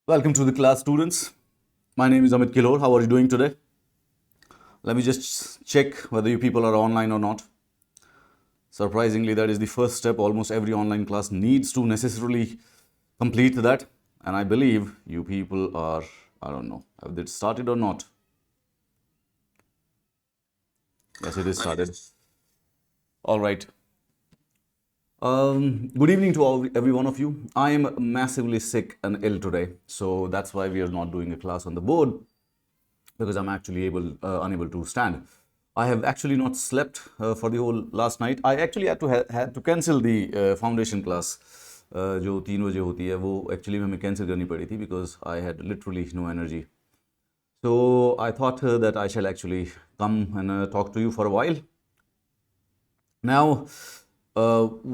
Welcome to the class, students. My name is Amit Kilor. How are you doing today? Let me just check whether you people are online or not. Surprisingly, that is the first step almost every online class needs to necessarily complete that. And I believe you people are, I don't know, have they started or not? Yes, it is started. All right. Good evening to every one of you. I am massively sick and ill today, so that's why we are not doing a class on the board because I'm actually unable to stand. I have actually not slept for the whole last night. I actually had to cancel the foundation class जो 3 बजे होती है वो actually हमें cancel करनी पड़ी थी because I had literally no energy. So I thought that I shall actually come and talk to you for a while. Now,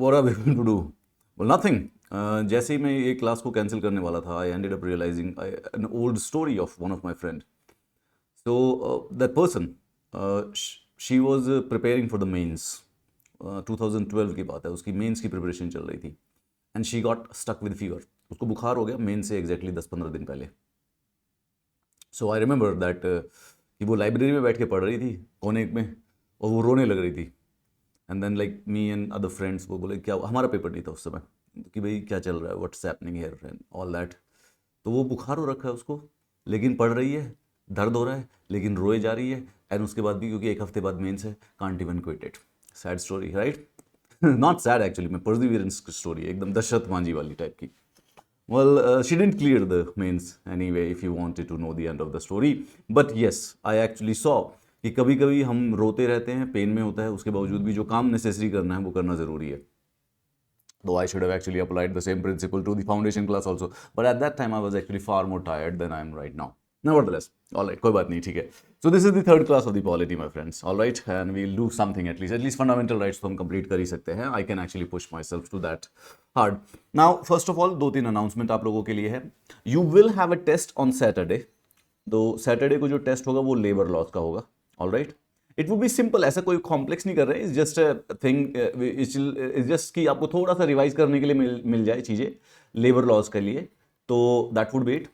what are we going to do? Well, nothing. जैसे ही मैं ये class को cancel करने वाला था, I ended up realizing an old story of one of my friend. So that person, she was preparing for the mains. 2012 की बात है, उसकी मेंस की प्रिपरेशन चल रही थी and she got stuck with fever. उसको बुखार हो गया मेन से एग्जैक्टली 10-15 दिन पहले. सो आई रिमेंबर दैट कि वो लाइब्रेरी में बैठ के पढ़ रही थी कोने में और वो रोने लग रही थी. And then like me and other friends वो बोले क्या, हमारा पेपर नहीं था उस समय, कि भाई क्या चल रहा है, what's happening here and all that. तो वो बुखार हो रखा है उसको, लेकिन पढ़ रही है, दर्द हो रहा है लेकिन रोए जा रही है. एंड उसके बाद भी क्योंकि एक हफ्ते बाद मेंस है, can't even quit it. Sad story, right? Not sad actually, मैं परसिवियरेंस स्टोरी, एकदम दशरथ मांझी वाली टाइप की. Well, she didn't clear the mains anyway, if you wanted to know the end of the story. But yes, I actually saw कि कभी कभी हम रोते रहते हैं, पेन में होता है, उसके बावजूद भी जो काम नेसेसरी करना है वो करना ज़रूरी है. Though I should have actually applied the same principle to the foundation class also. But at that time I was actually far more tired than I am right now. Nevertheless, all right, कोई बात नहीं, ठीक है. So this is the third class of the polity, my friends. All right, and we'll do something at least fundamental rights तो हम complete कर ही सकते हैं. I can actually push myself to that hard. Now, first of all, 2-3 announcement आप लोगों के लिए है. You will have a test on Saturday. तो Saturday को जो टेस्ट होगा वो लेबर लॉज का होगा. All right. It would be simple, ऐसा कोई कॉम्प्लेक्स नहीं कर रहे हैं. It's just a thing, it's just कि आपको थोड़ा सा रिवाइज करने के लिए मिल जाए चीज़ें लेबर लॉज के लिए. तो दैट वुड बी इट.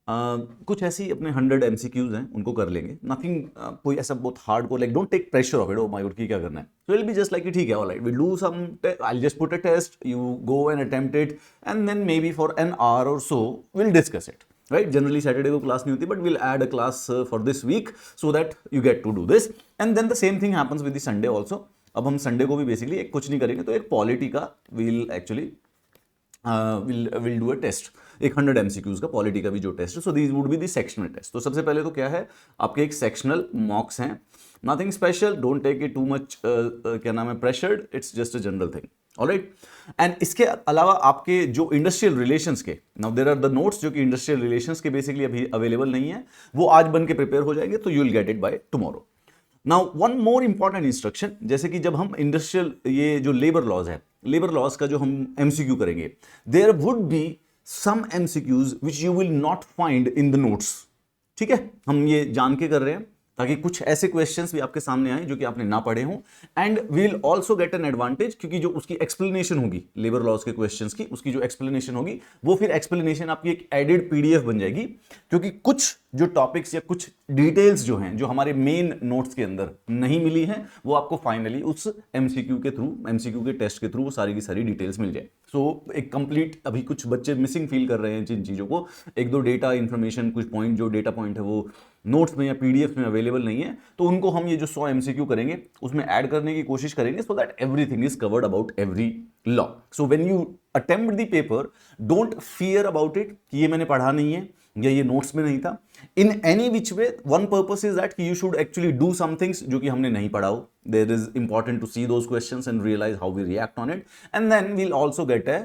कुछ ऐसी अपने 100 MCQs हैं, उनको कर लेंगे. नथिंग कोई ऐसा बहुत हार्ड को, like don't take pressure of it. Oh my God की क्या करना है. So will be just like ठीक है, alright, will do some, I just put a test, you go and attempt it and then may be for an hour or so will discuss it. Right? Generally Saturday को class नहीं होती, but we'll add a class for this week so that you get to do this. And then the same thing happens with the Sunday also. अब हम Sunday को भी basically एक कुछ नहीं करेंगे, तो एक पॉलिटी का we'll actually we'll do a test. एक 100 MCQs का पॉलिटी का भी जो टेस्ट है. So these would be the sectional test. तो सबसे पहले तो क्या है, आपके एक सेक्शनल मॉक्स हैं, nothing special, don't take it too much, क्या नाम है, pressured, it's just a general thing. Alright. And इसके अलावा आपके जो इंडस्ट्रियल रिलेशंस के, now there are the notes जो कि इंडस्ट्रियल रिलेशंस के बेसिकली अभी अवेलेबल नहीं है, वो आज बन के प्रिपेयर हो जाएंगे, तो you will get it by tomorrow. Now one more important instruction, जैसे कि जब हम इंडस्ट्रियल ये जो लेबर लॉज है, लेबर लॉज का जो हम MCQ करेंगे, there would be some MCQs which you will not find in the notes. ठीक है, हम ये जान के कर रहे हैं ताकि कुछ ऐसे क्वेश्चंस भी आपके सामने आए जो कि आपने ना पढ़े हों. And we will also get an advantage, क्योंकि जो उसकी एक्सप्लेनेशन होगी लेबर लॉज के क्वेश्चंस की, उसकी जो एक्सप्लेनेशन होगी वो फिर एक्सप्लेनेशन आपकी एक एडेड PDF बन जाएगी. क्योंकि कुछ जो टॉपिक्स या कुछ डिटेल्स जो हैं, जो हमारे मेन नोट्स के अंदर नहीं मिली हैं, वो आपको फाइनली उस MCQ के थ्रू, MCQ के टेस्ट के थ्रू वो सारी की सारी डिटेल्स मिल जाए. सो एक कंप्लीट, अभी कुछ बच्चे मिसिंग फील कर रहे हैं जिन चीज़ों को, एक दो डेटा इन्फॉर्मेशन, कुछ पॉइंट, जो डेटा पॉइंट है वो नोट्स में या PDF में अवेलेबल नहीं है, तो उनको हम ये जो 100 MCQ करेंगे उसमें ऐड करने की कोशिश करेंगे, so that everything is covered about every law. So when you attempt the paper, don't fear about it कि ये मैंने पढ़ा नहीं है या ये नोट्स में नहीं था. In any which way, one purpose is that you should actually do some things जो कि हमने नहीं पढ़ा हो. There is important to see those questions and realize how we react on it, and then we'll also get a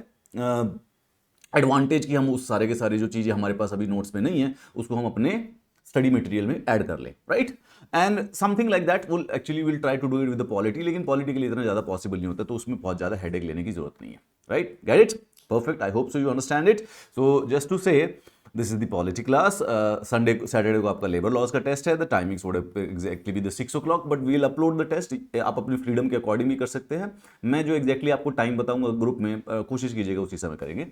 advantage कि हम उस सारे के सारे जो चीज़ें हमारे पास अभी नोट्स में नहीं है उसको हम अपने स्टडी मटेरियल में ऐड कर लें. Right. And something like that will actually will try to do it with the polity, लेकिन पॉलिटी के लिए इतना ज़्यादा पॉसिबल नहीं होता, तो उसमें बहुत ज़्यादा हेडेक लेने की जरूरत नहीं है. Right, get it? Perfect. I hope so you understand it. So just to say, this is the polity class. Saturday को आपका लेबर लॉज का टेस्ट है. The timings would exactly be the 6 o'clock, but we'll upload the test. आप अपनी freedom के according भी कर सकते हैं. मैं जो exactly आपको टाइम बताऊंगा ग्रुप में, कोशिश कीजिएगा उसी समय करेंगे.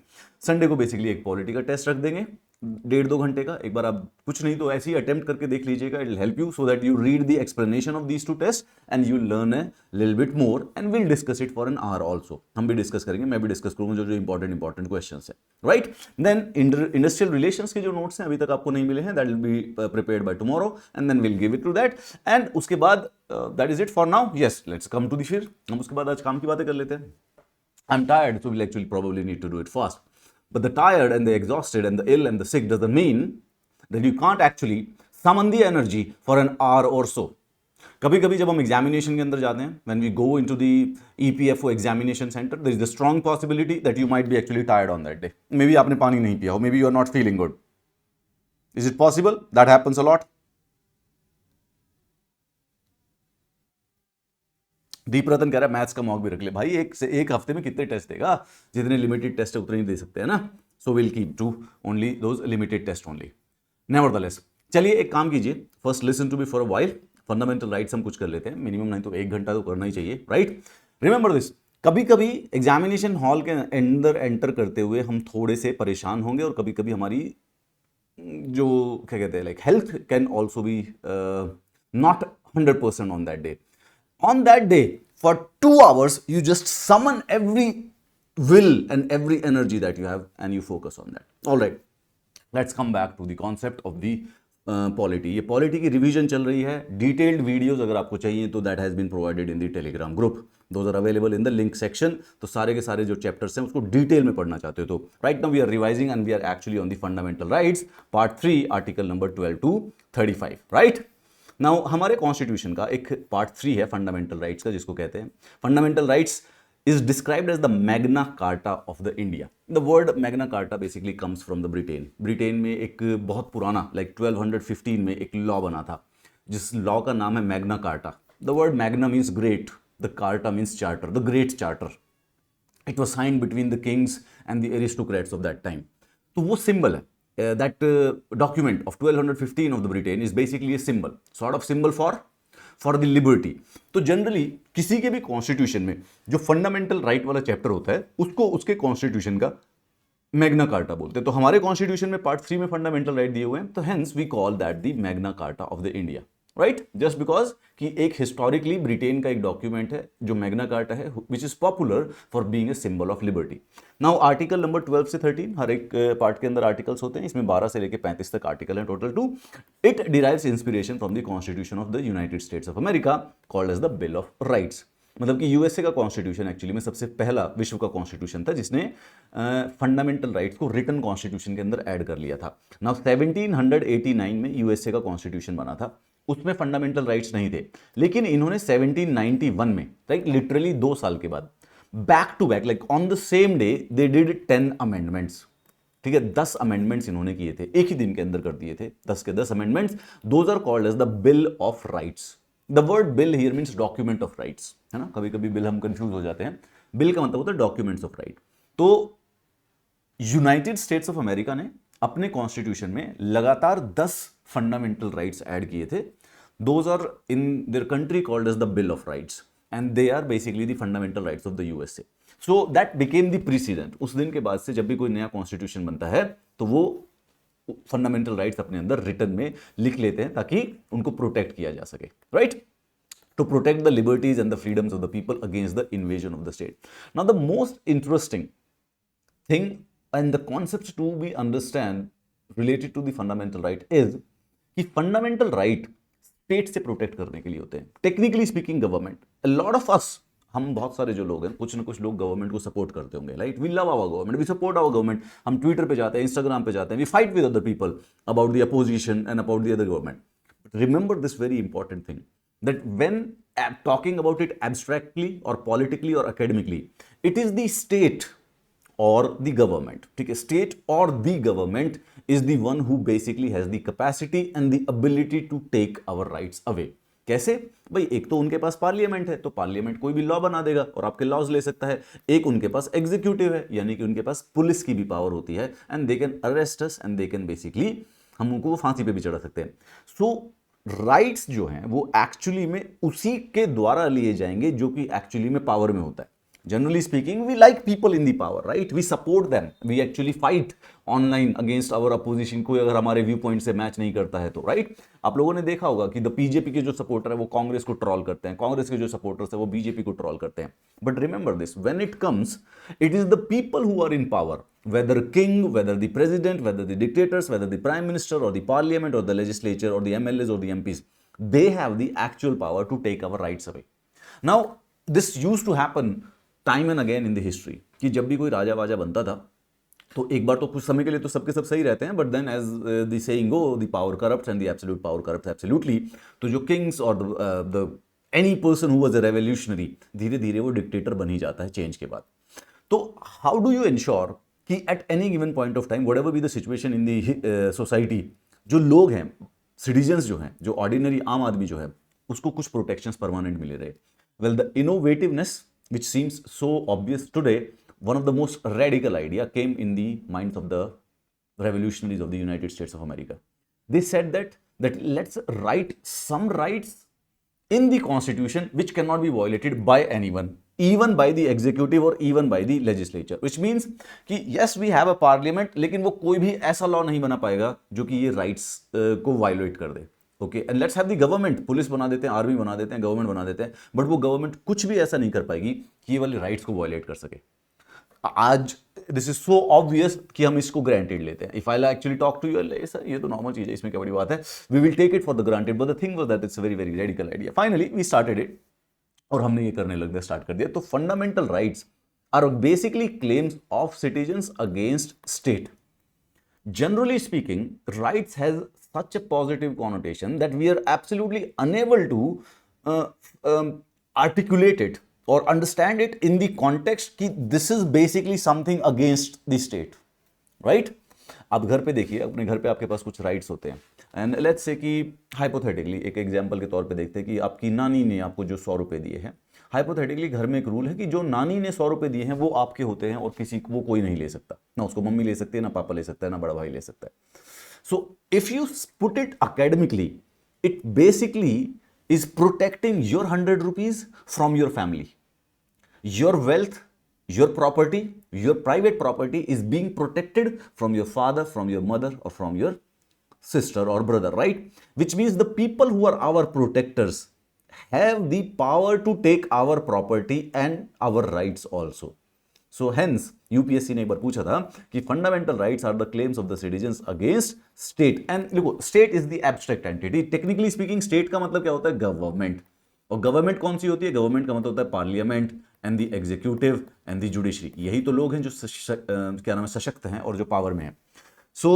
संडे को बेसिकली एक पॉलिटी का टेस्ट रख देंगे 1.5-2 घंटे का, एक बार आप कुछ नहीं तो ऐसे ही अटेम्प्ट करके देख लीजिएगा, it will help you so that you read the explanation of these two test and you learn a little bit more and will discuss it for an hour also. हम भी डिस्कस करेंगे, मैं भी discuss करूंगा जो जो important question है, right. Then industrial relations के जो नोट्स हैं अभी तक आपको नहीं मिले हैं, that will be prepared by tomorrow and then will give it to that, and उसके बाद that is it for now. Yes, let's come to the फिर हम उसके बाद आज काम की बातें कर लेते हैं। I'm tired, so we'll actually probably need to do it fast. But the tired and the exhausted and the ill and the sick doesn't mean that you can't actually summon the energy for an hour or so. कभी कभी जब हम examination के अंदर जाते हैं, when we go into the EPFO examination center, there is the strong possibility that you might be actually tired on that day. Maybe आपने पानी नहीं पिया हो, maybe you are not feeling good. Is it possible? That happens a lot. दीप रतन कह रहा है maths का mock भी रख ले। भाई एक हफ्ते में कितने टेस्ट देगा? जितने लिमिटेड टेस्ट है उतने ही दे सकते हैं ना। So will keep to only those limited test only. Nevertheless, चलिए एक काम कीजिए, first listen to me for a while. Fundamental rights हम कुछ कर लेते हैं, मिनिमम नहीं तो 1 घंटा तो करना ही चाहिए, राइट। रिमेंबर दिस, कभी कभी एग्जामिनेशन हॉल के अंदर एंटर करते हुए हम थोड़े से परेशान होंगे और कभी कभी हमारी जो क्या कहते हैं like health can also be not 100% on that day. On that day, for 2 hours, you just summon every will and every energy that you have and you focus on that. All right, let's come back to the concept of the polity. ये polity की revision चल रही है, detailed videos अगर आपको चाहिए तो that has been provided in the Telegram group. Those are available in the link section. तो सारे के सारे जो chapters हैं उसको detail में पढ़ना चाहते हो तो right now we are revising and we are actually on the fundamental rights, part 3, article number 12 to 35, right? Now हमारे कॉन्स्टिट्यूशन का एक पार्ट 3 है फंडामेंटल राइट्स का, जिसको कहते हैं fundamental rights is described as the Magna Carta of the India. The word Magna Carta basically comes from the Britain. Britain में एक बहुत पुराना लाइक 1215 में एक लॉ बना था जिस लॉ का नाम है Magna carta. The word Magna means great, the carta means charter, the great charter. It was signed between the Kings and the aristocrats of that time. तो वो सिंबल है. That document of 1215 of the Britain is basically a symbol, sort of symbol for the liberty. तो generally किसी के भी constitution में जो fundamental right वाला चैप्टर होता है उसको उसके कॉन्स्टिट्यूशन का मैग्ना कार्टा बोलते हैं. तो हमारे कॉन्स्टिट्यूशन में पार्ट 3 में फंडामेंटल राइट दिए हुए हैं, तो hence we call that the Magna Carta of the India, right. Just because कि एक हिस्टोरिकली ब्रिटेन का एक डॉक्यूमेंट है जो मैग्ना कार्टा है, which is popular for being a symbol of liberty. Now article number 12 से 13, हर एक पार्ट के अंदर आर्टिकल्स होते हैं, इसमें 12 से लेकर 35 तक आर्टिकल हैं total 2. It derives inspiration from the constitution of the United States of America called as the bill of rights. मतलब कि यूएसए का कॉन्स्टिट्यूशन एक्चुअली में सबसे पहला विश्व का कॉन्स्टिट्यूशन था जिसने फंडामेंटल राइट्स को रिटन कॉन्स्टिट्यूशन के अंदर ऐड कर लिया था. नाउ 1789 में यूएसए का कॉन्स्टिट्यूशन बना था, उसमें फंडामेंटल राइट्स नहीं थे, लेकिन इन्होंने 1791 में लाइक लिटरली 2 साल के बाद back to back like on the same day they did 10 amendments. ठीक है, 10 अमेंडमेंट्स इन्होंने किए थे, एक ही दिन के अंदर कर दिए थे 10 के 10 amendments. Those are called as the bill of rights. The word bill here means document of rights, है ना. कभी कभी बिल हम कंफ्यूज हो जाते हैं. बिल का मतलब होता है डॉक्यूमेंट्स ऑफ राइट. तो यूनाइटेड स्टेट्स ऑफ अमेरिका ने अपने कॉन्स्टिट्यूशन में लगातार 10 फंडामेंटल राइट्स ऐड किए थे. Those are in their country called as the Bill of Rights and they are basically the fundamental rights of the USA. So that became the precedent. उस दिन के बाद से जब भी कोई नया कॉन्स्टिट्यूशन बनता है तो वो फंडामेंटल राइट्स अपने अंदर रिटन में लिख लेते हैं ताकि उनको प्रोटेक्ट किया जा सके, right. To protect the liberties and the freedoms of the people against the invasion of the state. Now the most interesting thing and the concepts to be understand related to the fundamental right is कि fundamental right state से protect करने के लिए होते हैं. Technically speaking government, a lot of us, हम बहुत सारे जो लोग हैं कुछ ना कुछ लोग गवर्नमेंट को सपोर्ट करते होंगे, right. We love our government, we support our government. हम ट्विटर पे जाते हैं, इंस्टाग्राम पे जाते हैं, we fight with other people about the opposition and about the other government. But remember this very important thing that when talking about it abstractly और politically और academically, it is the state or the government. ठीक है, state or the government is the one who basically has the capacity and the ability to take our rights away. कैसे भाई? एक तो उनके पास parliament है, तो पार्लियामेंट कोई भी लॉ बना देगा और आपके लॉज ले सकता है. एक उनके पास एग्जीक्यूटिव है, यानी कि उनके पास पुलिस की भी पावर होती है, and they can arrest us and they can basically हम उनको फांसी पे भी चढ़ा सकते हैं. सो राइट्स जो हैं वो एक्चुअली में उसी के द्वारा लिए जाएंगे जो कि एक्चुअली में पावर में होता है. Generally speaking, we like people in the power, right? We support them. We actually fight online against our opposition, कोई अगर हमारे व्यू पॉइंट से मैच नहीं करता है तो, राइट? आप लोगों ने देखा होगा कि द बीजेपी के जो सपोर्टर है वो कांग्रेस को ट्रॉल करते हैं, कांग्रेस के जो सपोर्टर्स है वो बीजेपी को ट्रॉल करते हैं. But remember this, when it comes, it is the people who are in power, whether king, whether the president, whether the dictators, whether the prime minister or the parliament or the legislature or the MLAs or the MPs, they have the actual power to take our rights away. Now, this used to happen time and again in the history कि जब भी कोई राजा वाजा बनता था तो एक बार तो कुछ समय के लिए तो सबके सब सही रहते हैं, but then as the saying go, the power corrupts and the absolute power corrupts absolutely. तो जो किंग्स और the any person who was a revolutionary, धीरे धीरे वो डिक्टेटर बन ही जाता है चेंज के बाद. तो हाउ डू यू इंश्योर कि at any given point of time, what ever be the situation in the society, जो लोग हैं, सिटीजन्स जो हैं, जो ऑर्डिनरी आम आदमी जो है, उसको कुछ प्रोटेक्शंस परमानेंट मिले रहे. Well, the innovativeness which seems so obvious today, one of the most radical idea came in the minds of the revolutionaries of the United States of America. They said that let's write some rights in the constitution which cannot be violated by anyone, even by the executive or even by the legislature, which means कि yes we have a parliament, लेकिन वो कोई भी ऐसा law नहीं बना पाएगा जो कि ये राइट्स को वायलेट कर दे. Okay, and let's have the government, police बना देते हैं, आर्मी बना देते हैं, गवर्नमेंट बना देते हैं, बट वो गवर्नमेंट कुछ भी ऐसा नहीं कर पाएगी कि ये वाले राइट्स को वायलेट कर सके. आज दिस इज सो ऑब्वियस कि हम इसको ग्रांटेड लेते हैं. If I actually talk to you, sir ये तो नॉर्मल चीज है, इसमें क्या बड़ी बात है, we will take it for the granted, but the thing was that it's a very very radical idea. Finally we started it, और हमने ये करने लगना स्टार्ट कर दिया. तो fundamental rights are basically claims of citizens against state. Generally speaking, rights has such a positive connotation that we are absolutely unable to articulate it or understand it in the context कि this is basically something against the state, right? आप घर पे देखिए, अपने घर पे आपके पास कुछ राइट्स होते हैं, एंड लेट्स से कि हाइपोथेटिकली एक एग्जांपल के तौर पे देखते हैं कि आपकी नानी ने आपको जो 100 रुपए दिए हैं, हाइपोथेटिकली घर में एक रूल है कि जो नानी ने 100 रुपए दिए हैं वो आपके होते हैं और किसी वो कोई नहीं ले सकता, ना उसको मम्मी ले सकती है, ना पापा ले सकता है, ना बड़ा भाई ले सकता है. So if you put it academically, it basically is protecting your 100 rupees from your family. Your wealth, your property, your private property is being protected from your father, from your mother, or from your sister or brother, right? Which means the people who are our protectors have the power to take our property and our rights also. So hence UPSC ने एक बार पूछा था कि fundamental rights are the claims of the citizens against state. And देखो, state is the abstract entity. Technically speaking, state का मतलब क्या होता है? Government. और गवर्नमेंट कौन सी होती है? गवर्नमेंट का मतलब होता है parliament and the executive and the judiciary. यही तो लोग हैं जो क्या नाम है, सशक्त हैं और जो पावर में हैं. सो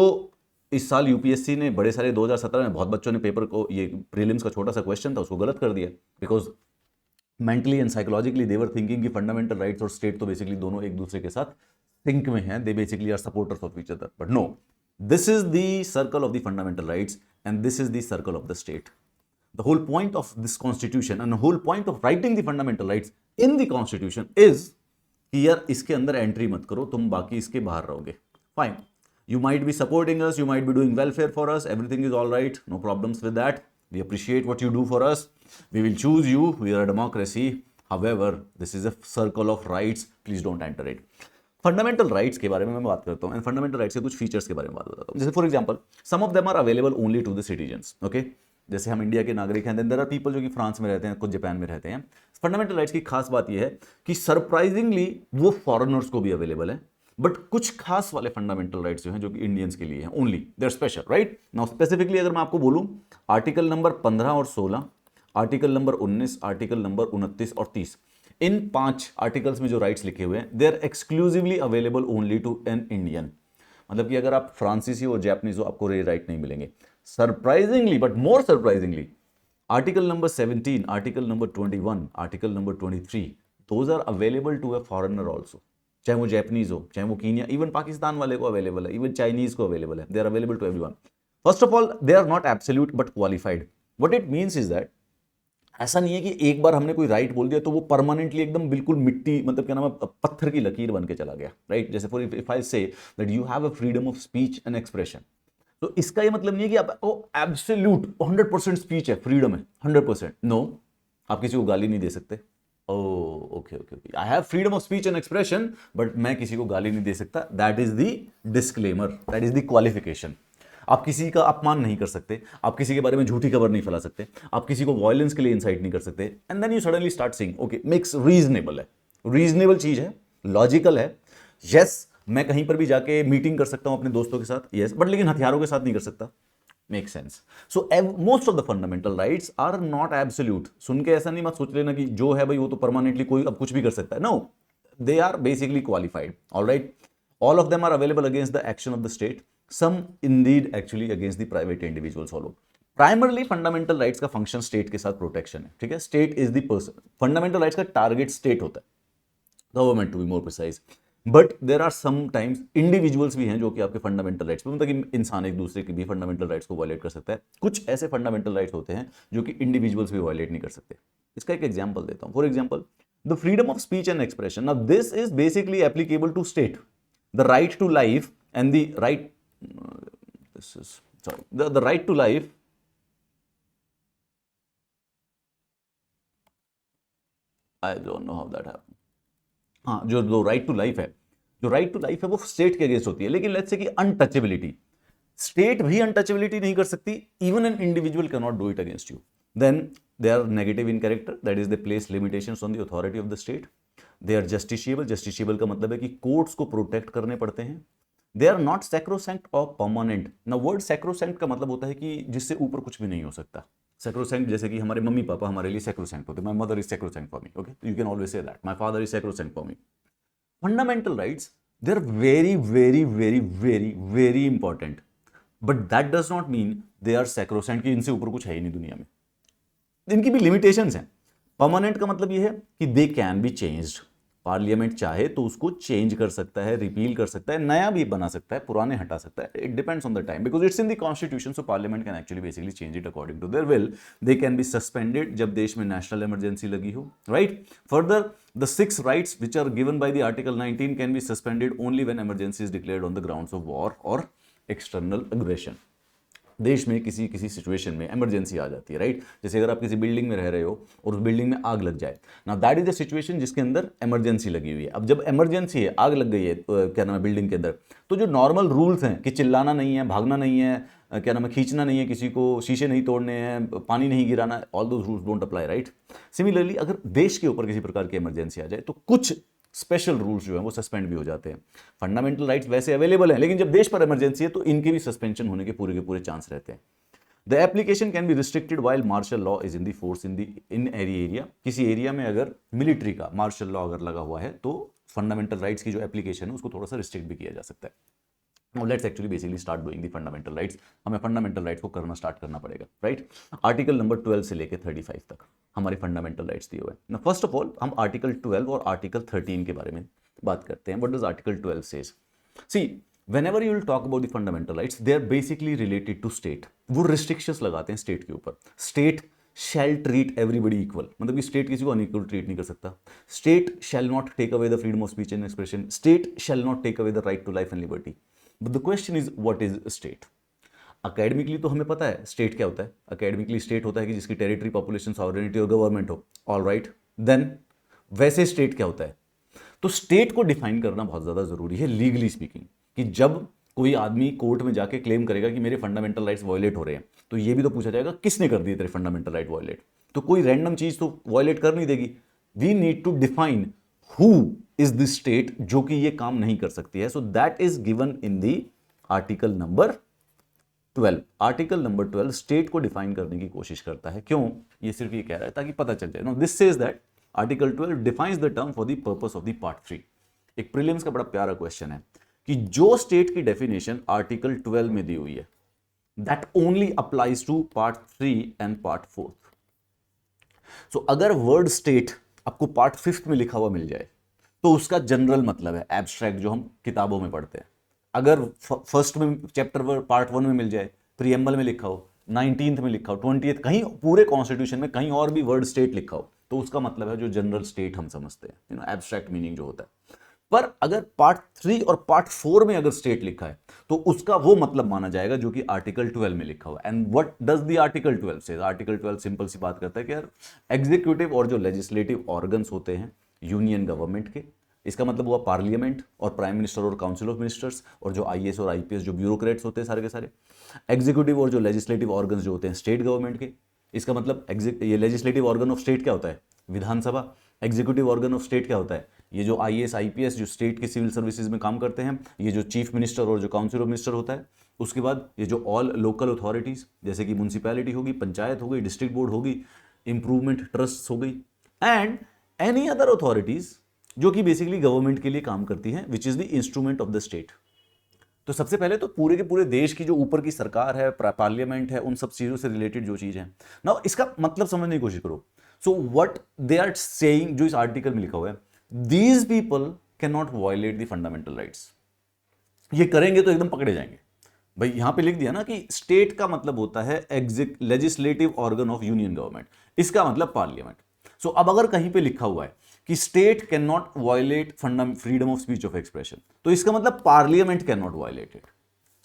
इस साल यूपीएससी ने बड़े सारे 2017 में बहुत बच्चों ने पेपर को, ये प्रीलिम्स का छोटा सा क्वेश्चन था, उसको गलत कर दिया, because mentally and psychologically they were thinking कि फंडामेंटल राइट्स और स्टेट तो बेसिकली दोनों एक दूसरे के साथ सिंक में हैं, they basically are supporters of each other. But no, this is the circle of the fundamental rights and this is the circle of the state. The whole point of this constitution and the whole point of writing the fundamental rights in the constitution is कि यार इसके अंदर entry मत करो, तुम बाकी इसके बाहर रहोगे. Fine, you might be supporting us, you might be doing welfare for us, everything is all right, no problems with that. We appreciate what you do for us. We will choose you. We are a democracy. However, this is a circle of rights. Please don't enter it. Fundamental rights के बारे में मैं बात करता हूँ, and fundamental rights के कुछ features के बारे में बात बताता हूँ. जैसे for example, some of them are available only to the citizens. Okay, जैसे हम इंडिया के नागरिक हैं, देन देयर आर पीपल जो कि फ्रांस में रहते हैं, कुछ जापान में रहते हैं. फंडामेंटल राइट्स की खास बात यह है कि सरप्राइजिंगली वो फॉरेनर्स को भी अवेलेबल है, बट कुछ खास वाले फंडामेंटल राइट्स जो हैं, जो कि इंडियंस के लिए हैं only, they are special, right? Now specifically अगर मैं आपको बोलूं, आर्टिकल नंबर 15 और 16, आर्टिकल नंबर 19, आर्टिकल नंबर 29 और 30, इन 5 आर्टिकल्स में जो राइट्स लिखे हुए हैं, they are exclusively available only to an Indian. मतलब कि अगर आप फ्रांसीसी और जापानीज हो, आपको ये राइट नहीं मिलेंगे. Surprisingly, but more surprisingly, article number 17, article number 21, article number 23, those are available to a foreigner also. चाहे वो जापानीज हो, चाहे वो कीनिया, इवन पाकिस्तान वाले को अवेलेबल है, इवन चाइनीज को अवेलेबल है. They are available to everyone. First of all, they are not absolute but qualified. What it means is that ऐसा नहीं है कि एक बार हमने कोई राइट बोल दिया तो वो परमानेंटली एकदम बिल्कुल मिट्टी, मतलब क्या नाम है, पत्थर की लकीर बन के चला गया, राइट? जैसे for if I say that you have a freedom of speech and expression, तो इसका ये मतलब नहीं है कि आपको एब्सोल्यूट 100% स्पीच है, फ्रीडम है 100%. नो, आप किसी को गाली नहीं दे सकते. Oh okay okay okay, I have freedom of speech and expression, but मैं किसी को गाली नहीं दे सकता। That is the disclaimer, that is the qualification. आप किसी का अपमान नहीं कर सकते, आप किसी के बारे में झूठी खबर नहीं फैला सकते, आप किसी को वायलेंस के लिए इंसाइट नहीं कर सकते। And then you suddenly start saying okay, makes reasonable है, रीजनेबल चीज है, लॉजिकल है। यस, मैं कहीं पर भी जाके मीटिंग कर सकता हूं अपने दोस्तों के साथ, यस, बट लेकिन हथियारों के साथ नहीं कर सकता। Make sense. So most of the fundamental rights are not absolute. सुन के ऐसा नहीं मत सोच लेना कि जो है भाई वो तो परमानेंटली कोई अब कुछ भी कर सकता है। No, they are basically qualified. Alright, all of them are available against the action of the state, some indeed actually against the private individuals also. Primarily fundamental rights का फंक्शन स्टेट के साथ प्रोटेक्शन है, ठीक है। State is the person, fundamental rights का target state होता है, government to be more precise. But there are some times individuals भी हैं जो कि आपके फंडामेंटल राइट्स पे, मतलब कि इंसान एक दूसरे की भी फंडामेंटल राइट्स को वायलेट कर सकता है। कुछ ऐसे फंडामेंटल राइट्स होते हैं जो कि इंडिविजुअल्स भी वायलेट नहीं कर सकते। इसका एक एग्जांपल देता हूं। For example, the freedom of speech and expression, now this is basically applicable to state. The right to life and the right, this is sorry, the right to life, I don't know how that happened. हाँ, जो right to life है, जो right to life है वो state के against होती है। लेकिन लेट्स से कि अनटचेबिलिटी, स्टेट भी अनटचेबिलिटी नहीं कर सकती, even an individual can not do it against you. Then they are negative in character, that is they place limitations on the authority of the state. They are justiciable, justiciable का मतलब है कि courts को protect करने पड़ते हैं। They are not sacrosanct और permanent. ना, वर्ड सैक्रोसैंक्ट का मतलब होता है कि जिससे ऊपर कुछ भी नहीं हो सकता। सैक्रोसैंक्ट, जैसे कि हमारे मम्मी पापा हमारे लिए सैक्रोसैंक्ट होते हैं। My mother is sacrosanct for me, okay, you can always say that my father is sacrosanct for me. Fundamental rights, they're very, very, very, very, very important. But that does not mean they are sacrosanct कि इनसे ऊपर कुछ है ही नहीं दुनिया में। इनकी भी लिमिटेशंस हैं। परमानेंट का मतलब ये है कि दे कैन बी चेंज्ड। पार्लियामेंट चाहे तो उसको चेंज कर सकता है, रिपील कर सकता है, नया भी बना सकता है, पुराने हटा सकता है। It depends on the time, because it's in the constitution, so parliament can actually basically change it according to their will. They can be suspended जब देश में नेशनल इमरजेंसी लगी हो, right. Further, the 6 rights which are given by the Article 19 can be suspended only when emergency is declared on the grounds of war or external aggression. देश में किसी किसी situation में इमरजेंसी आ जाती है, राइट। जैसे अगर आप किसी बिल्डिंग में रह रहे हो और उस बिल्डिंग में आग लग जाए, ना दैट इज द सिचुएशन जिसके अंदर इमरजेंसी लगी हुई है। अब जब इमरजेंसी है, आग लग गई है, क्या नाम है, बिल्डिंग के अंदर, तो जो नॉर्मल रूल्स हैं कि चिल्लाना नहीं है, भागना नहीं है, क्या नाम है, खींचना नहीं है, किसी को शीशे नहीं तोड़ने हैं, पानी नहीं गिराना, all those rules don't apply, right. Similarly अगर देश के ऊपर किसी प्रकार की इमरजेंसी आ जाए तो कुछ स्पेशल रूल्स जो हैं वो सस्पेंड भी हो जाते हैं। फंडामेंटल राइट्स वैसे अवेलेबल हैं, लेकिन जब देश पर इमरजेंसी है तो इनके भी सस्पेंशन होने के पूरे चांस रहते हैं। The application can be restricted while martial law is in the force in any area. किसी एरिया में अगर मिलिट्री का मार्शल लॉ अगर लगा हुआ है तो फंडामेंटल राइट्स की जो एप्लीकेशन है उसको थोड़ा सा रिस्ट्रिक्ट भी किया जा सकता है। Now let's actually basically start doing the fundamental rights. हमें फंडामेंटल राइट्स को करना स्टार्ट करना पड़ेगा, राइट। आर्टिकल नंबर 12 से लेकर 35 तक हमारे फंडामेंटल राइट्स दिए हुए हैं। फर्स्ट ऑफ ऑल हम आर्टिकल 12 और आर्टिकल 13 के बारे में बात करते हैं। What does article 12 says? See, whenever you will talk about the fundamental rights, they are basically related to state. वो restrictions लगाते हैं स्टेट के ऊपर। State shall treat everybody equal, मतलब कि स्टेट किसी को अनइक्वल ट्रीट नहीं कर सकता। State shall not take away the freedom of speech and expression. State shall not take away the right to life and liberty. But the question is, what is state? Academically तो हमें पता है state क्या होता है। Academically state होता है कि जिसकी टेरिटरी, पॉपुलेशन, सॉवरेनिटी और गवर्नमेंट हो। ऑल राइट, देन वैसे स्टेट क्या होता है? तो स्टेट को डिफाइन करना बहुत ज़्यादा ज़रूरी है लीगली स्पीकिंग, कि जब कोई आदमी कोर्ट में जाके क्लेम करेगा कि मेरे फंडामेंटल राइट्स वायलेट हो रहे हैं, तो ये भी तो पूछा जाएगा किसने कर दिए तेरे फंडामेंटल राइट वायलेट। तो कोई रैंडम चीज़ तो वायलेट कर नहीं देगी। We need to define who is the state जो कि ये काम नहीं कर सकती है। So that is given in the article number 12। Article number 12 state को डिफाइन करने की कोशिश करता है। क्यों? ये सिर्फ ये कह रहा है ताकि पता चल जाए। No, this says that article 12 defines the term for the purpose of the part 3। एक प्रीलिम्स का बड़ा प्यारा क्वेश्चन है कि जो स्टेट की डेफिनेशन आर्टिकल 12 में दी हुई है, that only applies to part 3 and part 4। So अगर वर्ड स्टेट आपको पार्ट 5 में लिखा हुआ मिल जाए तो उसका जनरल मतलब है एब्स्ट्रैक्ट, जो हम किताबों में पढ़ते हैं। अगर फर्स्ट में चैप्टर पार्ट 1 में मिल जाए, प्रीएम्बल में लिखा हो, 19th में लिखा हो, 20th, कहीं पूरे कॉन्स्टिट्यूशन में कहीं और भी वर्ड स्टेट लिखा हो, तो उसका मतलब है जो जनरल स्टेट हम समझते हैं, यू नो, एब्स्ट्रैक्ट मीनिंग जो होता है। पर अगर पार्ट 3 और पार्ट 4 में अगर स्टेट लिखा है तो उसका वो मतलब माना जाएगा जो कि आर्टिकल 12 में लिखा हुआ है। And what does the article 12 से? आर्टिकल 12 सिंपल सी बात करता है कि यार एग्जीक्यूटिव और जो लेजिस्लेटिव ऑर्गन्स होते हैं यूनियन गवर्नमेंट के। इसका मतलब हुआ पार्लियामेंट और प्राइम मिनिस्टर और काउंसिल ऑफ मिनिस्टर्स और जो आईएएस और आईपीएस जो ब्यूरोक्रेट्स होते हैं सारे के सारे। एग्जीक्यूटिव और जो लेजिस्लेटिव ऑर्गन्स जो होते हैं स्टेट गवर्नमेंट के। इसका मतलब ये लेजिस्लेटिव ऑर्गन ऑफ स्टेट क्या होता है? विधानसभा। एग्जीक्यूटिव ऑर्गन ऑफ स्टेट क्या होता है? ये जो आईएएस आईपीएस जो स्टेट के सिविल सर्विसेज में काम करते हैं, ये जो चीफ मिनिस्टर और जो काउंसिल ऑफ मिनिस्टर होता है। उसके बाद ये जो ऑल लोकल अथॉरिटीज जैसे कि म्यूनसिपैलिटी होगी, पंचायत हो गई, डिस्ट्रिक्ट बोर्ड होगी, इंप्रूवमेंट ट्रस्ट हो गई, एंड एनी अदर अथॉरिटीज जो कि बेसिकली गवर्नमेंट के लिए काम करती हैं, which is the instrument of the state. तो सबसे पहले तो पूरे के पूरे देश की जो ऊपर की सरकार है, पार्लियामेंट है, उन सब चीजों से रिलेटेड जो चीज है ना, इसका मतलब समझने की कोशिश करो। So what they are saying, जो इस आर्टिकल में लिखा हुआ है, these people can not violate the fundamental rights. ये करेंगे तो एकदम पकड़े जाएंगे। भाई यहां पे लिख दिया ना कि स्टेट का मतलब होता है legislative organ of union government, इसका मतलब पार्लियामेंट। सो अब अगर कहीं पे लिखा हुआ है कि state can not violate freedom of speech of expression, तो इसका मतलब parliament can not violate it.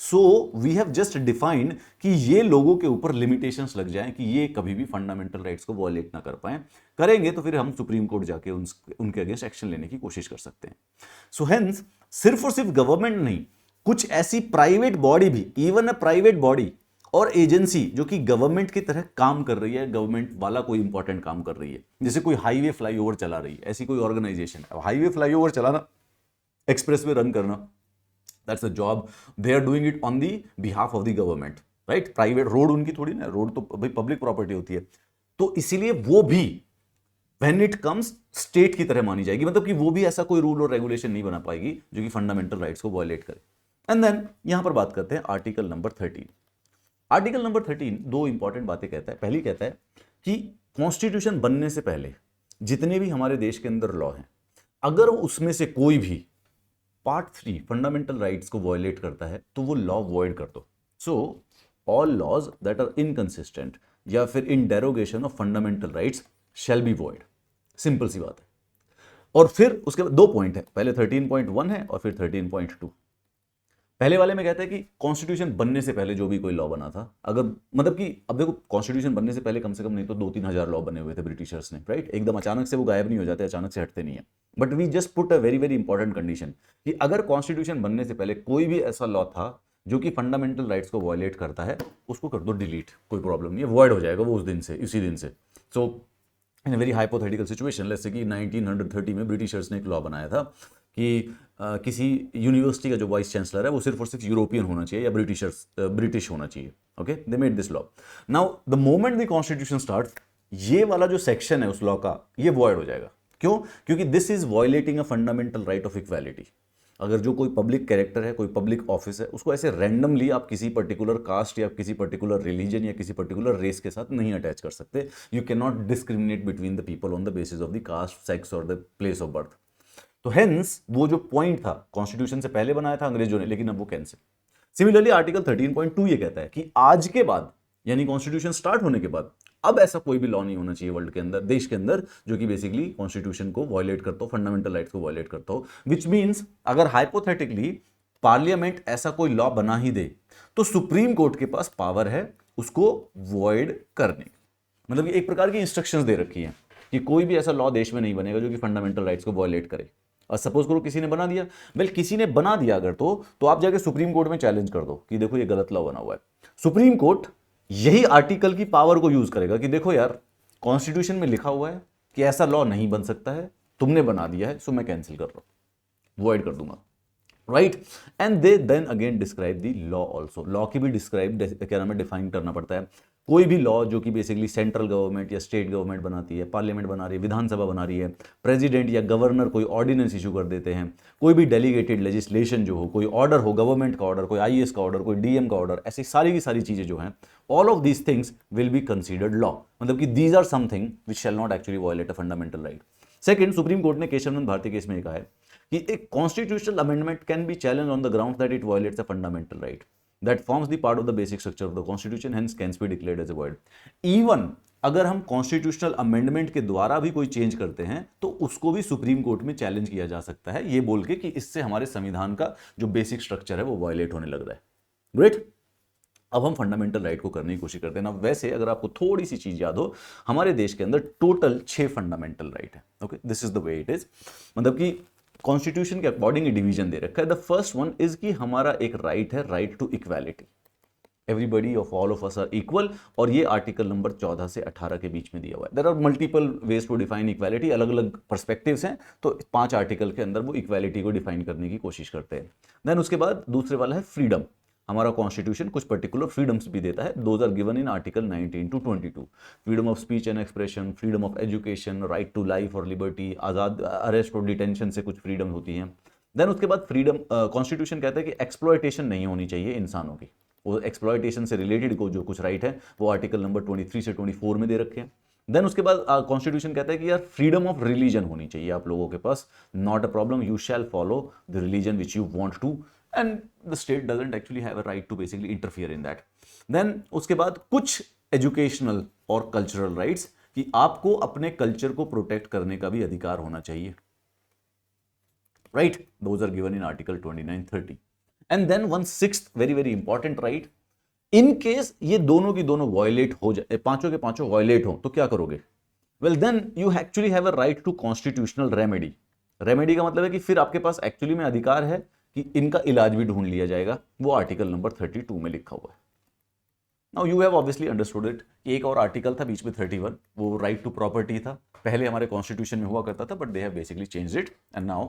So we have just defined कि ये लोगों के ऊपर लिमिटेशंस लग जाएं कि ये कभी भी फंडामेंटल राइट्स को वायलेट ना कर पाए। करेंगे तो फिर हम सुप्रीम कोर्ट जाके उनके अगेंस्ट एक्शन लेने की कोशिश कर सकते हैं। सो हेंस सिर्फ और सिर्फ गवर्नमेंट नहीं, कुछ ऐसी प्राइवेट बॉडी भी, इवन अ प्राइवेट बॉडी और एजेंसी जो कि गवर्नमेंट की तरह काम कर रही है, गवर्नमेंट वाला कोई इंपॉर्टेंट काम कर रही है, जैसे कोई हाईवे फ्लाईओवर चला रही है, ऐसी कोई ऑर्गेनाइजेशन। अब हाईवे फ्लाईओवर चलाना, एक्सप्रेसवे रन करना, that's a job, they are doing it on the behalf of the government, right. Private road उनकी थोड़ी ना, रोड तो भाई पब्लिक प्रॉपर्टी होती है। तो इसीलिए वो भी व्हेन इट कम्स स्टेट की तरह मानी जाएगी, मतलब कि वो भी ऐसा कोई रूल और रेगुलेशन नहीं बना पाएगी जो कि फंडामेंटल राइट्स को वायलेट करे। एंड देन यहां पर बात करते हैं आर्टिकल नंबर 13। आर्टिकल नंबर 13 दो इंपॉर्टेंट बातें कहता है। पहली कहता है कि कॉन्स्टिट्यूशन बनने से पहले जितने भी हमारे देश के अंदर लॉ हैं, अगर उसमें से कोई भी पार्ट 3 फंडामेंटल राइट्स को वायलेट करता है तो वो लॉ वॉइड कर दो। So all laws that are inconsistent या फिर in derogation of fundamental rights shall be void. Simple सी बात है। और फिर उसके बाद दो पॉइंट है, पहले 13.1 है और फिर 13.2। पहले वाले में कहता है कि कॉन्स्टिट्यूशन बनने से पहले जो भी कोई लॉ बना था, अगर मतलब कि अब देखो कॉन्स्टिट्यूशन बनने से पहले कम से कम नहीं तो 2-3 हजार लॉ बने हुए थे ब्रिटिशर्स ने, राइट। एकदम अचानक से वो गायब नहीं हो जाते, अचानक से हटते नहीं है। But we just put a very very important condition कि अगर कॉन्स्टिट्यूशन बनने से पहले कोई भी ऐसा लॉ था जो कि फंडामेंटल राइट्स को वायलेट करता है, उसको कर दो डिलीट, कोई प्रॉब्लम नहीं है, वॉइड हो जाएगा वो उस दिन से, इसी दिन से। सो इन अ वेरी हाइपोथेटिकल सिचुएशन, जैसे कि 1930 में ब्रिटिशर्स ने एक लॉ बनाया था कि किसी यूनिवर्सिटी का जो वाइस चांसलर है वो सिर्फ और सिर्फ यूरोपियन होना चाहिए या ब्रिटिश होना चाहिए। Okay, they made this law. Now the moment the constitution start, ये वाला जो सेक्शन है उस लॉ का, ये वॉइड हो जाएगा। क्यों? क्योंकि this is violating a fundamental right of equality. अगर जो कोई पब्लिक कैरेक्टर है, कोई पब्लिक ऑफिस है, उसको ऐसे रैंडमली आप किसी पर्टिकुलर कास्ट या किसी पर्टिकुलर रिलीजन या किसी पर्टिकुलर रेस के साथ नहीं अटैच कर सकते। You can not discriminate between the people on the basis of the caste, sex और द प्लेस ऑफ बर्थ। तो हेंस वो जो पॉइंट था कॉन्स्टिट्यूशन से पहले बनाया था अंग्रेजों ने, लेकिन अब वो कैंसिल। सिमिलरली आर्टिकल 13.2 ये कहता है कि आज के बाद, यानी कॉन्स्टिट्यूशन स्टार्ट होने के बाद, अब ऐसा कोई भी लॉ नहीं होना चाहिए वर्ल्ड के अंदर, देश के अंदर, जो कि बेसिकली कॉन्स्टिट्यूशन को वायलेट करता हो, फंडामेंटल राइट्स को वायलेट करता हो। विच मीन्स अगर हाइपोथेटिकली पार्लियामेंट ऐसा कोई लॉ बना ही दे तो सुप्रीम कोर्ट के पास पावर है उसको वॉइड करने की। मतलब एक प्रकार की इंस्ट्रक्शंस दे रखी है कि कोई भी ऐसा लॉ देश में नहीं बनेगा जो कि फंडामेंटल राइट्स को वायलेट करे। और सपोज करो किसी ने बना दिया, वेल किसी ने बना दिया अगर तो आप जाके सुप्रीम कोर्ट में चैलेंज कर दो कि देखो ये गलत लॉ बना हुआ है। सुप्रीम कोर्ट यही आर्टिकल की पावर को यूज करेगा कि देखो यार कॉन्स्टिट्यूशन में लिखा हुआ है कि ऐसा लॉ नहीं बन सकता है, तुमने बना दिया है, सो मैं कैंसिल कर रहा हूं, वॉइड कर दूंगा, right. And they then again describe the law also. Law की भी डिस्क्राइब क्या नाम है, डिफाइन करना पड़ता है। कोई भी लॉ जो कि बेसिकली सेंट्रल गवर्नमेंट या स्टेट गवर्नमेंट बनाती है, पार्लियामेंट बना रही है, विधानसभा बना रही है, प्रेसिडेंट या गवर्नर कोई ऑर्डिनेंस इशू कर देते हैं, कोई भी डेलीगेटेड लेजिस्लेशन जो हो, कोई ऑर्डर हो, गवर्नमेंट का ऑर्डर, कोई आईएएस का ऑर्डर, कोई डीएम का ऑर्डर, ऐसी सारी की सारी चीजें जो हैं, all of these things will be considered law. मतलब कि these are something which shall not actually violate a fundamental right. Second, Supreme Court ने केशवनंद भारती केस में कहा है कि एक constitutional amendment can be challenge on the ground that it violates a fundamental right that forms the part of the basic structure of the constitution, hence can be declared as a void. Even अगर हम constitutional amendment के द्वारा भी कोई change करते हैं तो उसको भी सुप्रीम कोर्ट में चैलेंज किया जा सकता है, ये बोल के कि इससे हमारे संविधान का जो बेसिक स्ट्रक्चर है वो वायलेट होने लग रहा है। ग्रेट। अब हम फंडामेंटल राइट को करने की कोशिश करते हैं ना। वैसे अगर आपको थोड़ी सी चीज याद हो, हमारे देश के अंदर टोटल 6 फंडामेंटल राइट है। Okay, this is the way it is, मतलब कि कॉन्स्टिट्यूशन के अकॉर्डिंग डिवीजन दे रखा है। द फर्स्ट वन इज कि हमारा एक राइट है, right to equality, everybody of all of us are equal, और ये आर्टिकल नंबर 14 से 18 के बीच में दिया हुआ है। There are multiple ways to define equality, अलग अलग पर्सपेक्टिव्स हैं, तो 5 आर्टिकल के अंदर वो इक्वालिटी को डिफाइन करने की कोशिश करते हैं। देन उसके बाद दूसरे वाला है फ्रीडम। हमारा कॉन्स्टिट्यूशन कुछ पर्टिकुलर फ्रीडम्स भी देता है, those are given in article 19 to 22। Freedom of speech and expression, freedom of education, right to life और लिबर्टी, आजाद अरेस्ट और डिटेंशन से कुछ फ्रीडम होती हैं। देन उसके बाद फ्रीडम, कॉन्स्टिट्यूशन कहता है कि एक्सप्लॉयटेशन नहीं होनी चाहिए इंसानों की, वो एक्सप्लॉयटेशन से रिलेटेड को जो कुछ राइट है वो आर्टिकल नंबर 23 से 24 में दे रखे हैं। देन उसके बाद कॉन्स्टिट्यूशन कहता है कि यार फ्रीडम ऑफ रिलीजन होनी चाहिए आप लोगों के पास, not a problem, you shall follow the religion which you want to, and the state doesn't actually have a right to basically interfere in that. Then उसके बाद कुछ एजुकेशनल और कल्चरल राइट्स, कि आपको अपने कल्चर को प्रोटेक्ट करने का भी अधिकार होना चाहिए, right, those are given in article 29-30। And then one sixth very very important right, in case ये दोनों की दोनों वायलेट हो जाए, पांचों के पांचों वायलेट हो, तो क्या करोगे? Well then you actually have a right to constitutional remedy. Remedy का मतलब है कि फिर आपके पास एक्चुअली में अधिकार है कि इनका इलाज भी ढूंढ लिया जाएगा, वो आर्टिकल नंबर 32 में लिखा हुआ है। Now you have obviously understood it कि एक और आर्टिकल था बीच में 31, वो राइट टू प्रॉपर्टी था, पहले हमारे कॉन्स्टिट्यूशन में हुआ करता था, but they have basically changed it and now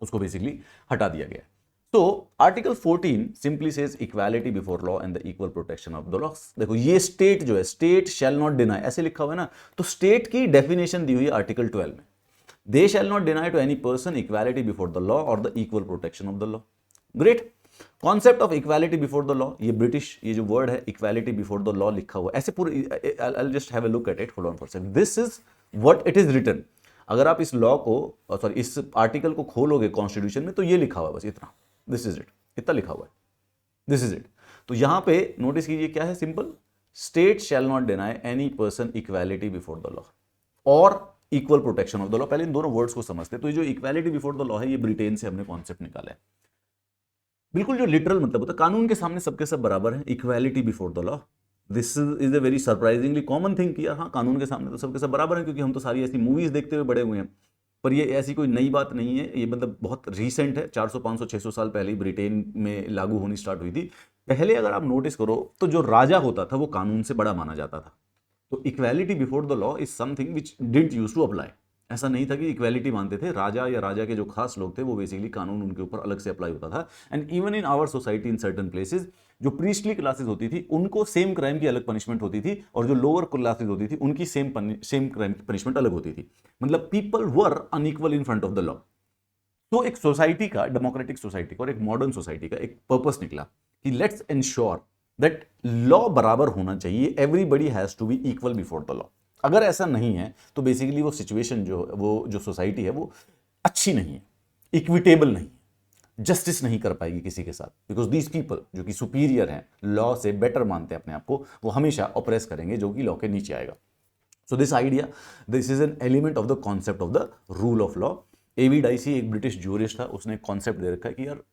उसको बेसिकली हटा दिया गया। तो article 14 simply says equality before law and the equal protection of the law. देखो ये स्टेट जो है, स्टेट शैल नॉट डिनाई, ऐसे लिखा हुआ है ना, तो स्टेट की डेफिनेशन दी हुई है आर्टिकल 12 में, they shall not deny to any person equality before the law और the equal protection of the law. Great. Concept of equality before the law, ये ब्रिटिश ये जो वर्ड है इक्वालिटी बिफोर द लॉ लिखा हुआ ऐसे पूरे, I just have a look at it, hold on for a second, this is what it is written. अगर आप इस लॉ को, सॉरी इस आर्टिकल को खोलोगे कॉन्स्टिट्यूशन में, तो ये लिखा हुआ है बस इतना, दिस इज इट, इतना लिखा हुआ है, दिस इज इट। तो यहां पे नोटिस कीजिए क्या है, simple, state shall not deny any person equality before the law और equal protection of the law. पहले इन दोनों वर्ड्स को समझते हैं। तो ये जो इक्वालिटी बिफोर द लॉ है, ये ब्रिटेन से हमने कॉन्सेप्ट निकाला है। बिल्कुल जो लिटरल मतलब होता है, कानून के सामने सबके सब बराबर है, equality before the law. This is a very surprisingly common thing कि यार हाँ, कानून के सामने तो सबके सब बराबर है, क्योंकि हम तो सारी ऐसी मूवीज देखते हुए बड़े हुए हैं। पर ये ऐसी कोई नई बात नहीं है, ये मतलब बहुत रीसेंट है, 400 500 600 साल पहले ही ब्रिटेन में लागू होनी स्टार्ट हुई थी। पहले अगर आप नोटिस करो तो जो राजा होता था वो कानून से बड़ा माना जाता था। तो equality before the law is something which didn't use to apply. ऐसा नहीं था कि इक्वालिटी मानते थे, राजा या राजा के जो खास लोग थे वो बेसिकली कानून उनके ऊपर अलग से अप्लाई होता था। And even in our society in certain places, जो प्रीस्टली क्लासेस होती थी उनको सेम क्राइम की अलग पनिशमेंट होती थी, और जो लोअर क्लासेस होती थी उनकी सेम क्राइम की पनिशमेंट अलग होती थी। मतलब people were unequal in front of the law. तो एक सोसाइटी का, डेमोक्रेटिक सोसाइटी का और एक मॉडर्न सोसाइटी का एक पर्पस निकला कि लेट्स इंश्योर दैट लॉ बराबर होना चाहिए, everybody has to be equal before the law. अगर ऐसा नहीं है तो बेसिकली वो सिचुएशन जो सोसाइटी है वो अच्छी नहीं है, इक्विटेबल नहीं है, जस्टिस नहीं कर पाएगी किसी के साथ, बिकॉज दीज पीपल जो कि सुपीरियर हैं, लॉ से बेटर मानते हैं अपने आप को, वो हमेशा ऑप्रेस करेंगे जो कि लॉ के नीचे आएगा। So this idea, this is an element of the concept of the rule of law. AV Dicey एक ब्रिटिश ज्यूरिस्ट था, उसने कॉन्सेप्ट दे रखा है कि यार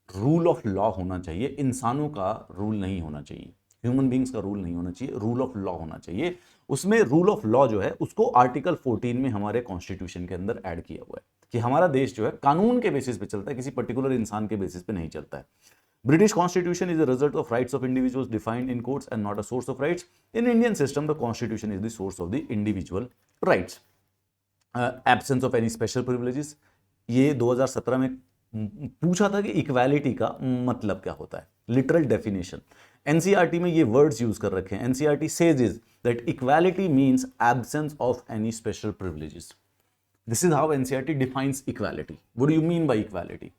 रूल ऑफ लॉ होना चाहिए, इंसानों का रूल नहीं होना चाहिए, ह्यूमन बींग्स का रूल नहीं होना चाहिए, रूल ऑफ लॉ होना चाहिए। उसमें रूल ऑफ लॉ जो है उसको आर्टिकल 14 में हमारे कॉन्स्टिट्यूशन के अंदर ऐड किया हुआ है कि हमारा देश जो है कानून के बेसिस पे चलता है, किसी पर्टिकुलर इंसान के बेसिस पे नहीं चलता है। British constitution is a result of rights of individuals defined in courts and not a source of rights. In Indian system, the constitution is the source of the individual rights. Absence of any special privileges. ये 2017 में पूछा था कि equality का मतलब क्या होता है, लिटरल डेफिनेशन एनसीईआरटी में ये वर्ड्स यूज कर रखे हैं। NCERT says is that equality means absence of any special privileges. This is how NCERT defines equality. What do you mean by equality?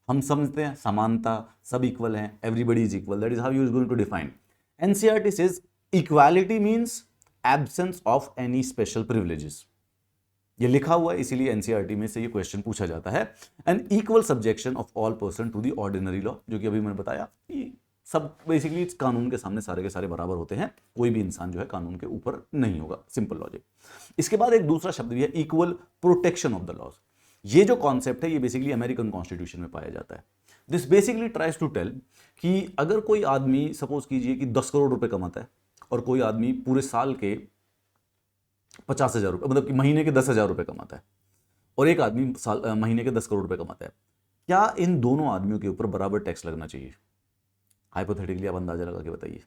हम समझते हैं समानता, सब इक्वल हैं, everybody is equal, that is how you is going to define. NCERT says equality means absence of any special privileges. ये लिखा हुआ है, इसीलिए एनसीईआरटी में से ये क्वेश्चन पूछा जाता है। And equal subjection of all person to the ordinary law, जो कि अभी मैंने बताया कि सब बेसिकली कानून के सामने सारे के सारे बराबर होते हैं, कोई भी इंसान जो है कानून के ऊपर नहीं होगा, सिंपल लॉजिक। इसके बाद एक दूसरा शब्द भी है, equal protection of the laws. ये जो कॉन्सेप्ट है ये बेसिकली अमेरिकन कॉन्स्टिट्यूशन में पाया जाता है। This basically tries to tell कि अगर कोई आदमी सपोज कीजिए कि 10 करोड़ रुपए कमाता है और कोई आदमी पूरे साल के 50,000 रुपए, मतलब कि महीने के 10,000 रुपए कमाता है, और एक आदमी महीने के 10 करोड़ रुपए कमाता है, क्या इन दोनों आदमियों के ऊपर बराबर टैक्स लगना चाहिए? हाइपोथेटिकली आप अंदाजा लगा के बताइए।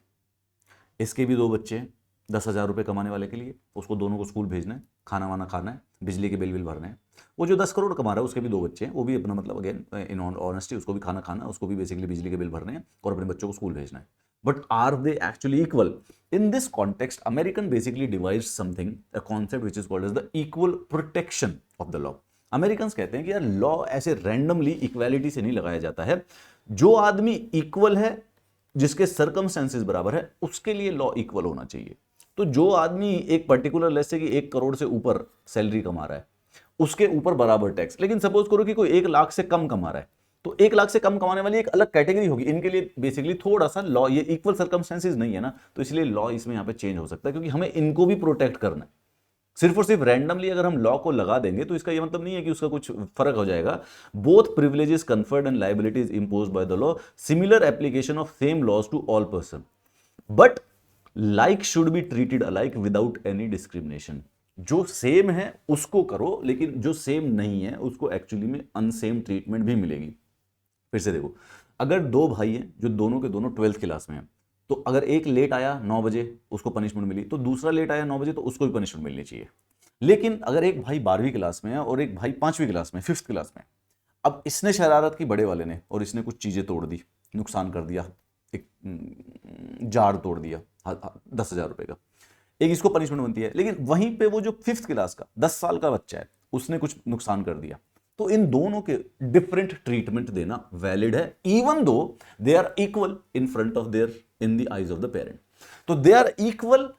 इसके भी दो बच्चे हैं, 10,000 रुपये कमाने वाले के लिए उसको दोनों को स्कूल भेजना है, खाना वाना खाना है, बिजली के बिल भरना है। वो जो 10 करोड़ कमा रहा है उसके भी दो बच्चे हैं, वो भी अपना मतलब अगेन इन ऑनेस्टी उसको भी खाना खाना, उसको भी बेसिकली बिजली के बिल भरने हैं और अपने बच्चों को स्कूल भेजना है। But are they actually equal? In this context American basically divides something, a concept which is called as the equal protection of the law. American कहते हैं कि यार लॉ ऐसे रैंडमली इक्वालिटी से नहीं लगाया जाता है, जो आदमी इक्वल है, जिसके सर्कमस्टेंसेस बराबर है, उसके लिए लॉ इक्वल होना चाहिए। तो जो आदमी एक पर्टिकुलर लेस से कि 1 करोड़ से ऊपर सैलरी कमा रहा है, उसके ऊपर बराबर टैक्स। लेकिन सपोज करो कि कोई 1 लाख से कम कमा रहा है, तो 1 लाख से कम कमाने वाली एक अलग कैटेगरी होगी, इनके लिए बेसिकली थोड़ा सा लॉ, ये इक्वल सर्कमस्टेंसेस नहीं है ना, तो इसलिए लॉ इसमें यहां पे चेंज हो सकता है, क्योंकि हमें इनको भी प्रोटेक्ट करना है। सिर्फ और सिर्फ रैंडमली अगर हम लॉ को लगा देंगे तो इसका ये मतलब नहीं है कि उसका कुछ फर्क हो जाएगा। Both privileges conferred and liabilities imposed by the law, similar application of same laws to all person, but like should be treated alike without any discrimination. जो सेम है उसको करो, लेकिन जो सेम नहीं है उसको एक्चुअली में अनसेम ट्रीटमेंट भी मिलेगी। फिर से देखो, अगर दो भाई हैं जो दोनों के दोनों 12th क्लास में हैं, तो अगर एक लेट आया 9 बजे उसको पनिशमेंट मिली, तो दूसरा लेट आया 9 बजे तो उसको भी पनिशमेंट मिलनी चाहिए। लेकिन अगर एक भाई 12वीं क्लास में है और एक भाई 5वीं क्लास में, 5th क्लास में, अब इसने शरारत की बड़े वाले ने, और इसने कुछ चीजें तोड़ दी, नुकसान कर दिया, एक जार तोड़ दिया 10,000 रुपए का, एक इसको पनिशमेंट बनती है। लेकिन वहीं पे वो जो 5th क्लास का 10 साल का बच्चा है, उसने कुछ नुकसान कर दिया, तो इन दोनों के डिफरेंट ट्रीटमेंट देना वैलिड है, even though they are equal in front of their, in the eyes of the parent. तो दे आर इक्वल,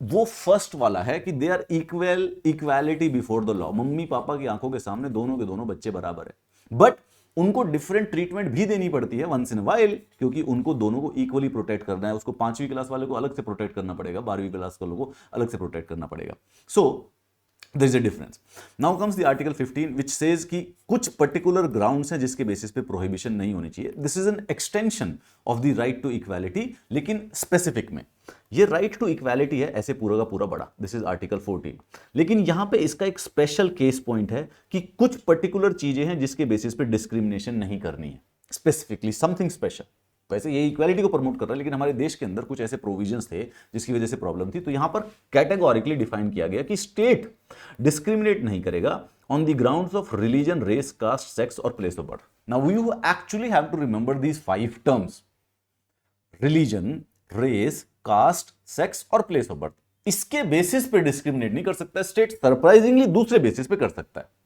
वो फर्स्ट वाला है कि they are equal, equality before the law. Mummy papa की आंखों के सामने दोनों के दोनों बच्चे बराबर है, बट उनको डिफरेंट ट्रीटमेंट भी देनी पड़ती है वंस इन वाइल, क्योंकि उनको दोनों को इक्वली प्रोटेक्ट करना है। उसको 5वीं क्लास वाले को अलग से प्रोटेक्ट करना पड़ेगा, 12वीं क्लास वालों को अलग से प्रोटेक्ट करना पड़ेगा। सो there is a difference. Now comes the article 15 which says कि कुछ particular grounds हैं जिसके बेसिस पे prohibition नहीं होनी चाहिए। This is an extension of the right to equality, लेकिन specific में ये right to equality है ऐसे पूरा का पूरा बड़ा, this is article 14। लेकिन यहां पे इसका एक special case point है कि कुछ particular चीजें हैं जिसके बेसिस पे discrimination नहीं करनी है, specifically something special। वैसे ये इक्वालिटी को प्रमोट कर रहा है, लेकिन हमारे देश के अंदर कुछ ऐसे प्रोविजंस थे जिसकी वजह से प्रॉब्लम थी, तो यहां पर कैटेगोरिकली डिफाइन किया गया कि स्टेट डिस्क्रिमिनेट नहीं करेगा on the grounds of religion, race, caste, sex और place of birth. Now you actually have to remember these 5 terms, religion, race, caste, sex और प्लेस ऑफ बर्थ। इसके बेसिस पे discriminate नहीं कर सकता स्टेट, सरप्राइजिंगली दूसरे बेसिस पे कर सकता है।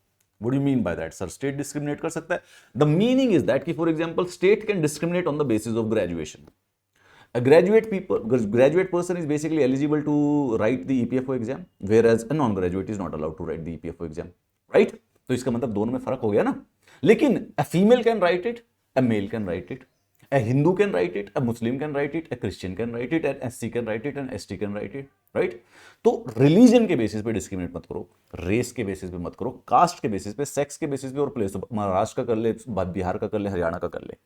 What do you mean by that, sir? State discriminate कर सकता है? The meaning is that कि for example, state can discriminate on the basis of graduation. A graduate person is basically eligible to write the EPFO exam, whereas a non-graduate is not allowed to write the EPFO exam, right? तो इसका मतलब दोनों में फर्क हो गया ना। लेकिन a female can write it, a male can write it, a Hindu can write it, a Muslim can write it, a Christian can write it, an SC can write it, and ST can write it, right? तो religion के basis पे discriminate मत करो, race के basis पे मत करो, cast के बेसिस पे, सेक्स के बेसिस पे, और प्लेस, महाराष्ट्र का कर ले, बिहार का कर ले, हरियाणा का कर ले,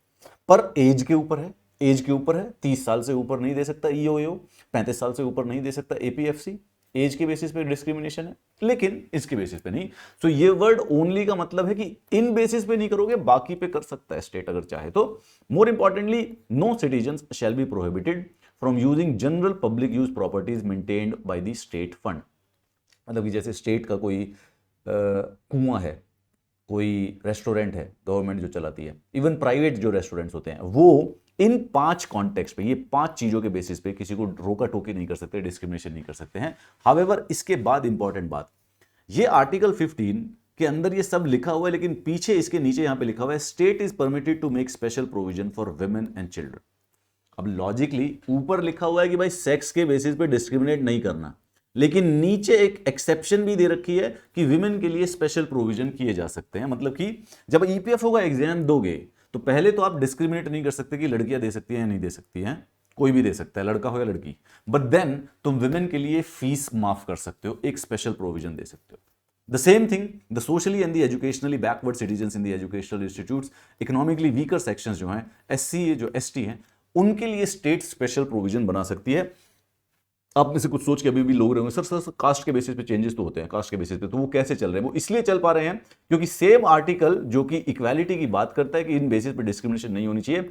पर एज के ऊपर है, एज के ऊपर है। 30 साल से ऊपर नहीं दे सकता ईओ, 35 साल से ऊपर नहीं दे सकता एपीएफसी, एज के बेसिस पे डिस्क्रिमिनेशन है, लेकिन इसके बेसिस पे नहीं। सो ये वर्ड ओनली का मतलब है कि इन बेसिस पे नहीं करोगे, बाकी पे कर सकता है स्टेट अगर चाहे तो। More importantly, no citizens shall be prohibited from using general public use properties maintained by the state fund. मतलब कि जैसे स्टेट का कोई कुआं है, कोई रेस्टोरेंट है गवर्नमेंट जो चलाती है, इवन प्राइवेट जो रेस्टोरेंट्स होते हैं, वो इन 5 कॉन्टेक्स्ट पे, ये 5 चीजों के बेसिस पे किसी को रोका टोकी नहीं कर सकते, डिस्क्रिमिनेशन नहीं कर सकते हैं। हावेवर इसके बाद इंपॉर्टेंट बात, ये आर्टिकल 15 के अंदर ये सब लिखा हुआ है, लेकिन पीछे इसके नीचे यहां पे लिखा हुआ है state is permitted to make special provision for women and children. अब लॉजिकली ऊपर लिखा हुआ है कि भाई सेक्स के बेसिस पे डिस्क्रिमिनेट नहीं करना, लेकिन नीचे एक एक्सेप्शन भी दे रखी है कि विमेन के लिए स्पेशल प्रोविजन किए जा सकते हैं। मतलब कि जब ईपीएफओ का एग्जाम दोगे तो पहले तो आप डिस्क्रिमिनेट नहीं कर सकते कि लड़कियां दे सकती हैं या नहीं दे सकती हैं, कोई भी दे सकता है, लड़का हो या लड़की, बट देन तुम विमेन के लिए फीस माफ कर सकते हो, एक स्पेशल प्रोविजन दे सकते हो। The same thing, the socially and the educationally backward citizens in the educational institutes, economically weaker sections जो हैं, SC जो ST हैं, उनके लिए स्टेट स्पेशल प्रोविजन बना सकती है। आप में से कुछ सोच के अभी भी लोग रहे होंगे, सर कास्ट के बेसिस पे चेंजेस तो होते हैं, कास्ट के बेसिस पे तो वो कैसे चल रहे हैं? वो इसलिए चल पा रहे हैं क्योंकि सेम आर्टिकल जो कि इक्वालिटी की बात करता है कि इन बेसिस पे डिस्क्रिमिनेशन नहीं होनी चाहिए,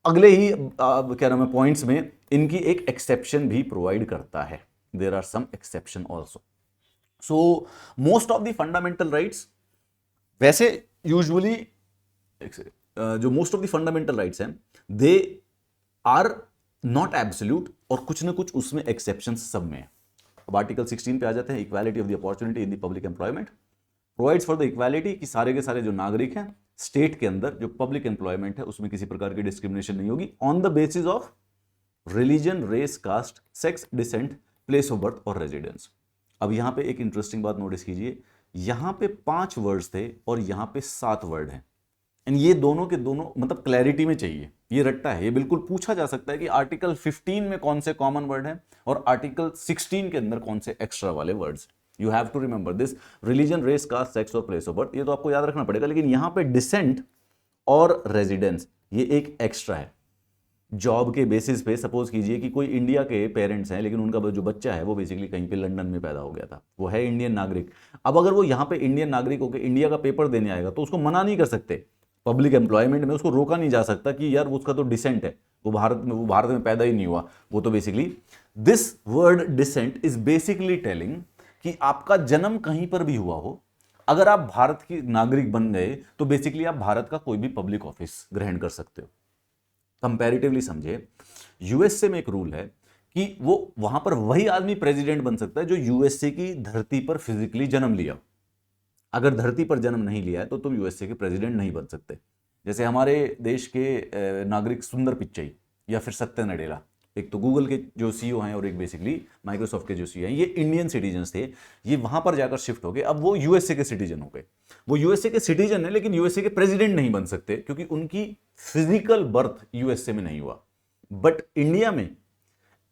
अगले ही क्या नाम है पॉइंट्स में इनकी एक एक्सेप्शन भी प्रोवाइड करता है। There are some exception also. So most of the fundamental rights, वैसे यूजुअली जो most of the fundamental rights हैं दे आर नॉट एब्सोल्यूट, और कुछ ना कुछ उसमें एक्सेप्शन सब में है। अब आर्टिकल 16 पे आ जाते हैं, equality of the opportunity in the public employment provides for the equality कि सारे के सारे जो नागरिक हैं स्टेट के अंदर जो पब्लिक एम्प्लॉयमेंट है उसमें किसी प्रकार की डिस्क्रिमिनेशन नहीं होगी on the basis of religion, race, caste, sex, descent, place of birth और रेजिडेंस। अब यहां पे एक इंटरेस्टिंग बात नोटिस कीजिए, यहां पे 5 वर्ड्स थे और यहां पे 7 वर्ड हैं, एंड ये दोनों के दोनों मतलब क्लैरिटी में चाहिए, ये रट्टा है, ये बिल्कुल पूछा जा सकता है कि आर्टिकल 15 में कौन से कॉमन वर्ड हैं और आर्टिकल 16 के अंदर कौन से एक्स्ट्रा वाले words. You have to remember this, religion, race, caste, sex और प्लेस ऑफ बर्थ, ये तो आपको याद रखना पड़ेगा, लेकिन यहां पे डिसेंट और रेजिडेंस ये एक एक्स्ट्रा है। जॉब के बेसिस पे सपोज कीजिए कि कोई इंडिया के पेरेंट्स हैं लेकिन उनका जो बच्चा है वो बेसिकली कहीं पे लंदन में पैदा हो गया था, वो है इंडियन नागरिक। अब अगर वो यहाँ पे इंडियन नागरिक होकर इंडिया का पेपर देने आएगा तो उसको मना नहीं कर सकते, पब्लिक एम्प्लॉयमेंट में उसको रोका नहीं जा सकता कि यार उसका तो डिसेंट है, वो भारत में पैदा ही नहीं हुआ। वो तो basically this word descent is basically telling कि आपका जन्म कहीं पर भी हुआ हो, अगर आप भारत की नागरिक बन गए तो बेसिकली आप भारत का कोई भी पब्लिक ऑफिस ग्रहण कर सकते हो। कंपैरेटिवली समझे, यूएसए में एक रूल है कि वो वहां पर वही आदमी प्रेसिडेंट बन सकता है जो यूएसए की धरती पर फिजिकली जन्म लिया। अगर धरती पर जन्म नहीं लिया है तो तुम यूएसए के प्रेसिडेंट नहीं बन सकते। जैसे हमारे देश के नागरिक सुंदर पिच्चई या फिर सत्य नडेला, एक तो गूगल के जो सीईओ हैं और एक बेसिकली माइक्रोसॉफ्ट के जो सीईओ हैं, ये इंडियन सिटीजन्स थे, ये वहां पर जाकर शिफ्ट हो गए, अब वो यूएसए के सिटीजन हो गए। वो यूएसए के सिटीजन है लेकिन यूएसए के प्रेसिडेंट नहीं बन सकते क्योंकि उनकी फिजिकल बर्थ यूएसए में नहीं हुआ। बट इंडिया में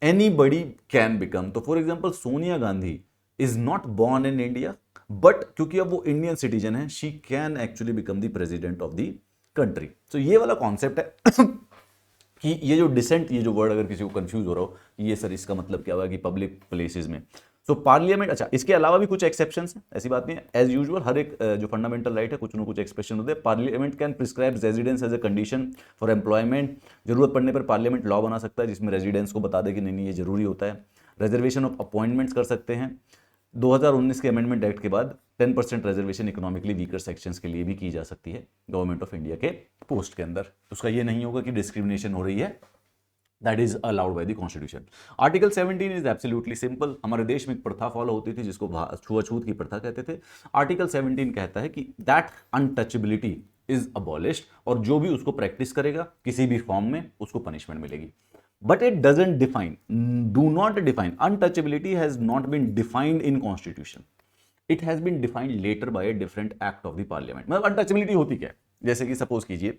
एनीबडी कैन बिकम, तो for example Sonia Gandhi is not born in India, but क्योंकि अब वो इंडियन सिटीजन है, she can actually become the president of the country. तो ये वाला कॉन्सेप्ट है कि ये जो डिसेंट, ये जो वर्ड अगर किसी को कंफ्यूज हो रहा हो ये सर इसका मतलब क्या हुआ कि पब्लिक प्लेसेस में, सो पार्लियामेंट। अच्छा, इसके अलावा भी कुछ एक्सेप्शंस हैं, ऐसी बात नहीं है, एज यूजुअल हर एक जो फंडामेंटल राइट है कुछ ना कुछ एक्सप्रेशन होते हैं। Parliament can prescribe residence as a condition for employment, जरूरत पड़ने पर पार्लियामेंट लॉ बना सकता है जिसमें रेजिडेंस को बता दे कि नहीं ये जरूरी होता है। रिजर्वेशन ऑफ अपॉइंटमेंट्स कर सकते हैं। 2019 के अमेंडमेंट एक्ट के बाद 10% रिजर्वेशन इकोनॉमिकली वीकर सेक्शंस के लिए भी की जा सकती है गवर्नमेंट ऑफ इंडिया के पोस्ट के अंदर। उसका ये नहीं होगा कि डिस्क्रिमिनेशन हो रही है, that is allowed by the constitution. Article 17 is absolutely simple. हमारे देश में एक प्रथा फॉलो होती थी जिसको छुआछूत की प्रथा कहते थे। आर्टिकल 17 कहता है कि दैट अनटचेबिलिटी इज अबॉलिश्ड, और जो भी उसको प्रैक्टिस करेगा किसी भी फॉर्म में उसको पनिशमेंट मिलेगी। But it doesn't define, do not define. Untouchability has not been defined in Constitution. It has been defined later by a different act of the Parliament. मतलब untouchability होती क्या है? जैसे कि सपोज कीजिए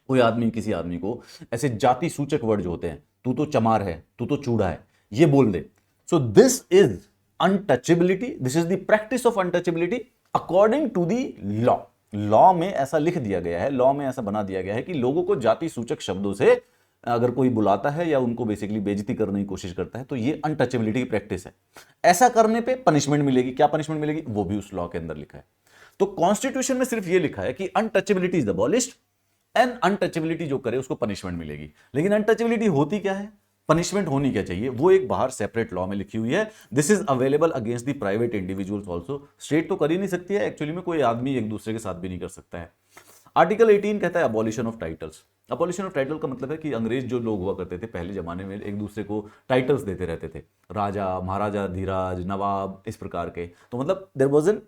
कोई आदमी किसी आदमी को ऐसे जाति सूचक वर्ड जो होते हैं, तू तो चमार है, तू तो चूड़ा है, ये बोल दे, so this is untouchability, this is the practice of untouchability according to the law. Law में ऐसा लिख दिया गया है, लॉ में ऐसा बना दिया गया है कि लोगों को जाति सूचक शब्दों से अगर कोई बुलाता है या उनको बेसिकली बेइज्जती करने की कोशिश करता है तो ये अनटचेबिलिटी की प्रैक्टिस है। ऐसा करने पे पनिशमेंट मिलेगी। क्या पनिशमेंट मिलेगी वो भी उस लॉ के अंदर लिखा है। तो कॉन्स्टिट्यूशन में सिर्फ ये लिखा है कि untouchability is abolished and untouchability जो करे उसको पनिशमेंट मिलेगी। लेकिन अनटचेबिलिटी होती क्या है, पनिशमेंट होनी क्या चाहिए, वो एक बाहर सेपरेट लॉ में लिखी हुई है। This is available against the private individuals also. State तो कर ही नहीं सकती है एक्चुअली में, कोई आदमी एक दूसरे के साथ भी नहीं कर सकता है। आर्टिकल 18 कहता है abolition of titles. Abolition of title का मतलब है कि अंग्रेज जो लोग हुआ करते थे पहले जमाने में एक दूसरे को टाइटल्स देते रहते थे, राजा, महाराजा, धीराज, नवाब, इस प्रकार के। तो मतलब there was an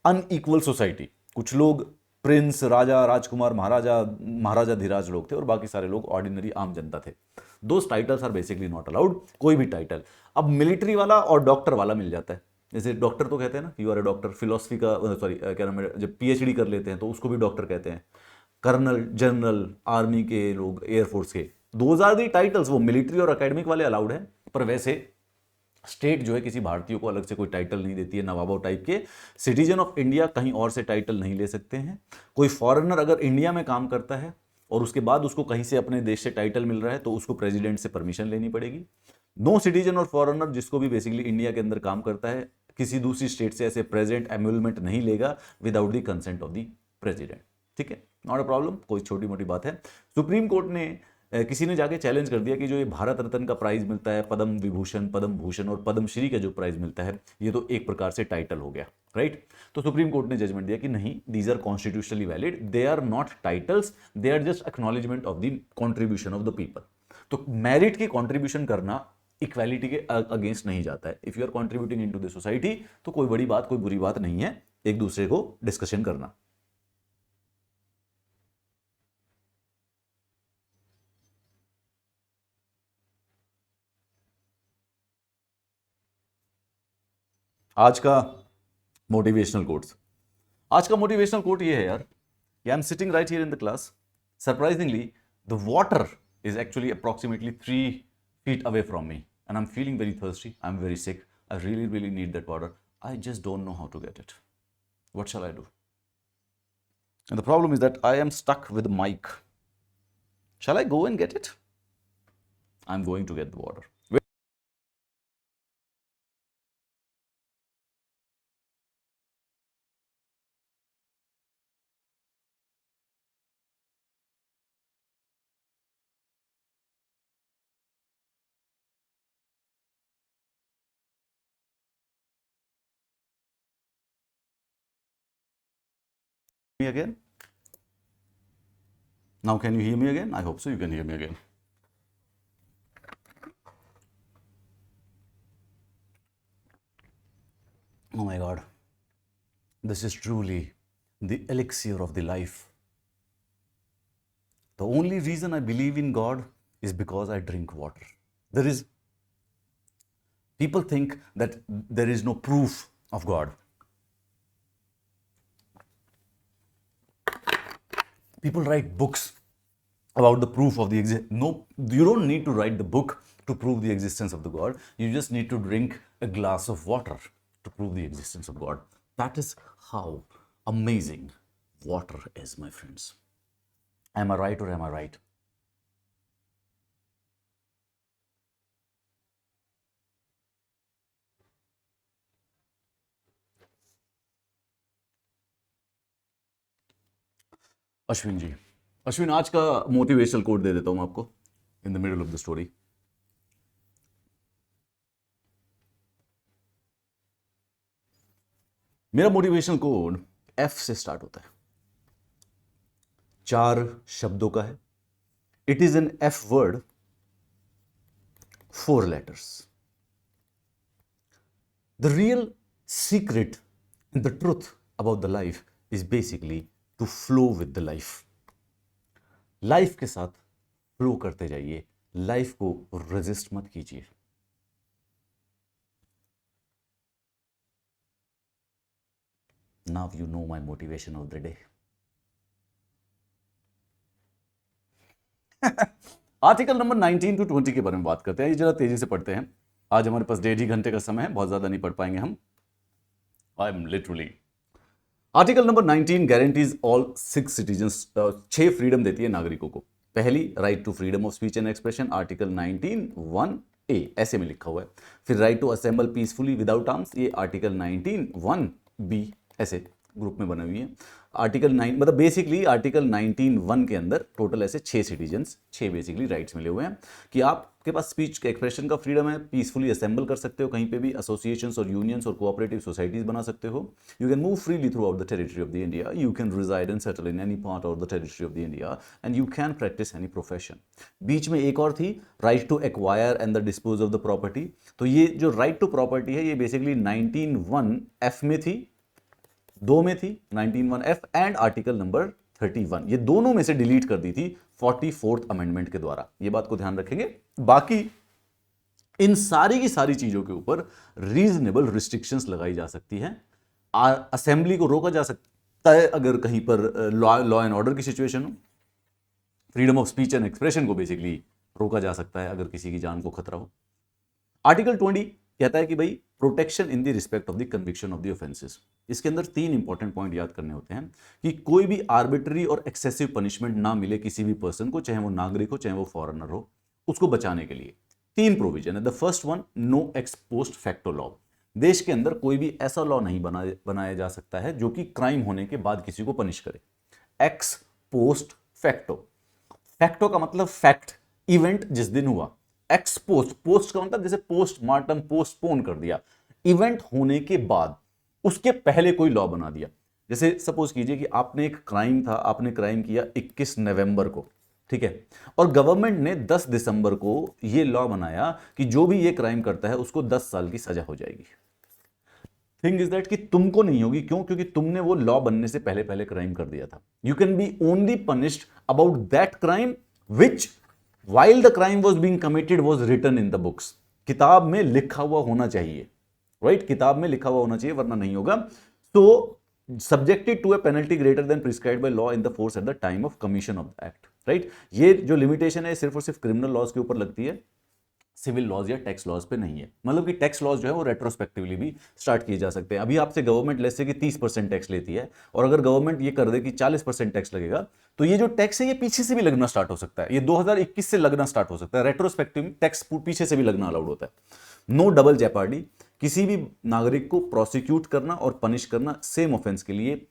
unequal society. कुछ लोग प्रिंस, राजा, राजकुमार, महाराजा धीराज लोग थे और बाकी सारे लोग ऑर्डिनरी आम जनता थे। Those titles are basically not allowed, कोई भी टाइटल। अब मिलिट्री वाला और डॉक्टर वाला मिल जाता है। जैसे डॉक्टर तो कहते हैं ना, you are a doctor, philosophy का सॉरी क्या नाम है, जब पीएचडी कर लेते हैं तो उसको भी डॉक्टर कहते हैं। कर्नल, जनरल, आर्मी के लोग, एयरफोर्स के, दोज आर दी टाइटल्स। वो मिलिट्री और एकेडमिक वाले अलाउड है, पर वैसे स्टेट जो है किसी भारतीय को अलग से कोई टाइटल नहीं देती है, नवाबो टाइप के। सिटीजन ऑफ इंडिया कहीं और से टाइटल नहीं ले सकते हैं। कोई फॉरेनर अगर इंडिया में काम करता है और उसके बाद उसको कहीं से अपने देश से टाइटल मिल रहा है तो उसको प्रेसिडेंट से परमिशन लेनी पड़ेगी। नो सिटीजन और फॉरेनर जिसको भी बेसिकली इंडिया के अंदर काम करता है किसी दूसरी स्टेट से ऐसे प्रेजेंट एम्यूलमेंट नहीं लेगा without the consent of the president. ठीक है, नॉट अ प्रॉब्लम, कोई छोटी मोटी बात है। सुप्रीम कोर्ट ने किसी ने जाके चैलेंज कर दिया कि जो ये भारत रत्न का प्राइज मिलता है, पद्म विभूषण, पद्म भूषण और पद्मश्री का जो प्राइज मिलता है, ये तो एक प्रकार से टाइटल हो गया, राइट। तो सुप्रीम कोर्ट ने जजमेंट दिया कि नहीं, these are constitutionally valid, they are not titles, they are just acknowledgement of the contribution of the people. तो मेरिट की कॉन्ट्रीब्यूशन करना इक्वालिटी के अगेंस्ट नहीं जाता है। If you are contributing into the society तो कोई बड़ी बात, कोई बुरी बात नहीं है एक दूसरे को डिस्कशन करना। आज का मोटिवेशनल कोट्स, आज का मोटिवेशनल कोट ये है यार, I am sitting right here in the class, surprisingly the water is actually approximately 3 feet away from me and I'm feeling very thirsty, I'm very sick, I really need that water, I just don't know how to get it. What shall I do? And the problem is that I am stuck with the mic. Shall I go and get it? I'm going to get the water. Me again? Now can you hear me again? I hope so you can hear me again. Oh my God. This is truly the elixir of the life. The only reason I believe in God is because I drink water. People think that there is no proof of God. People write books about the proof of the existence. No, you don't need to write the book to prove the existence of the God. You just need to drink a glass of water to prove the existence of God. That is how amazing water is, my friends. Am I right or am I right? Ashwin ji, Ashwin आज का motivational quote दे देता हूं मैं आपको in the middle of the story. मेरा motivational code F से start होता है, 4 शब्दों का है। It is an F word, 4 letters. The real secret and the truth about the life is basically to flow with the life. Life के साथ flow करते जाइए, लाइफ को रेजिस्ट मत कीजिए। Now you know my motivation of the day. Article number 19 to 20 के बारे में बात करते हैं। ये जरा तेजी से पढ़ते हैं, आज हमारे पास 1.5 घंटे का समय है, बहुत ज्यादा नहीं पढ़ पाएंगे हम। I am literally article number 19 guarantees all 6 citizens, 6 freedom देती है नागरिकों को। पहली, right to freedom of speech and expression, article 19(1)(a) ऐसे में लिखा हुआ है। फिर right to assemble peacefully without arms, ये आर्टिकल 19(1)(b) ऐसे ग्रुप में बनी हुई है। आर्टिकल 9 मतलब बेसिकली आर्टिकल 19(1) के अंदर टोटल ऐसे 6 सिटीजन्स, 6 बेसिकली राइट्स मिले हुए हैं कि आपके पास स्पीच के एक्सप्रेशन का फ्रीडम है, पीसफुली असेंबल कर सकते हो कहीं पे भी, एसोसिएशंस और यूनियंस और कोऑपरेटिव सोसाइटीज बना सकते हो, you can move freely throughout the territory of the India, you can reside and settle in any part of the territory of the India and you can practise any profession. बीच में एक और थी, right to acquire and the dispose of the property. तो ये जो right to property है ये बेसिकली 19(1)(f) में थी, 2 में थी 19(1)(f) एंड आर्टिकल नंबर 31, ये दोनों में से डिलीट कर दी थी 44th अमेंडमेंट के द्वारा। ये बात को ध्यान रखेंगे। बाकी इन सारी की सारी चीजों के ऊपर रीजनेबल रिस्ट्रिक्शंस लगाई जा सकती हैं। असेंबली को रोका जा सकता है अगर कहीं पर लॉ एंड ऑर्डर की सिचुएशन हो। Freedom of speech and expression को बेसिकली रोका जा सकता है अगर किसी की जान को खतरा हो। आर्टिकल 20 कहता है कि भाई protection in the respect of the conviction of the offences. इसके अंदर 3 इंपॉर्टेंट पॉइंट याद करने होते हैं कि कोई भी आर्बिट्री और एक्सेसिव पनिशमेंट ना मिले किसी भी पर्सन को, चाहे वो नागरिक हो चाहे वो फॉरेनर हो, उसको बचाने के लिए 3 प्रोविजन है। The first one, no ex post facto law. देश के अंदर कोई भी ऐसा लॉ नहीं बनाया जा सकता है जो कि क्राइम होने के बाद किसी को पनिश करे। एक्स पोस्ट फैक्टो, फैक्टो का मतलब फैक्ट, इवेंट जिस दिन हुआ। एक्स पोस्ट, पोस्ट का मतलब जैसे पोस्टमार्टम, पोस्टपोन कर दिया, इवेंट होने के बाद, उसके पहले कोई लॉ बना दिया। जैसे सपोज कीजिए कि आपने एक क्राइम था, आपने क्राइम किया 21 नवंबर को, ठीक है, और गवर्नमेंट ने 10 दिसंबर को यह लॉ बनाया कि जो भी ये क्राइम करता है उसको 10 साल की सजा हो जाएगी। थिंग इज दैट कि तुमको नहीं होगी, क्यों? क्योंकि तुमने वो लॉ बनने से पहले पहले क्राइम कर दिया था। You can be only punished about that crime which while the crime was being committed was written in the books। किताब में लिखा हुआ होना चाहिए, राइट? किताब में लिखा हुआ होना चाहिए, वरना नहीं होगा। तो subjected to a penalty greater than prescribed by law in the force at the time of commission of the act, right? ये जो लिमिटेशन है सिर्फ और सिर्फ क्रिमिनल लॉज के ऊपर लगती है, सिविल लॉज या टैक्स लॉज पे नहीं है। मतलब कि टैक्स लॉज जो है वो रेट्रोस्पेक्टिवली भी स्टार्ट किए जा सकते हैं। अभी आपसे गवर्नमेंट लेट्स से कि 30% टैक्स लेती है, और अगर गवर्नमेंट ये कर दे कि 40% टैक्स लगेगा, तो ये जो टैक्स है ये पीछे से भी लगना स्टार्ट हो सकता है। ये 2021 से लगना स्टार्ट हो सकता है। रेट्रोस्पेक्टिव टैक्स पीछे से भी लगना अलाउड होता है। नो डबल जेपार्डी, किसी भी नागरिक को प्रोसिक्यूट करना और पनिश करना सेम ऑफेंस के लिए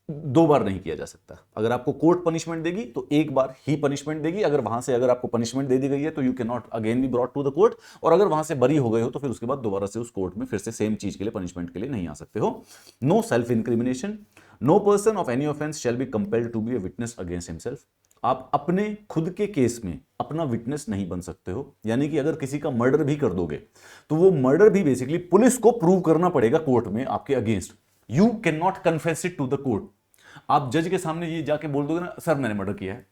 2 बार नहीं किया जा सकता। अगर आपको कोर्ट पनिशमेंट देगी तो 1 बार ही पनिशमेंट देगी। अगर वहां से अगर आपको पनिशमेंट दे दी गई है तो you can not again be brought to the court, और अगर वहां से बरी हो गए हो तो फिर उसके बाद दोबारा से उस कोर्ट में फिर से सेम चीज के लिए पनिशमेंट के लिए नहीं आ सकते हो। No self incrimination, no person of any offence shall be compelled to be a witness against himself. आप अपने खुद के केस में अपना विटनेस नहीं बन सकते हो। यानी कि अगर किसी का मर्डर भी कर दोगे तो वो मर्डर भी बेसिकली पुलिस को प्रूव करना पड़ेगा कोर्ट में आपके against. You can not confess it to the court. आप जज के सामने ये जाके बोल दोगे ना, सर मैंने मर्डर किया है,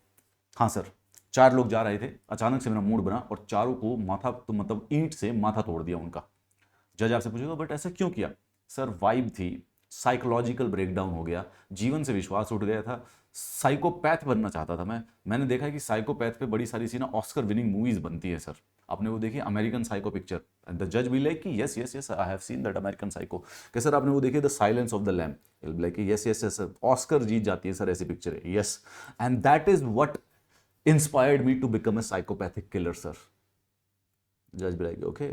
हाँ सर, 4 लोग जा रहे थे, अचानक से मेरा मूड बना और चारों को माथा, तो मतलब ईंट से माथा तोड़ दिया उनका। जज आपसे पूछेगा बट ऐसा क्यों किया? सर वाइब थी, साइकोलॉजिकल ब्रेकडाउन हो गया, जीवन से विश्वास उठ गया था, साइकोपैथ बनना चाहता था मैंने देखा है कि साइकोपैथ पे बड़ी सारी सी ना ऑस्कर विनिंग मूवीज बनती है सर। आपने वो देखी American psycho picture? And the जज विल लाइक कि yes yes yes I have seen that American psycho. कि सर आपने वो देखी the silence of the lamb? Will be like yes yes yes Oscar जीत जाती है सर ऐसी पिक्चर है, yes. And that is what inspired me to become a psychopathic killer sir. Judge be like, okay,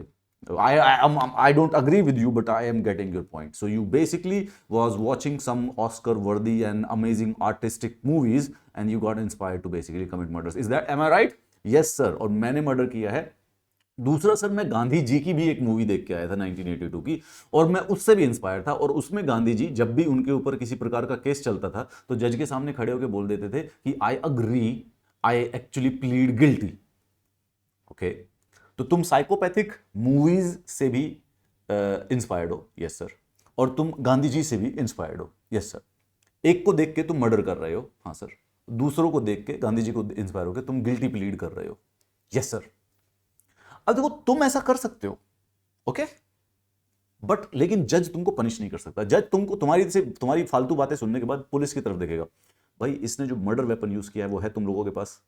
I don't agree with you, but I am getting your point. So you basically was watching some Oscar-worthy and amazing artistic movies, and you got inspired to basically commit murders. Is that, am I right? Yes, sir. और मैंने murder किया है। दूसरा sir, मैं गांधी जी की भी एक movie देख के आया था 1982 की, और मैं उससे भी इंस्पायर था। और उसमें गांधी जी जब भी उनके ऊपर किसी प्रकार का केस चलता था तो जज के सामने खड़े होकर बोल देते थे कि I agree, I actually plead guilty. Okay, तो तुम साइकोपैथिक मूवीज से भी इंस्पायर्ड हो, यस सर, और तुम गांधी जी से भी इंस्पायर्ड हो, यस सर। एक को देख के तुम मर्डर कर रहे हो, हाँ सर। दूसरों को देख के, गांधी जी को इंस्पायर होकर तुम गिल्टी प्लीड कर रहे हो, यस सर। अब देखो, तुम ऐसा कर सकते हो, ओके, बट लेकिन जज तुमको पनिश नहीं कर सकता। जज तुमको तुम्हारी फालतू बातें सुनने के बाद पुलिस की तरफ देखेगा, भाई इसने जो मर्डर वेपन यूज किया है वो है तुम लोगों के पास?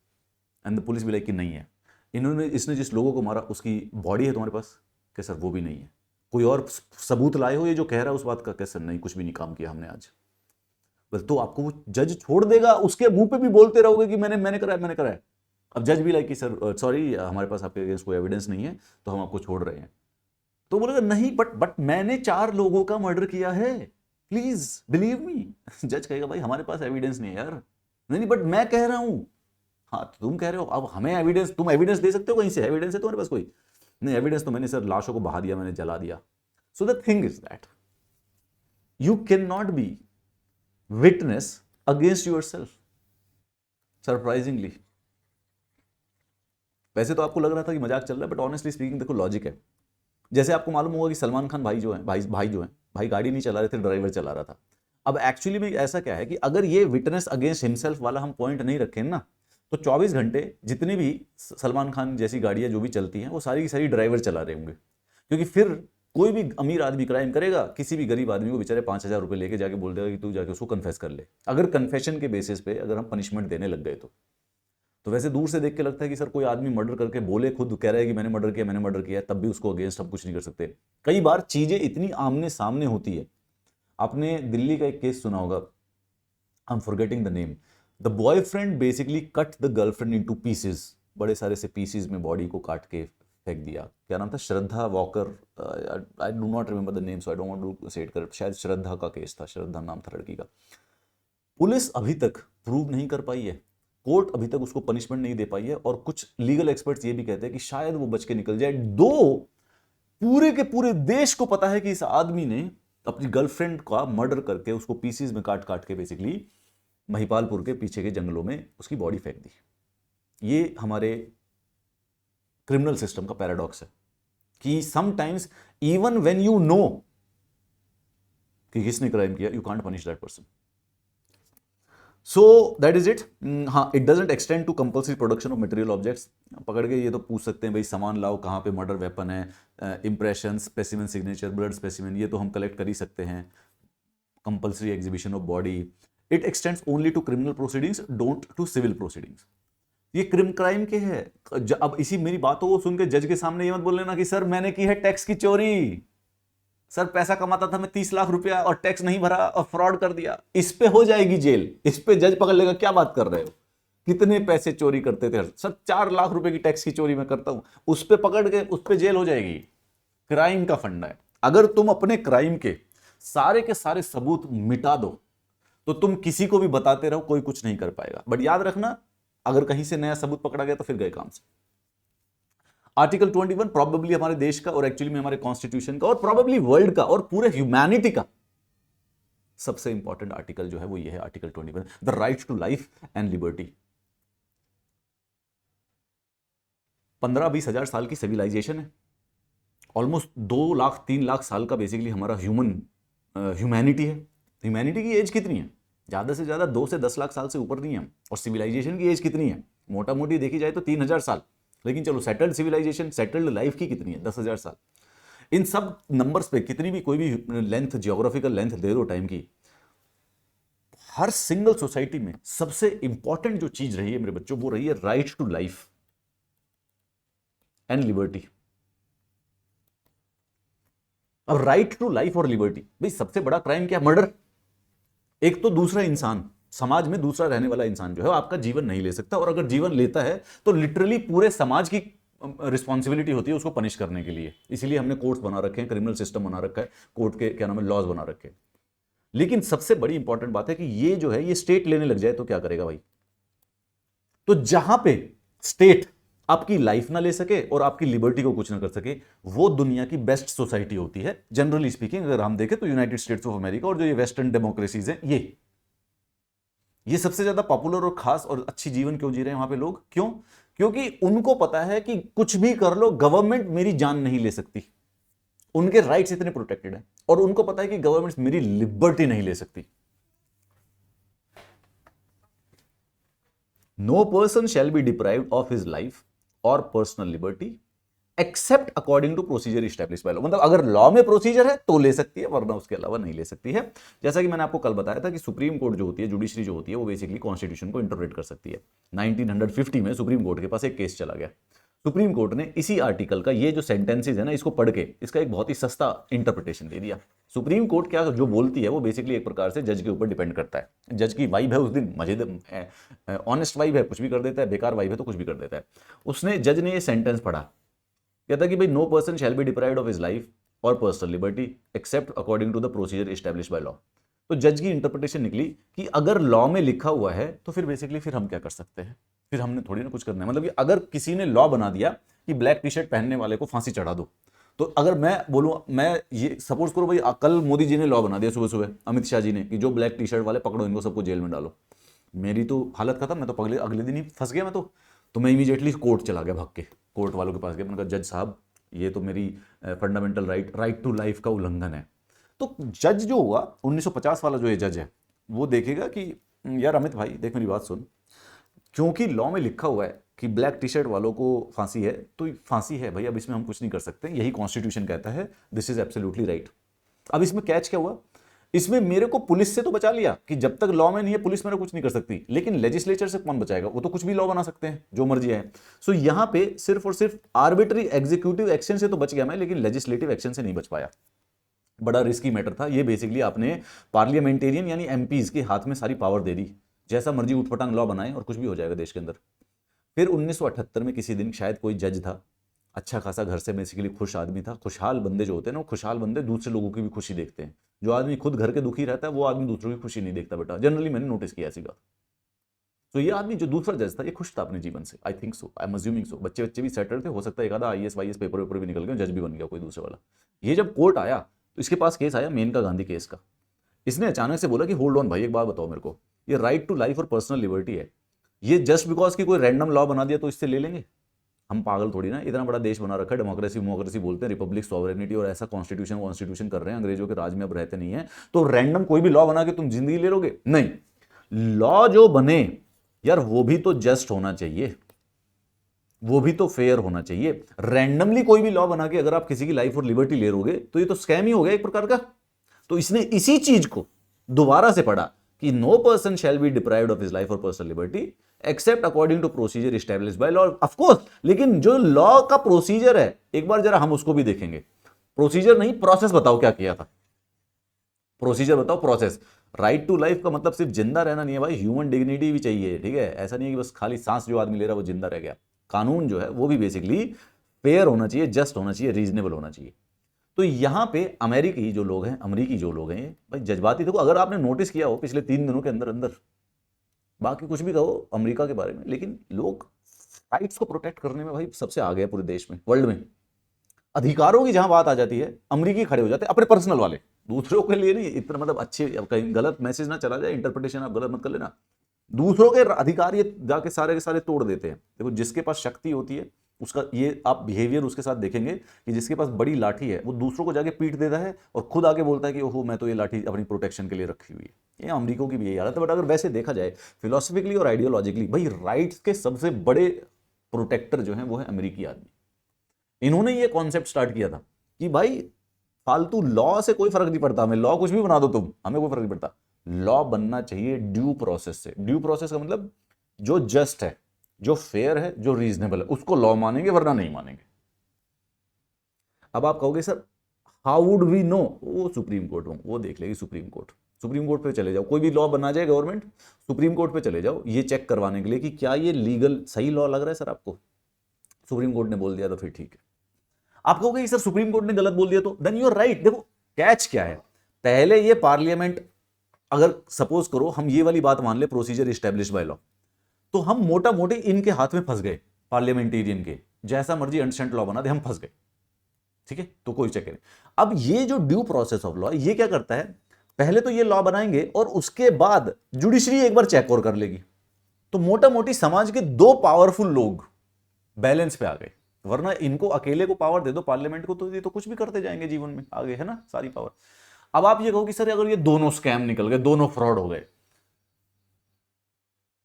एंड द पुलिस भी लाइक कि नहीं है। इसने जिस लोगों को मारा उसकी बॉडी है तुम्हारे पास? क्या सर वो भी नहीं है। कोई और सबूत लाए हो ये जो कह रहा है उस बात का? क्या सर नहीं, कुछ भी नहीं काम किया हमने आज। बस तो आपको वो जज छोड़ देगा, उसके मुंह पे भी बोलते रहोगे कि मैंने कराया। अब जज भी लाइक कि सर सॉरी हमारे पास आपके अगेंस्ट कोई एविडेंस नहीं है तो हम आपको छोड़ रहे हैं। तो बोलेगा नहीं बट मैंने 4 लोगों का मर्डर किया है, प्लीज बिलीव मी। जज कहेगा भाई हमारे पास एविडेंस नहीं है यार। नहीं बट मैं कह रहा हूं। हाँ तो तुम कह रहे हो, अब हमें एविडेंस, तुम एविडेंस दे सकते हो कहीं से? एविडेंस है तुम्हारे पास कोई? नहीं, एविडेंस तो मैंने सर लाशों को बहा दिया, मैंने जला दिया। सो the thing is that you can not be witness against yourself, surprisingly. वैसे तो आपको लग रहा था कि मजाक चल रहा है, बट ऑनेस्टली स्पीकिंग देखो लॉजिक है। जैसे आपको मालूम होगा कि सलमान खान भाई जो है, भाई गाड़ी नहीं चला रहे थे, ड्राइवर चला रहा था। अब एक्चुअली में ऐसा क्या है कि अगर ये विटनेस अगेंस्ट हिमसेल्फ वाला हम पॉइंट नहीं रखें ना, तो 24 घंटे जितनी भी सलमान खान जैसी गाड़ियां जो भी चलती हैं वो सारी की सारी ड्राइवर चला रहे होंगे। क्योंकि फिर कोई भी अमीर आदमी क्राइम करेगा, किसी भी गरीब आदमी को बेचारे 5,000 रुपये लेके जाके बोल देगा कि तू जाके उसको कन्फेस कर ले। अगर कन्फेशन के बेसिस पे अगर हम पनिशमेंट देने लग गए तो तो वैसे दूर से देख के लगता है कि सर कोई आदमी मर्डर करके बोले, खुद कह रहा है कि मैंने मर्डर किया है, तब भी उसको अगेंस्ट हम कुछ नहीं कर सकते। कई बार चीजें इतनी आमने सामने होती है। आपने दिल्ली का एक केस सुना होगा, I am forgetting the name. The boyfriend basically cut the girlfriend into pieces, बड़े सारे से पीसेस में बॉडी को काट के फेंक दिया। क्या नाम था? Shraddha Walker, I do not remember the name, so I don't want to say it correct. शायद श्रद्धा का केस था, श्रद्धा नाम था लड़की का। पुलिस अभी तक प्रूव नहीं कर पाई है, कोर्ट अभी तक उसको पनिशमेंट नहीं दे पाई है, और कुछ लीगल एक्सपर्ट्स ये भी कहते हैं कि शायद वो बच के निकल जाए। दो पूरे के पूरे देश को पता है कि इस आदमी ने अपनी गर्लफ्रेंड का मर्डर करके उसको पीसीज में काट काट के बेसिकली महिपालपुर के पीछे के जंगलों में उसकी बॉडी फेंक दी। ये हमारे क्रिमिनल सिस्टम का पैराडॉक्स है कि sometimes even when you know कि किसने क्राइम किया, you can't punish that person. So that is it. हाँ, it doesn't extend to compulsory production of material objects. पकड़ के ये तो पूछ सकते हैं भाई सामान लाओ, कहाँ पे मर्डर वेपन है, impression, specimen signature, blood specimen, ये तो हम कलेक्ट कर ही सकते हैं। Compulsory exhibition of body, it extends only to criminal proceedings, don't to civil proceedings. ये क्राइम के है। अब इसी मेरी बातों को सुन के जज के सामने ये मत बोल लेना कि सर मैंने की है टैक्स की चोरी, सर पैसा कमाता था मैं 30 लाख रुपया और टैक्स नहीं भरा और फ्रॉड कर दिया, इस पे हो जाएगी जेल, इस पे जज पकड़ लेगा, क्या बात कर रहे हो, कितने पैसे चोरी करते थे सर, 4 लाख रुपए की टैक्स की चोरी मैं करता हूं, उस पे पकड़ के उस पे जेल हो जाएगी। क्राइम का फंडा है। अगर तुम अपने क्राइम के सारे सबूत मिटा दो तो तुम किसी को भी बताते रहो, कोई कुछ नहीं कर पाएगा। बट याद रखना, अगर कहीं से नया सबूत पकड़ा गया तो फिर गए काम से। आर्टिकल 21 प्रोबेबली हमारे देश का और एक्चुअली में हमारे कॉन्स्टिट्यूशन का और प्रोबेबली वर्ल्ड का और पूरे ह्यूमैनिटी का सबसे इंपॉर्टेंट आर्टिकल जो है वो ये है, article 21, the right to life and liberty. 15-20 हजार साल की सिविलाइजेशन है, ऑलमोस्ट 2 लाख 3 लाख साल का बेसिकली हमारा ह्यूमैनिटी है। ह्यूमैनिटी की एज कितनी है? ज्यादा से ज्यादा 2 से 10 लाख साल से ऊपर नहीं है। और सिविलाइजेशन की एज कितनी है? मोटा मोटी देखी जाए तो 3000 साल। लेकिन चलो सेटल्ड सिविलाइजेशन, सेटल्ड लाइफ की कितनी है? 10,000 साल। इन सब नंबर्स पे कितनी भी कोई भी लेंथ, जियोग्राफिकल लेंथ दे दो टाइम की, हर सिंगल सोसाइटी में सबसे इंपॉर्टेंट जो चीज रही है मेरे बच्चों, वो रही है right to life and liberty. अब राइट टू लाइफ और लिबर्टी, भाई सबसे बड़ा क्राइम क्या? मर्डर। एक तो दूसरा इंसान, समाज में दूसरा रहने वाला इंसान जो है आपका जीवन नहीं ले सकता, और अगर जीवन लेता है तो लिटरली पूरे समाज की रिस्पॉन्सिबिलिटी होती है उसको पनिश करने के लिए। इसीलिए हमने कोर्ट्स बना रखे हैं, क्रिमिनल सिस्टम बना रखा है, कोर्ट के क्या नाम है, लॉज बना रखे हैं। लेकिन सबसे बड़ी इंपॉर्टेंट बात है कि ये जो है ये स्टेट लेने लग जाए तो क्या करेगा भाई? तो जहां पे स्टेट आपकी लाइफ ना ले सके और आपकी लिबर्टी को कुछ ना कर सके, वो दुनिया की बेस्ट सोसाइटी होती है। जनरली स्पीकिंग अगर हम देखें तो यूनाइटेड स्टेट्स ऑफ अमेरिका और जो ये वेस्टर्न डेमोक्रेसीज हैं, ये सबसे ज्यादा पॉपुलर और खास और अच्छी जीवन क्यों जी रहे हैं वहां पे लोग? क्यों? क्योंकि उनको पता है कि कुछ भी कर लो, गवर्नमेंट मेरी जान नहीं ले सकती। उनके राइट्स इतने प्रोटेक्टेड हैं, और उनको पता है कि गवर्नमेंट मेरी लिबर्टी नहीं ले सकती। No person shall be deprived of his life और personal liberty except according to procedure establish by law. मतलब अगर लॉ में प्रोसीजर है तो ले सकती है, वरना उसके अलावा नहीं ले सकती है। जैसा कि मैंने आपको कल बताया था कि सुप्रीम कोर्ट जो होती है, जुडिशरी जो होती है, वो बेसिकली कॉन्स्टिट्यूशन को इंटरप्रेट कर सकती है। 1950 में सुप्रीम कोर्ट के पास एक केस चला गया। सुप्रीम कोर्ट ने इसी आर्टिकल का ये जो सेंटेंसेज है ना, इसको पढ़ के इसका एक बहुत ही सस्ता इंटरप्रिटेशन दे दिया। सुप्रीम कोर्ट क्या जो बोलती है वो बेसिकली एक प्रकार से जज के ऊपर डिपेंड करता है। जज की वाइब है उस दिन मजेदार, ऑनेस्ट वाइब है, कुछ भी कर देता है, बेकार वाइब है तो कुछ भी कर देता है। उसने, जज ने ये सेंटेंस पढ़ा, कहता कि भाई no person shall be deprived of his life और personal liberty except according to the procedure establish by law. तो जज की इंटरप्रिटेशन निकली कि अगर लॉ में लिखा हुआ है तो फिर बेसिकली फिर हम क्या कर सकते हैं? फिर हमने थोड़ी ना कुछ करना है। मतलब कि अगर किसी ने लॉ बना दिया कि ब्लैक टी शर्ट पहनने वाले को फांसी चढ़ा दो, तो अगर मैं बोलूं, मैं ये सपोज करो भाई कल मोदी जी ने लॉ बना दिया सुबह सुबह, अमित शाह जी ने, कि जो ब्लैक टी शर्ट वाले पकड़ो इनको सबको जेल में डालो, मेरी तो हालत खत्म, मैं तो अगले दिन ही फंस गया। तो मैं इमीडिएटली कोर्ट चला गया, भाग के कोर्ट वालों के पास गया। मैंने कहा जज साहब ये तो मेरी फंडामेंटल राइट टू लाइफ का उल्लंघन है। तो जज जो हुआ 1950 वाला जो ये जज है, वो देखेगा कि यार अमित भाई देख मेरी बात सुन, क्योंकि लॉ में लिखा हुआ है कि ब्लैक टी शर्ट वालों को फांसी है तो फांसी है भाई, अब इसमें हम कुछ नहीं कर सकते, यही कॉन्स्टिट्यूशन कहता है, दिस इज एब्सोल्युटली राइट। अब इसमें कैच क्या हुआ? इसमें मेरे को पुलिस से तो बचा लिया कि जब तक लॉ में नहीं है पुलिस मेरा कुछ नहीं कर सकती, लेकिन लेजिस्लेचर से कौन बचाएगा? वो तो कुछ भी लॉ बना सकते हैं जो मर्जी है। सो यहां पे सिर्फ और सिर्फ आर्बिट्री एग्जीक्यूटिव एक्शन से तो बच गया मैं, लेकिन लेजिस्लेटिव एक्शन से नहीं बच पाया। बड़ा रिस्की मैटर था ये। बेसिकली आपने पार्लियामेंटेरियन यानी एमपीज के हाथ में सारी पावर दे दी, जैसा मर्जी उठपटांग लॉ बनाए और कुछ भी हो जाएगा देश के अंदर। फिर 1978 में किसी दिन शायद कोई जज था, अच्छा खासा घर से बेसिकली खुश आदमी था। खुशहाल बंदे जो होते हैं ना, वो खुशहाल बंदे दूसरे लोगों की भी खुशी देखते हैं। जो आदमी खुद घर के दुखी रहता है वो आदमी दूसरों की खुशी नहीं देखता बेटा, जनरली मैंने नोटिस किया ऐसी बात। तो ये आदमी जो दूसरा जज था ये खुश था अपने जीवन से, I think so, I am assuming so. बच्चे बच्चे भी सेटल थे, हो सकता है एक आधा आईएएस वाईएएस पेपर वेपर भी निकल गया, जज भी बन गया कोई दूसरे वाला। ये जब कोर्ट आया तो इसके पास केस आया मेनका गांधी केस का। इसने अचानक से बोला कि होल्ड ऑन भाई, एक बात बताओ मेरे को, ये राइट टू लाइफ और पर्सनल लिबर्टी है, ये जस्ट बिकॉज की कोई रैंडम लॉ बना दिया तो इससे ले लेंगे? हम पागल थोड़ी ना, इतना बड़ा देश बना रखा है, डेमोक्रेसी डेमोक्रेसी बोलते हैं, रिपब्लिक सॉवरेनिटी, और ऐसा कॉन्स्टिट्यूशन कर रहे हैं, अंग्रेजों के राज में अब रहते नहीं है, तो रैंडम कोई भी लॉ बना के तुम जिंदगी ले लोगे? नहीं, लॉ जो बने यार वो भी तो जस्ट होना चाहिए, वो भी तो फेयर होना चाहिए। रैंडमली कोई भी लॉ बना के अगर आप किसी की लाइफ और लिबर्टी ले लोगे तो ये तो स्कैम ही हो गया एक प्रकार का। तो इसने इसी चीज को दोबारा से पढ़ा कि no person shall be deprived of his life और personal liberty except according to procedure established by law. Of course, लेकिन जो लॉ का प्रोसीजर है एक बार जरा हम उसको भी देखेंगे। प्रोसीजर नहीं, प्रोसेस बताओ क्या किया था, प्रोसीजर बताओ, प्रोसेस। राइट टू लाइफ का मतलब सिर्फ जिंदा रहना नहीं है भाई, ह्यूमन डिग्निटी भी चाहिए, ठीक है? ऐसा नहीं है कि बस खाली सांस जो आदमी ले रहा है वो जिंदा रह गया। कानून जो है वो भी बेसिकली फेयर होना चाहिए, जस्ट होना चाहिए, रीजनेबल होना चाहिए। तो यहां पे अमेरिकी जो लोग हैं भाई जज्बाती, देखो अगर आपने नोटिस किया हो पिछले 3 दिनों के अंदर अंदर, बाकी कुछ भी कहो अमेरिका के बारे में, लेकिन लोग राइट्स को प्रोटेक्ट करने में भाई सबसे आगे है पूरे देश में, वर्ल्ड में। अधिकारों की जहां बात आ जाती है अमेरिकी खड़े हो जाते हैं, अपने पर्सनल वाले, दूसरों के लिए नहीं। इतना मतलब अच्छे, कहीं गलत मैसेज ना चला जाए, इंटरप्रिटेशन आप गलत मत कर लेना। दूसरों के अधिकार ये जाके सारे के सारे तोड़ देते हैं। देखो जिसके पास शक्ति होती है उसका ये आप बिहेवियर उसके साथ देखेंगे कि जिसके पास बड़ी लाठी है वो दूसरों को जाके पीट देता है और खुद आके बोलता है कि ओहो मैं तो ये लाठी अपनी प्रोटेक्शन के लिए रखी हुई है। ये अमेरिका की भी यही हालत है। बट अगर वैसे देखा जाए फिलोसफिकली और आइडियोलॉजिकली, भाई राइट्स के सबसे बड़े प्रोटेक्टर जो हैं वो है अमेरिकी आदमी। इन्होंने ये कॉन्सेप्ट स्टार्ट किया था कि भाई फालतू लॉ से कोई फर्क नहीं पड़ता, हमें लॉ कुछ भी बना दो तुम, हमें कोई फर्क नहीं पड़ता, लॉ बनना चाहिए ड्यू प्रोसेस से। ड्यू प्रोसेस का मतलब जो जस्ट है, जो फेयर है, जो रीजनेबल है, उसको लॉ मानेंगे, वरना नहीं मानेंगे। अब आप कहोगे sir how would we know? वो सुप्रीम कोर्ट वो देख लेगी, सुप्रीम कोर्ट। सुप्रीम कोर्ट पे चले जाओ, कोई भी लॉ बना जाए गवर्नमेंट, सुप्रीम कोर्ट पे चले जाओ ये चेक करवाने के लिए कि क्या ये लीगल सही लॉ लग रहा है सर आपको। सुप्रीम कोर्ट ने बोल दिया तो फिर ठीक है। आप कहोगे सर सुप्रीम कोर्ट ने गलत बोल दिया तो, देन यू आर राइट। देखो कैच क्या है, पहले ये पार्लियामेंट, अगर सपोज करो हम ये वाली बात मान ले प्रोसीजर इस्टेब्लिश बाय लॉ, तो हम मोटा मोटी इनके हाथ में फंस गए, पार्लियामेंटेरियन के, जैसा मर्जी अंडरस्टैंड लॉ बना दे हम फंस गए, ठीक है? तो कोई चक्कर नहीं। अब ये जो ड्यू प्रोसेस ऑफ लॉ ये क्या करता है, पहले तो ये लॉ बनाएंगे और उसके बाद जुडिशरी एक बार चेक और कर लेगी। तो मोटा मोटी समाज के 2 पावरफुल लोग बैलेंस पे आ गए, वरना इनको अकेले को पावर दे दो पार्लियामेंट को तो ये तो कुछ भी करते जाएंगे जीवन में, आगे है ना सारी पावर। अब आप ये कहो कि सर अगर ये दोनों स्कैम निकल गए, दोनों फ्रॉड हो गए,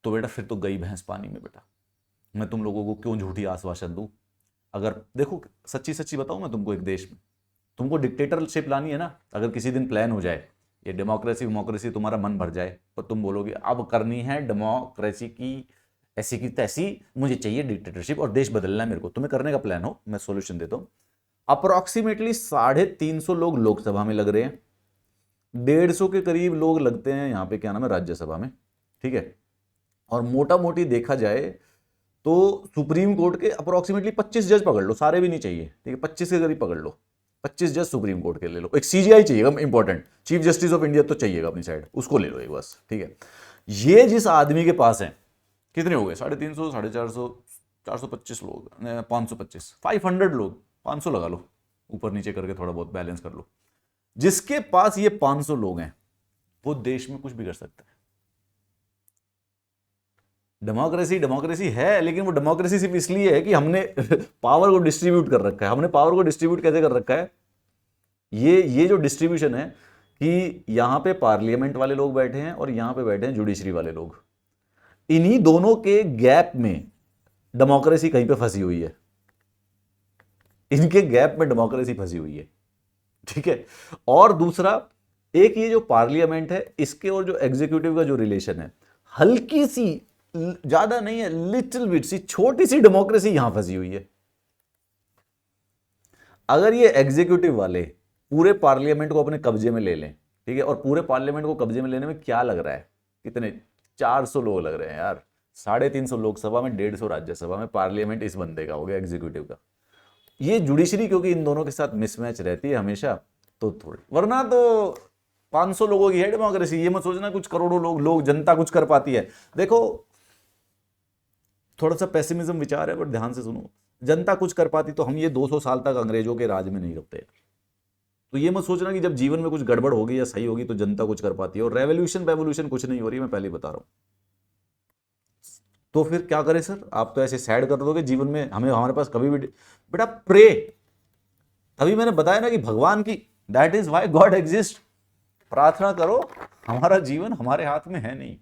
तो बेटा फिर तो गई भैंस पानी में। बेटा मैं तुम लोगों को क्यों झूठी आश्वासन दूं? अगर देखो सच्ची सच्ची बताऊं मैं तुमको, एक देश में तुमको डिक्टेटरशिप लानी है ना, अगर किसी दिन प्लान हो जाए ये डेमोक्रेसी तुम्हारा मन भर जाए और तुम बोलोगे अब करनी है डेमोक्रेसी की ऐसी की तैसी, मुझे चाहिए डिक्टेटरशिप और देश बदलना है मेरे को, तुम्हें करने का प्लान हो, मैं सॉल्यूशन देता हूं। अप्रोक्सीमेटली 350 लोग लोकसभा में लग रहे हैं, 150 के करीब लोग लगते हैं यहाँ पे क्या नाम है राज्यसभा में, ठीक है? और मोटा मोटी देखा जाए तो सुप्रीम कोर्ट के अप्रोक्सीमेटली 25 जज पकड़ लो, सारे भी नहीं चाहिए, ठीक है? 25 के करीब पकड़ लो, 25 जज सुप्रीम कोर्ट के ले लो। एक सीजीआई चाहिएगा important, chief justice of India तो चाहिएगा अपनी साइड, उसको ले लो एक बस, ठीक है? ये जिस आदमी के पास है, कितने हो गए? 350, 450, 425 लोग, 525, 500 लोग, 500 लगा लो, ऊपर नीचे करके थोड़ा बहुत बैलेंस कर लो। जिसके पास ये 500 लोग हैं वो देश में कुछ भी कर सकता है। डेमोक्रेसी है, लेकिन वो डेमोक्रेसी सिर्फ इसलिए है कि हमने पावर को डिस्ट्रीब्यूट कर रखा है। हमने पावर को डिस्ट्रीब्यूट कैसे कर रखा है? ये जो डिस्ट्रीब्यूशन है कि यहां पे पार्लियामेंट वाले लोग बैठे हैं और यहां पे बैठे हैं जुडिशरी वाले लोग, इन्हीं दोनों के गैप में डेमोक्रेसी कहीं पे फंसी हुई है, इनके गैप में डेमोक्रेसी फंसी हुई है, ठीक है? और दूसरा, एक ये जो पार्लियामेंट है इसके और जो एग्जीक्यूटिव का जो रिलेशन है, हल्की सी, ज्यादा नहीं है, लिटिल बिट सी, छोटी सी डेमोक्रेसी यहां फंसी हुई है। अगर ये एग्जीक्यूटिव वाले पूरे पार्लियामेंट को अपने कब्जे में ले लें, ठीक है, और पूरे पार्लियामेंट को कब्जे में लेने में क्या लग रहा है, कितने 400 लोग लग रहे हैं यार, 350 लोकसभा में, 150 राज्यसभा में, पार्लियामेंट इस बंदे का हो गया एग्जीक्यूटिव का। ये जुडिशरी क्योंकि इन दोनों के साथ मिसमैच रहती है हमेशा, तो थोड़ी, वरना तो 500 लोगों की है डेमोक्रेसी। ये मत सोचना कुछ करोड़ों लोग जनता कुछ कर पाती है। देखो, थोड़ा सा पेसिमिज्म विचार है, बट ध्यान से सुनो, जनता कुछ कर पाती तो हम ये 200 साल तक अंग्रेजों के राज में नहीं रहते। तो ये मत सोचना कि जब जीवन में कुछ गड़बड़ होगी या सही होगी तो जनता कुछ कर पाती है, और रेवोल्यूशन कुछ नहीं हो रही, मैं पहले बता रहा हूं। तो फिर क्या करें सर, आप तो ऐसे सैड कर दोगे जीवन में हमें, हमारे पास कभी भी, बेटा प्रे। तभी मैंने बताया ना कि भगवान की, that is why God exist, प्रार्थना करो, हमारा जीवन हमारे हाथ में है नहीं।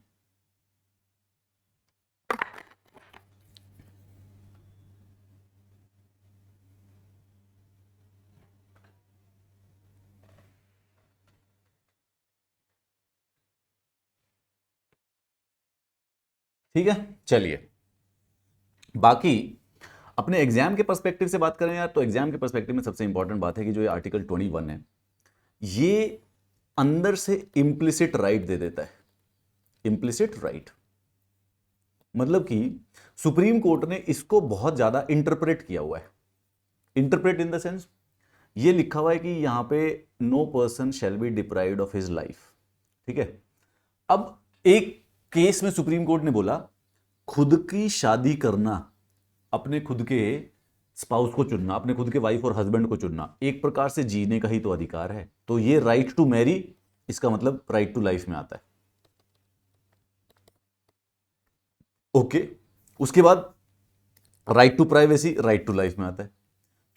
ठीक है, चलिए बाकी अपने एग्जाम के पर्सपेक्टिव से बात करें यार, तो एग्जाम के पर्सपेक्टिव में सबसे इंपॉर्टेंट बात है कि जो ये आर्टिकल 21 है, ये अंदर से इम्प्लिसिट राइट दे देता है। इम्प्लिसिट राइट मतलब कि सुप्रीम कोर्ट ने इसको बहुत ज्यादा इंटरप्रेट किया हुआ है। इंटरप्रेट इन द सेंस, ये लिखा हुआ है कि यहां पे no person shall be deprived of his life, ठीक है। अब एक केस में सुप्रीम कोर्ट ने बोला खुद की शादी करना, अपने खुद के स्पाउस को चुनना, अपने खुद के वाइफ और हस्बैंड को चुनना, एक प्रकार से जीने का ही तो अधिकार है। तो ये राइट टू मैरी, इसका मतलब राइट टू लाइफ में आता है। ओके, उसके बाद right to privacy, right to life में आता है।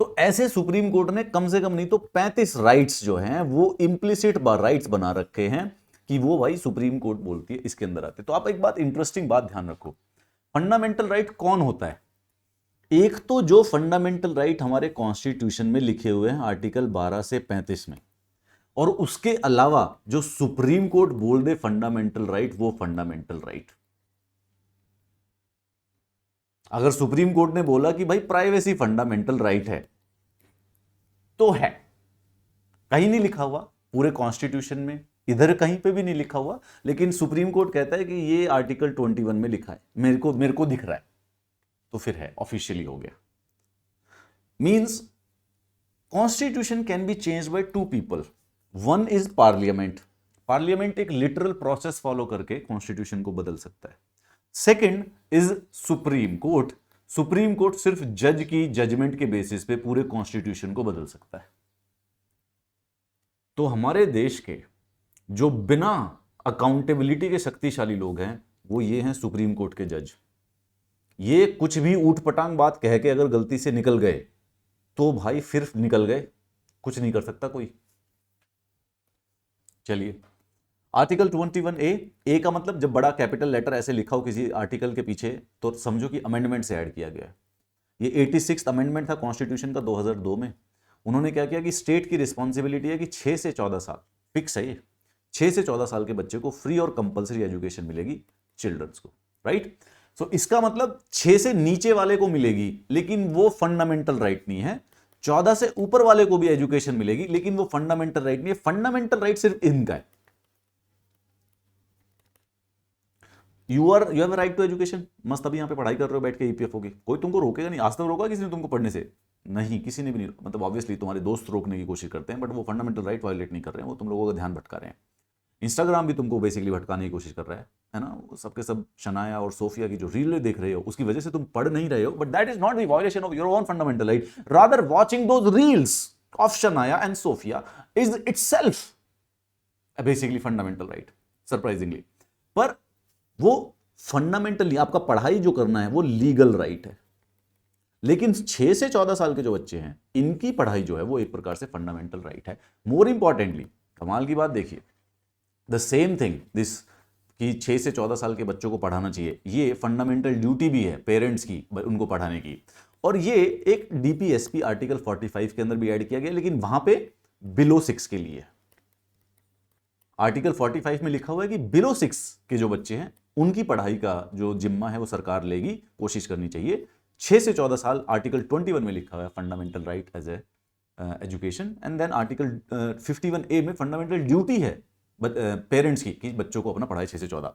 तो ऐसे सुप्रीम कोर्ट ने कम से कम नहीं तो 35 राइट्स जो हैं वो इंप्लिसिट राइट्स बना रखे हैं कि वो भाई सुप्रीम कोर्ट बोलती है इसके अंदर आते। तो आप एक बात, इंटरेस्टिंग बात ध्यान रखो, फंडामेंटल राइट कौन होता है? एक तो जो फंडामेंटल राइट हमारे कॉन्स्टिट्यूशन में लिखे हुए हैं आर्टिकल 12 से 35 में, और उसके अलावा जो सुप्रीम कोर्ट बोल दे फंडामेंटल राइट, वो फंडामेंटल राइट। अगर सुप्रीम कोर्ट ने बोला कि भाई प्राइवेसी फंडामेंटल राइट है, तो है, कहीं नहीं लिखा हुआ पूरे कॉन्स्टिट्यूशन में, इधर कहीं पे भी नहीं लिखा हुआ, लेकिन सुप्रीम कोर्ट कहता है कि ये आर्टिकल 21 में लिखा है, मेरे को दिख रहा है, तो फिर है, ऑफिशियली हो गया। Means constitution can be changed by two people, one is parliament. Parliament एक लिटरल प्रोसेस फॉलो करके कॉन्स्टिट्यूशन को बदल सकता है। Second is supreme court. Supreme court सिर्फ जज की जजमेंट के बेसिस पे पूरे कॉन्स्टिट्यूशन को बदल सकता है। तो हमारे देश के जो बिना अकाउंटेबिलिटी के शक्तिशाली लोग हैं वो ये हैं सुप्रीम कोर्ट के जज। ये कुछ भी ऊट पटांग बात कह के अगर गलती से निकल गए तो भाई फिर निकल गए, कुछ नहीं कर सकता कोई। चलिए, आर्टिकल 21A का मतलब जब बड़ा कैपिटल लेटर ऐसे लिखा हो किसी आर्टिकल के पीछे तो समझो कि अमेंडमेंट से ऐड किया गया। ये 86th अमेंडमेंट था कॉन्स्टिट्यूशन का 2002 में। उन्होंने क्या किया कि स्टेट की रिस्पॉन्सिबिलिटी है कि 6 से 14 साल, फिक्स है ये, 6 से 14 साल के बच्चे को फ्री और कंपलसरी एजुकेशन मिलेगी, चिल्ड्रंस को, राइट। सो इसका मतलब 6 से नीचे वाले को मिलेगी, लेकिन वो फंडामेंटल राइट नहीं है। 14 से ऊपर वाले को भी एजुकेशन मिलेगी, लेकिन वो फंडामेंटल राइट नहीं है। फंडामेंटल राइट सिर्फ इनका है। You have right to education, मस्त अभी यहाँ पे पढ़ाई कर रहे हो बैठ के ईपीएफओ की, कोई तुमको रोकेगा नहीं। आज तक रोका किसी ने तुमको पढ़ने से? नहीं, किसी ने भी नहीं। मतलब ऑब्वियसली तुम्हारे दोस्त रोकने की कोशिश करते हैं, बट वो फंडामेंटल राइट वायलेट नहीं कर रहे हैं, वो तुम लोगों का ध्यान भटका रहे हैं। इंस्टाग्राम भी तुमको बेसिकली भटकाने की कोशिश कर रहा है ना। सबके सब शनाया और सोफिया की जो रील देख रहे हो उसकी वजह से तुम पढ़ नहीं रहे हो, but that is not the violation of your own fundamental right. Rather watching those reels of Shanaya and Sophia is itself basically fundamental right, surprisingly. पर वो फंडामेंटली आपका पढ़ाई जो करना है वो लीगल राइट है, लेकिन 6 से 14 साल के जो बच्चे हैं इनकी पढ़ाई जो है वो एक प्रकार से फंडामेंटल राइट है। मोर इंपॉर्टेंटली, कमाल की बात देखिए, द सेम थिंग दिस कि 6 से 14 साल के बच्चों को पढ़ाना चाहिए, ये फंडामेंटल ड्यूटी भी है पेरेंट्स की उनको पढ़ाने की। और ये एक डीपीएसपी आर्टिकल 45 के अंदर भी ऐड किया गया, लेकिन वहां पे बिलो 6 के लिए। आर्टिकल 45 में लिखा हुआ है कि बिलो 6 के जो बच्चे हैं उनकी पढ़ाई का जो जिम्मा है वो सरकार लेगी, कोशिश करनी चाहिए। 6 से 14 साल आर्टिकल 21 में लिखा हुआ है fundamental right as a education. And then article 51A में फंडामेंटल ड्यूटी है पेरेंट्स की कि बच्चों को अपना पढ़ाई 6 से 14।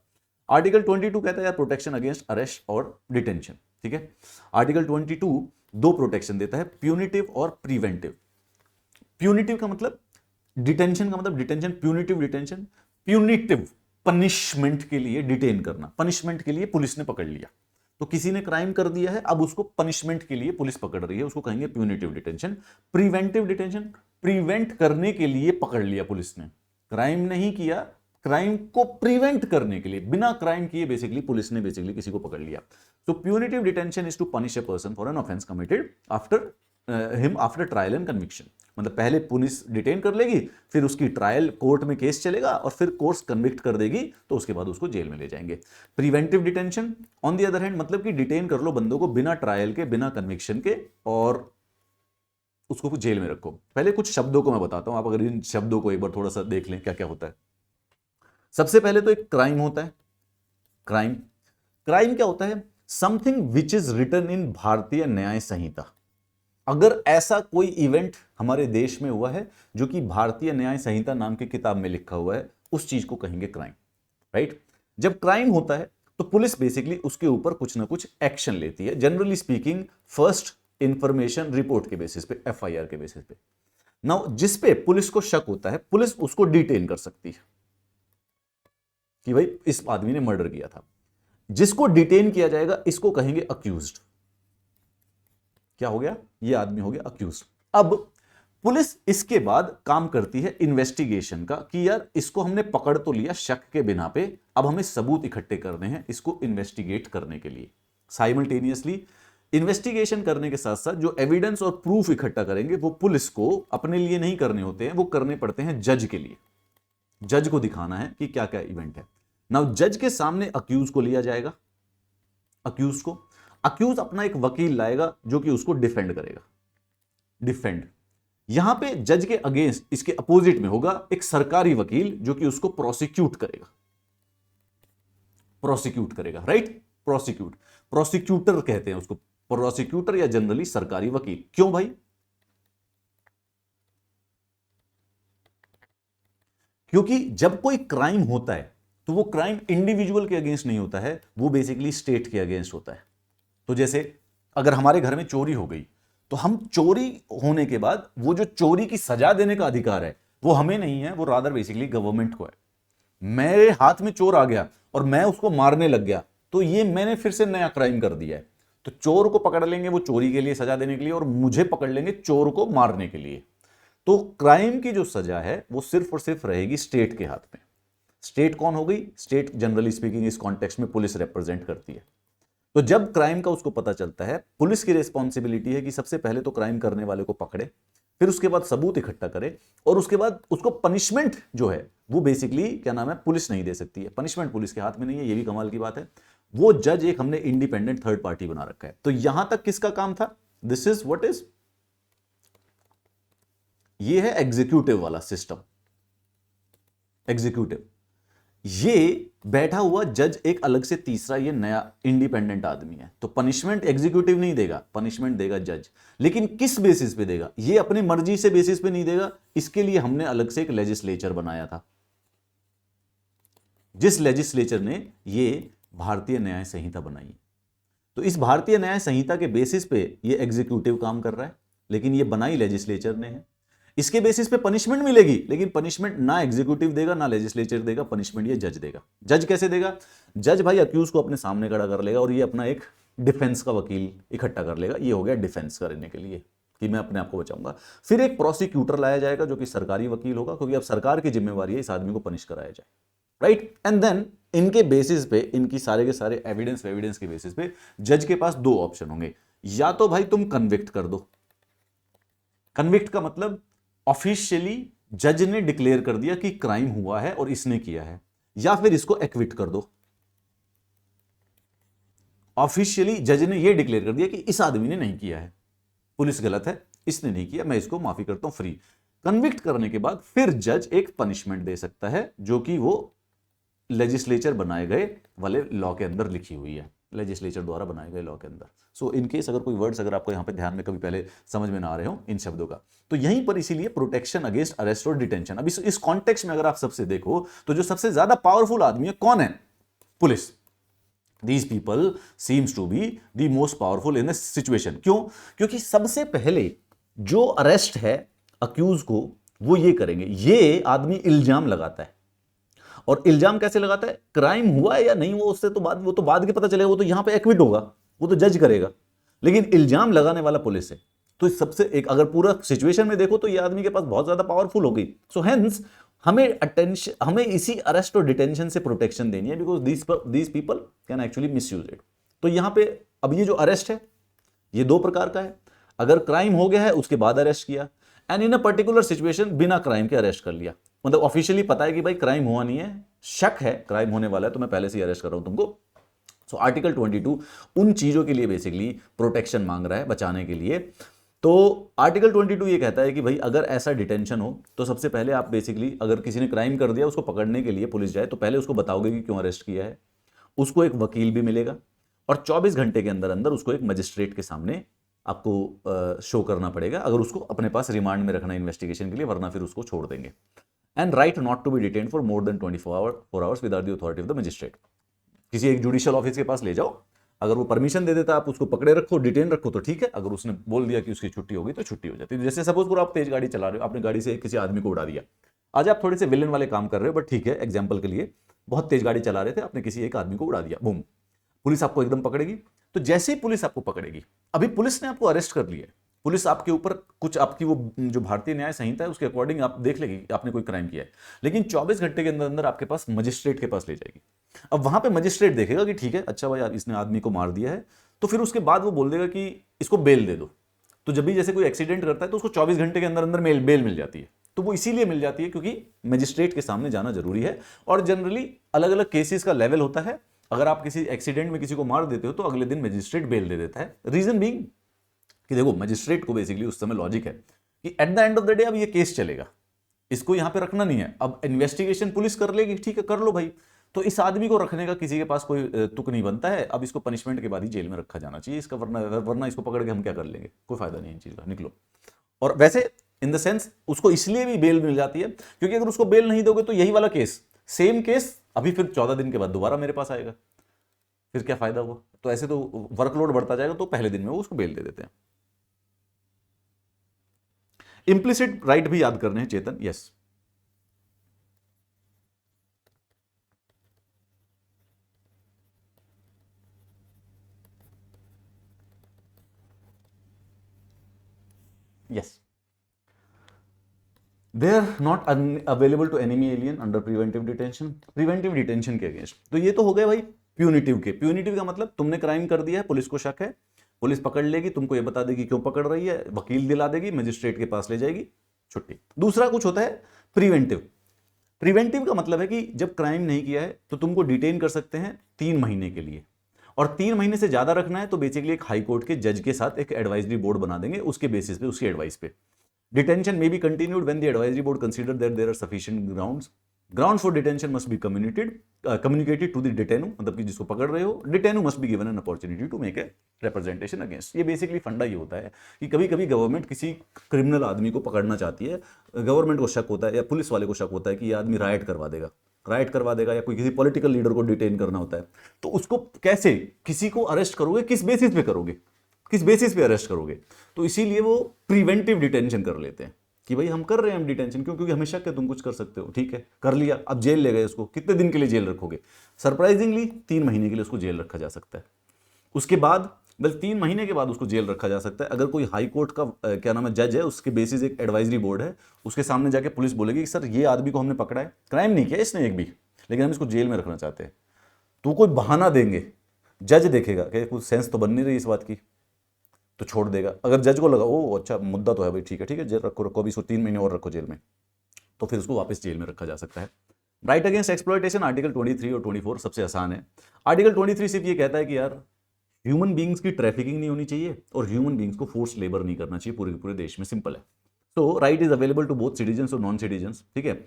आर्टिकल 22 कहता है यार प्रोटेक्शन अगेंस्ट अरेस्ट और डिटेंशन, ठीक है। आर्टिकल 22 दो प्रोटेक्शन देता है, प्यूनिटिव और प्रिवेंटिव। प्यूनिटिव का मतलब डिटेंशन का मतलब detention, punitive detention. Punitive punishment के लिए डिटेन करना, पनिशमेंट के लिए पुलिस ने पकड़ लिया, तो किसी ने क्राइम कर दिया है, अब उसको पनिशमेंट के लिए पुलिस पकड़ रही है, उसको कहेंगे punitive detention. Preventive detention, prevent करने के लिए पकड़ लिया पुलिस ने, क्राइम नहीं किया, क्राइम को प्रिवेंट करने के लिए, बिना क्राइम किए बेसिकली पुलिस ने बेसिकली किसी को पकड़ लिया। तो punitive detention is to punish a person for an offence committed after him after trial and conviction. मतलब पहले पुलिस डिटेन कर लेगी, फिर उसकी ट्रायल कोर्ट में केस चलेगा और फिर कोर्ट कन्विक्ट कर देगी, तो उसके बाद उसको जेल में ले जाएंगे। Preventive detention on the other hand मतलब कि डिटेन कर लो बंदों को बिना ट्रायल के, बिना कन्विक्शन के, और उसको जेल में रखो। पहले कुछ शब्दों को मैं बताता हूं, आप अगर इन शब्दों को एक बार थोड़ा सा देख लें क्या क्या होता है। सबसे पहले तो एक क्राइम होता है। क्राइम, क्राइम क्या होता है? Something which is written in Bharatiya Nyaya संहिता। अगर ऐसा कोई इवेंट हमारे देश में हुआ है जो कि भारतीय न्याय संहिता नाम की किताब में लिखा हुआ है, उस चीज को कहेंगे क्राइम, राइट। जब क्राइम होता है तो पुलिस बेसिकली उसके ऊपर कुछ ना कुछ एक्शन लेती है, generally speaking first information report के बेसिस पे, FIR के बेसिस पे। नाउ जिस पे पुलिस को शक होता है, पुलिस उसको डिटेन कर सकती है कि भाई इस आदमी ने मर्डर किया था। जिसको डिटेन किया जाएगा इसको कहेंगे अक्यूज्ड। क्या हो गया? ये आदमी हो गया अक्यूज्ड। अब पुलिस इसके बाद काम करती है इन्वेस्टिगेशन का कि यार इसको हमने पकड़ तो लिया शक के बिना पे, अब हमें सबूत इकट्ठे करने हैं इसको इन्वेस्टिगेट करने के लिए। साइमल्टेनियसली इन्वेस्टिगेशन करने के साथ साथ जो एविडेंस और प्रूफ इकट्ठा करेंगे वो पुलिस को अपने लिए नहीं करने होते हैं, वो करने पड़ते हैं जज के लिए। जज को दिखाना है कि क्या क्या इवेंट है। नाउ जज के सामने अक्यूज को लिया जाएगा। अक्यूज अपना एक वकील लाएगा जो कि उसको डिफेंड करेगा। डिफेंड, यहां पे जज के अगेंस्ट, इसके अपोजिट में होगा एक सरकारी वकील जो कि उसको प्रोसिक्यूट करेगा, राइट। प्रोसिक्यूटर कहते हैं उसको, प्रोसिक्यूटर या जनरली सरकारी वकील। क्यों भाई? क्योंकि जब कोई क्राइम होता है तो वो क्राइम इंडिविजुअल के अगेंस्ट नहीं होता है, वो बेसिकली स्टेट के अगेंस्ट होता है। तो जैसे अगर हमारे घर में चोरी हो गई तो हम चोरी होने के बाद वो जो चोरी की सजा देने का अधिकार है वो हमें नहीं है, वो रादर बेसिकली गवर्नमेंट को है। मेरे हाथ में चोर आ गया और मैं उसको मारने लग गया तो ये मैंने फिर से नया क्राइम कर दिया है। तो चोर को पकड़ लेंगे वो चोरी के लिए सजा देने के लिए, और मुझे पकड़ लेंगे चोर को मारने के लिए। तो क्राइम की जो सजा है वो सिर्फ और सिर्फ रहेगी स्टेट के हाथ में। स्टेट कौन हो गई? स्टेट जनरली स्पीकिंग इस कॉन्टेक्स्ट में पुलिस रिप्रेजेंट करती है। तो जब क्राइम का उसको पता चलता है, पुलिस की रिस्पॉन्सिबिलिटी है कि सबसे पहले तो क्राइम करने वाले को पकड़े, फिर उसके बाद सबूत इकट्ठा करे, और उसके बाद उसको पनिशमेंट जो है वो बेसिकली क्या नाम है, पुलिस नहीं दे सकती है। पनिशमेंट पुलिस के हाथ में नहीं है, ये भी कमाल की बात है। वो जज एक हमने इंडिपेंडेंट थर्ड पार्टी बना रखा है। तो यहां तक किसका काम था? दिस इज व्हाट इज, ये है एग्जीक्यूटिव वाला सिस्टम। एग्जीक्यूटिव, ये बैठा हुआ जज एक अलग से तीसरा ये नया इंडिपेंडेंट आदमी है। तो पनिशमेंट एग्जीक्यूटिव नहीं देगा, पनिशमेंट देगा जज। लेकिन किस बेसिस पे देगा? ये अपनी मर्जी से बेसिस पे नहीं देगा, इसके लिए हमने अलग से एक लेजिस्लेचर बनाया था, जिस लेजिस्लेचर ने ये भारतीय न्याय संहिता बनाई। तो इस भारतीय न्याय संहिता के बेसिस पे ये एग्जीक्यूटिव काम कर रहा है, लेकिन ये बनाई लेजिस्लेचर ने है। इसके बेसिस पे पनिशमेंट मिलेगी, लेकिन पनिशमेंट ना एग्जीक्यूटिव देगा ना लेजिस्लेचर देगा, पनिशमेंट ये जज देगा। जज कैसे देगा? जज भाई अक्यूज को अपने सामने खड़ा कर लेगा और ये अपना एक डिफेंस का वकील इकट्ठा कर लेगा। ये हो गया डिफेंस करने के लिए कि मैं अपने आप को बचाऊंगा। फिर एक प्रोसिक्यूटर लाया जाएगा जो कि सरकारी वकील होगा, क्योंकि अब सरकार की जिम्मेवारी है इस आदमी को पनिश कराया जाए, राइट। एंड देन इनके बेसिस पे, इनकी सारे के सारे एविडेंस के बेसिस पे जज के पास दो ऑप्शन होंगे। या तो भाई तुम कन्विक्ट कर दो, कन्विक्ट का मतलब ऑफिशियली जज ने डिक्लेयर कर दिया कि क्राइम हुआ है और इसने किया है, या फिर इसको एक्विट कर दो। ऑफिशियली जज ने यह डिक्लेयर कर दिया कि इस आदमी ने नहीं किया है, पुलिस गलत है, इसने नहीं किया, मैं इसको माफी करता हूं, फ्री। कन्विक्ट करने के बाद फिर जज एक पनिशमेंट दे सकता है, जो कि वो लेजिस्लेचर बनाए गए वाले लॉ के अंदर लिखी हुई है, लेजिस्लेचर द्वारा बनाए गए लॉ के अंदर। सो इन केस अगर कोई वर्ड्स अगर आपको यहाँ पे ध्यान में कभी पहले समझ में ना आ रहे हो इन शब्दों का, तो यहीं पर इसीलिए प्रोटेक्शन अगेंस्ट अरेस्ट और डिटेंशन। अब इस कॉन्टेक्स्ट में अगर आप सबसे देखो तो जो सबसे ज्यादा पावरफुल आदमी है कौन है? Police. These people seems to be the most powerful in a situation। क्यों? क्योंकि सबसे पहले जो अरेस्ट है अक्यूज को वो ये करेंगे, ये आदमी इल्जाम लगाता है। और इल्जाम कैसे लगाता है? क्राइम हुआ है या नहीं हुआ उससे तो बाद, वो तो बाद के पता चलेगा, वो तो यहां पे एक्विट होगा, वो तो जज करेगा, लेकिन इल्जाम लगाने वाला पुलिस है। तो सबसे एक अगर पूरा सिचुएशन में देखो तो ये आदमी के पास बहुत ज्यादा पावरफुल हो गई। सो हेंस हमें अटेंशन, हमें इसी अरेस्ट और डिटेंशन से प्रोटेक्शन देनी है, because these people can actually misuse it. तो यहां पे अब ये जो अरेस्ट है ये दो प्रकार का है। अगर क्राइम हो गया है उसके बाद अरेस्ट किया, and in a particular situation बिना क्राइम के अरेस्ट कर लिया, मतलब ऑफिशियली पता है कि भाई क्राइम हुआ नहीं है, शक है क्राइम होने वाला है, तो मैं पहले से ही अरेस्ट कर रहा हूं तुमको। सो आर्टिकल 22 उन चीजों के लिए बेसिकली प्रोटेक्शन मांग रहा है, बचाने के लिए। तो आर्टिकल 22 ये कहता है कि भाई अगर ऐसा डिटेंशन हो तो सबसे पहले आप बेसिकली, अगर किसी ने क्राइम कर दिया उसको पकड़ने के लिए पुलिस जाए तो पहले उसको बताओगे कि क्यों अरेस्ट किया है, उसको एक वकील भी मिलेगा, और 24 घंटे के अंदर अंदर उसको एक मजिस्ट्रेट के सामने आपको शो करना पड़ेगा, अगर उसको अपने पास रिमांड में रखना है इन्वेस्टिगेशन के लिए, वरना फिर उसको छोड़ देंगे। And right not to be detain for more than 4 hours without the authority of the magistrate. किसी एक जुडिशियल ऑफिस के पास ले जाओ, अगर वो परमिशन दे देता आप उसको पकड़े रखो, डिटेन रखो तो ठीक है, अगर उसने बोल दिया कि उसकी छुट्टी होगी तो छुट्टी हो जाती है। जैसे सपोज करो आप तेज गाड़ी चला रहे हो, आपने गाड़ी से किसी आदमी को उड़ा दिया, आज आप थोड़े से विलन वाले काम कर रहे हो, बट ठीक है एग्जाम्पल के लिए, बहुत तेज गाड़ी चला रहे थे, आपने किसी एक आदमी को उड़ा दिया, बूम, पुलिस आपको एकदम पकड़ेगी। तो जैसे ही पुलिस आपको पकड़ेगी, अभी पुलिस ने आपको अरेस्ट कर लिया है, पुलिस आपके ऊपर कुछ आपकी वो जो भारतीय न्याय संहिता है उसके अकॉर्डिंग आप देख लेगी कि आपने कोई क्राइम किया है, लेकिन 24 घंटे के अंदर अंदर आपके पास मजिस्ट्रेट के पास ले जाएगी। अब वहां पे मजिस्ट्रेट देखेगा कि ठीक है, अच्छा भाई इसने आदमी को मार दिया है, तो फिर उसके बाद वो बोल देगा कि इसको बेल दे दो। तो जब भी जैसे कोई एक्सीडेंट करता है तो उसको 24 घंटे के अंदर अंदर बेल मिल जाती है। तो वो इसीलिए मिल जाती है क्योंकि मजिस्ट्रेट के सामने जाना जरूरी है, और जनरली अलग अलग केसेस का लेवल होता है। अगर आप किसी एक्सीडेंट में किसी को मार देते हो तो अगले दिन मजिस्ट्रेट बेल दे देता है। रीजन बीइंग कि देखो मजिस्ट्रेट को बेसिकली उस समय लॉजिक है कि at the end of the day अब ये केस चलेगा, इसको यहां पे रखना नहीं है, अब इन्वेस्टिगेशन पुलिस कर लेगी, ठीक है कर लो भाई, तो इस आदमी को रखने का किसी के पास कोई तुक नहीं बनता है, अब इसको पनिशमेंट के बाद ही जेल में रखा जाना चाहिए इसका, वरना इसको पकड़ के हम क्या कर लेंगे, कोई फायदा नहीं है इन चीज का, निकलो। और वैसे इन द सेंस उसको इसलिए भी बेल मिल जाती है क्योंकि अगर उसको बेल नहीं दोगे तो यही वाला केस, सेम केस अभी फिर 14 दिन के बाद दोबारा मेरे पास आएगा, फिर क्या फायदा हुआ। तो ऐसे तो वर्कलोड बढ़ता जाएगा, तो पहले दिन में वो उसको बेल दे देते हैं। इंप्लिसिट राइट भी याद करने हैं Chetan, yes. Yes, they are not available to enemy alien under preventive detention, preventive detention के अगेंस्ट। तो ये तो हो गए भाई प्यूनिटिव के। प्यूनिटिव का मतलब तुमने क्राइम कर दिया है, पुलिस को शक है, पुलिस पकड़ लेगी, तुमको ये बता देगी क्यों पकड़ रही है, वकील दिला देगी, मजिस्ट्रेट के पास ले जाएगी, छुट्टी। दूसरा कुछ होता है प्रिवेंटिव। प्रिवेंटिव का मतलब है कि जब क्राइम नहीं किया है तो तुमको डिटेन कर सकते हैं 3 महीने के लिए, और 3 महीने से ज्यादा रखना है तो बेसिकली एक हाई कोर्ट के जज के साथ एक एडवाइजरी बोर्ड बना देंगे, उसके बेसिस पे, उसकी एडवाइस पे। Detention may be continued when the advisory board consider that there are sufficient grounds for detention must be communicated to the detainee, मतलब कि जिसको पकड़ रहे हो, detainee must be given an opportunity to make a representation against। ये basically फंडा ये होता है कि कभी कभी गवर्नमेंट किसी क्रिमिनल आदमी को पकड़ना चाहती है, गवर्नमेंट को शक होता है या पुलिस वाले को शक होता है कि ये आदमी राइट करवा देगा, या कोई किसी पॉलिटिकल लीडर को डिटेन करना होता है, तो उसको कैसे, किसी को अरेस्ट करोगे, किस बेसिस पे करोगे, किस बेसिस पे अरेस्ट करोगे। तो इसीलिए वो प्रिवेंटिव डिटेंशन कर लेते हैं कि भाई हम कर रहे हैं हम डिटेंशन, क्योंकि हमें शक है तुम कुछ कर सकते हो, ठीक है कर लिया, अब जेल ले गए उसको, कितने दिन के लिए जेल रखोगे, सरप्राइजिंगली 3 महीने के लिए उसको जेल रखा जा सकता है। उसके बाद बस 3 महीने के बाद उसको जेल रखा जा सकता है अगर कोई हाई कोर्ट का क्या नाम है जज है, उसके बेसिस एक एडवाइजरी बोर्ड है, उसके सामने जाके पुलिस बोलेगी कि सर ये आदमी को हमने पकड़ा है, क्राइम नहीं किया इसने एक भी, लेकिन हम इसको जेल में रखना चाहते हैं। तो कोई बहाना देंगे, जज देखेगा कि कुछ सेंस तो बन नहीं रही इस बात की, तो छोड़ देगा। अगर जज को लगा ओ अच्छा मुद्दा तो है भाई, ठीक है जेल रखो अभी इसको 3 महीने और रखो जेल में, तो फिर उसको वापस जेल में रखा जा सकता है। राइट अगेंस्ट एक्सप्लॉयटेशन आर्टिकल 23 और 24 सबसे आसान है। आर्टिकल 23 सिर्फ ये कहता है कि यार ह्यूमन बींग्स की ट्रैफिकिंग नहीं होनी चाहिए और ह्यूमन बींग्स को फोर्स लेबर नहीं करना चाहिए पूरे के पूरे देश में, सिंपल है। So right is available to both citizens और नॉन सिटीजन्स, ठीक है।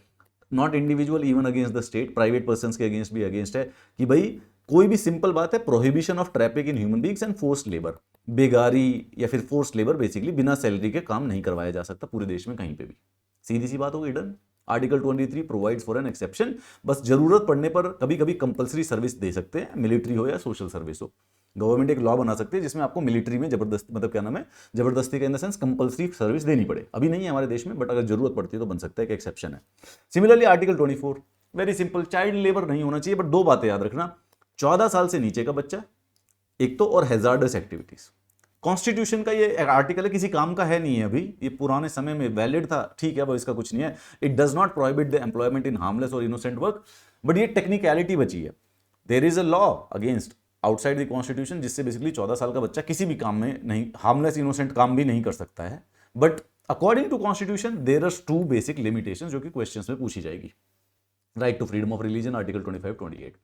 Not individual even against the state, private person के अगेंस्ट भी अगेंस्ट है कि भाई कोई भी सिंपल बात है, prohibition of traffic in human beings and forced labour, बेगारी या फिर फोर्स्ड लेबर बेसिकली बिना सैलरी के काम नहीं करवाया जा सकता पूरे देश में कहीं पे भी। सीधी सी बात हो गई, done. Article 23 provides for an exception, बस जरूरत पड़ने पर कभी कभी कंपलसरी सर्विस दे सकते हैं, मिलिट्री हो या सोशल सर्विस हो। गवर्नमेंट एक लॉ बना सकती है जिसमें आपको मिलिट्री में जबरदस्ती, मतलब क्या नाम है, जबरदस्ती का in the sense compulsory service देनी पड़े। अभी नहीं है हमारे देश में, बट अगर जरूरत पड़ती है तो बन सकता है कि एक्सेप्शन है। Similarly article 24 very simple, child labour नहीं होना चाहिए, बट दो बातें याद रखना, 14 साल से नीचे का बच्चा एक तो, और हैजार्डस एक्टिविटीज। कॉन्स्टिट्यूशन का ये आर्टिकल है, किसी काम का है नहीं है अभी, ये पुराने समय में वैलिड था, ठीक है, अब इसका कुछ नहीं है। It does not prohibit the employment in harmless और इनोसेंट वर्क, बट ये टेक्निकलिटी बची है। There is a law against outside the constitution, जिससे बेसिकली 14 साल का बच्चा किसी भी काम में नहीं, हार्मलेस इनोसेंट काम भी नहीं कर सकता है। But according to constitution there are two basic limitations जो कि क्वेश्चंस में पूछी जाएगी। Right to freedom of religion, article 25-28।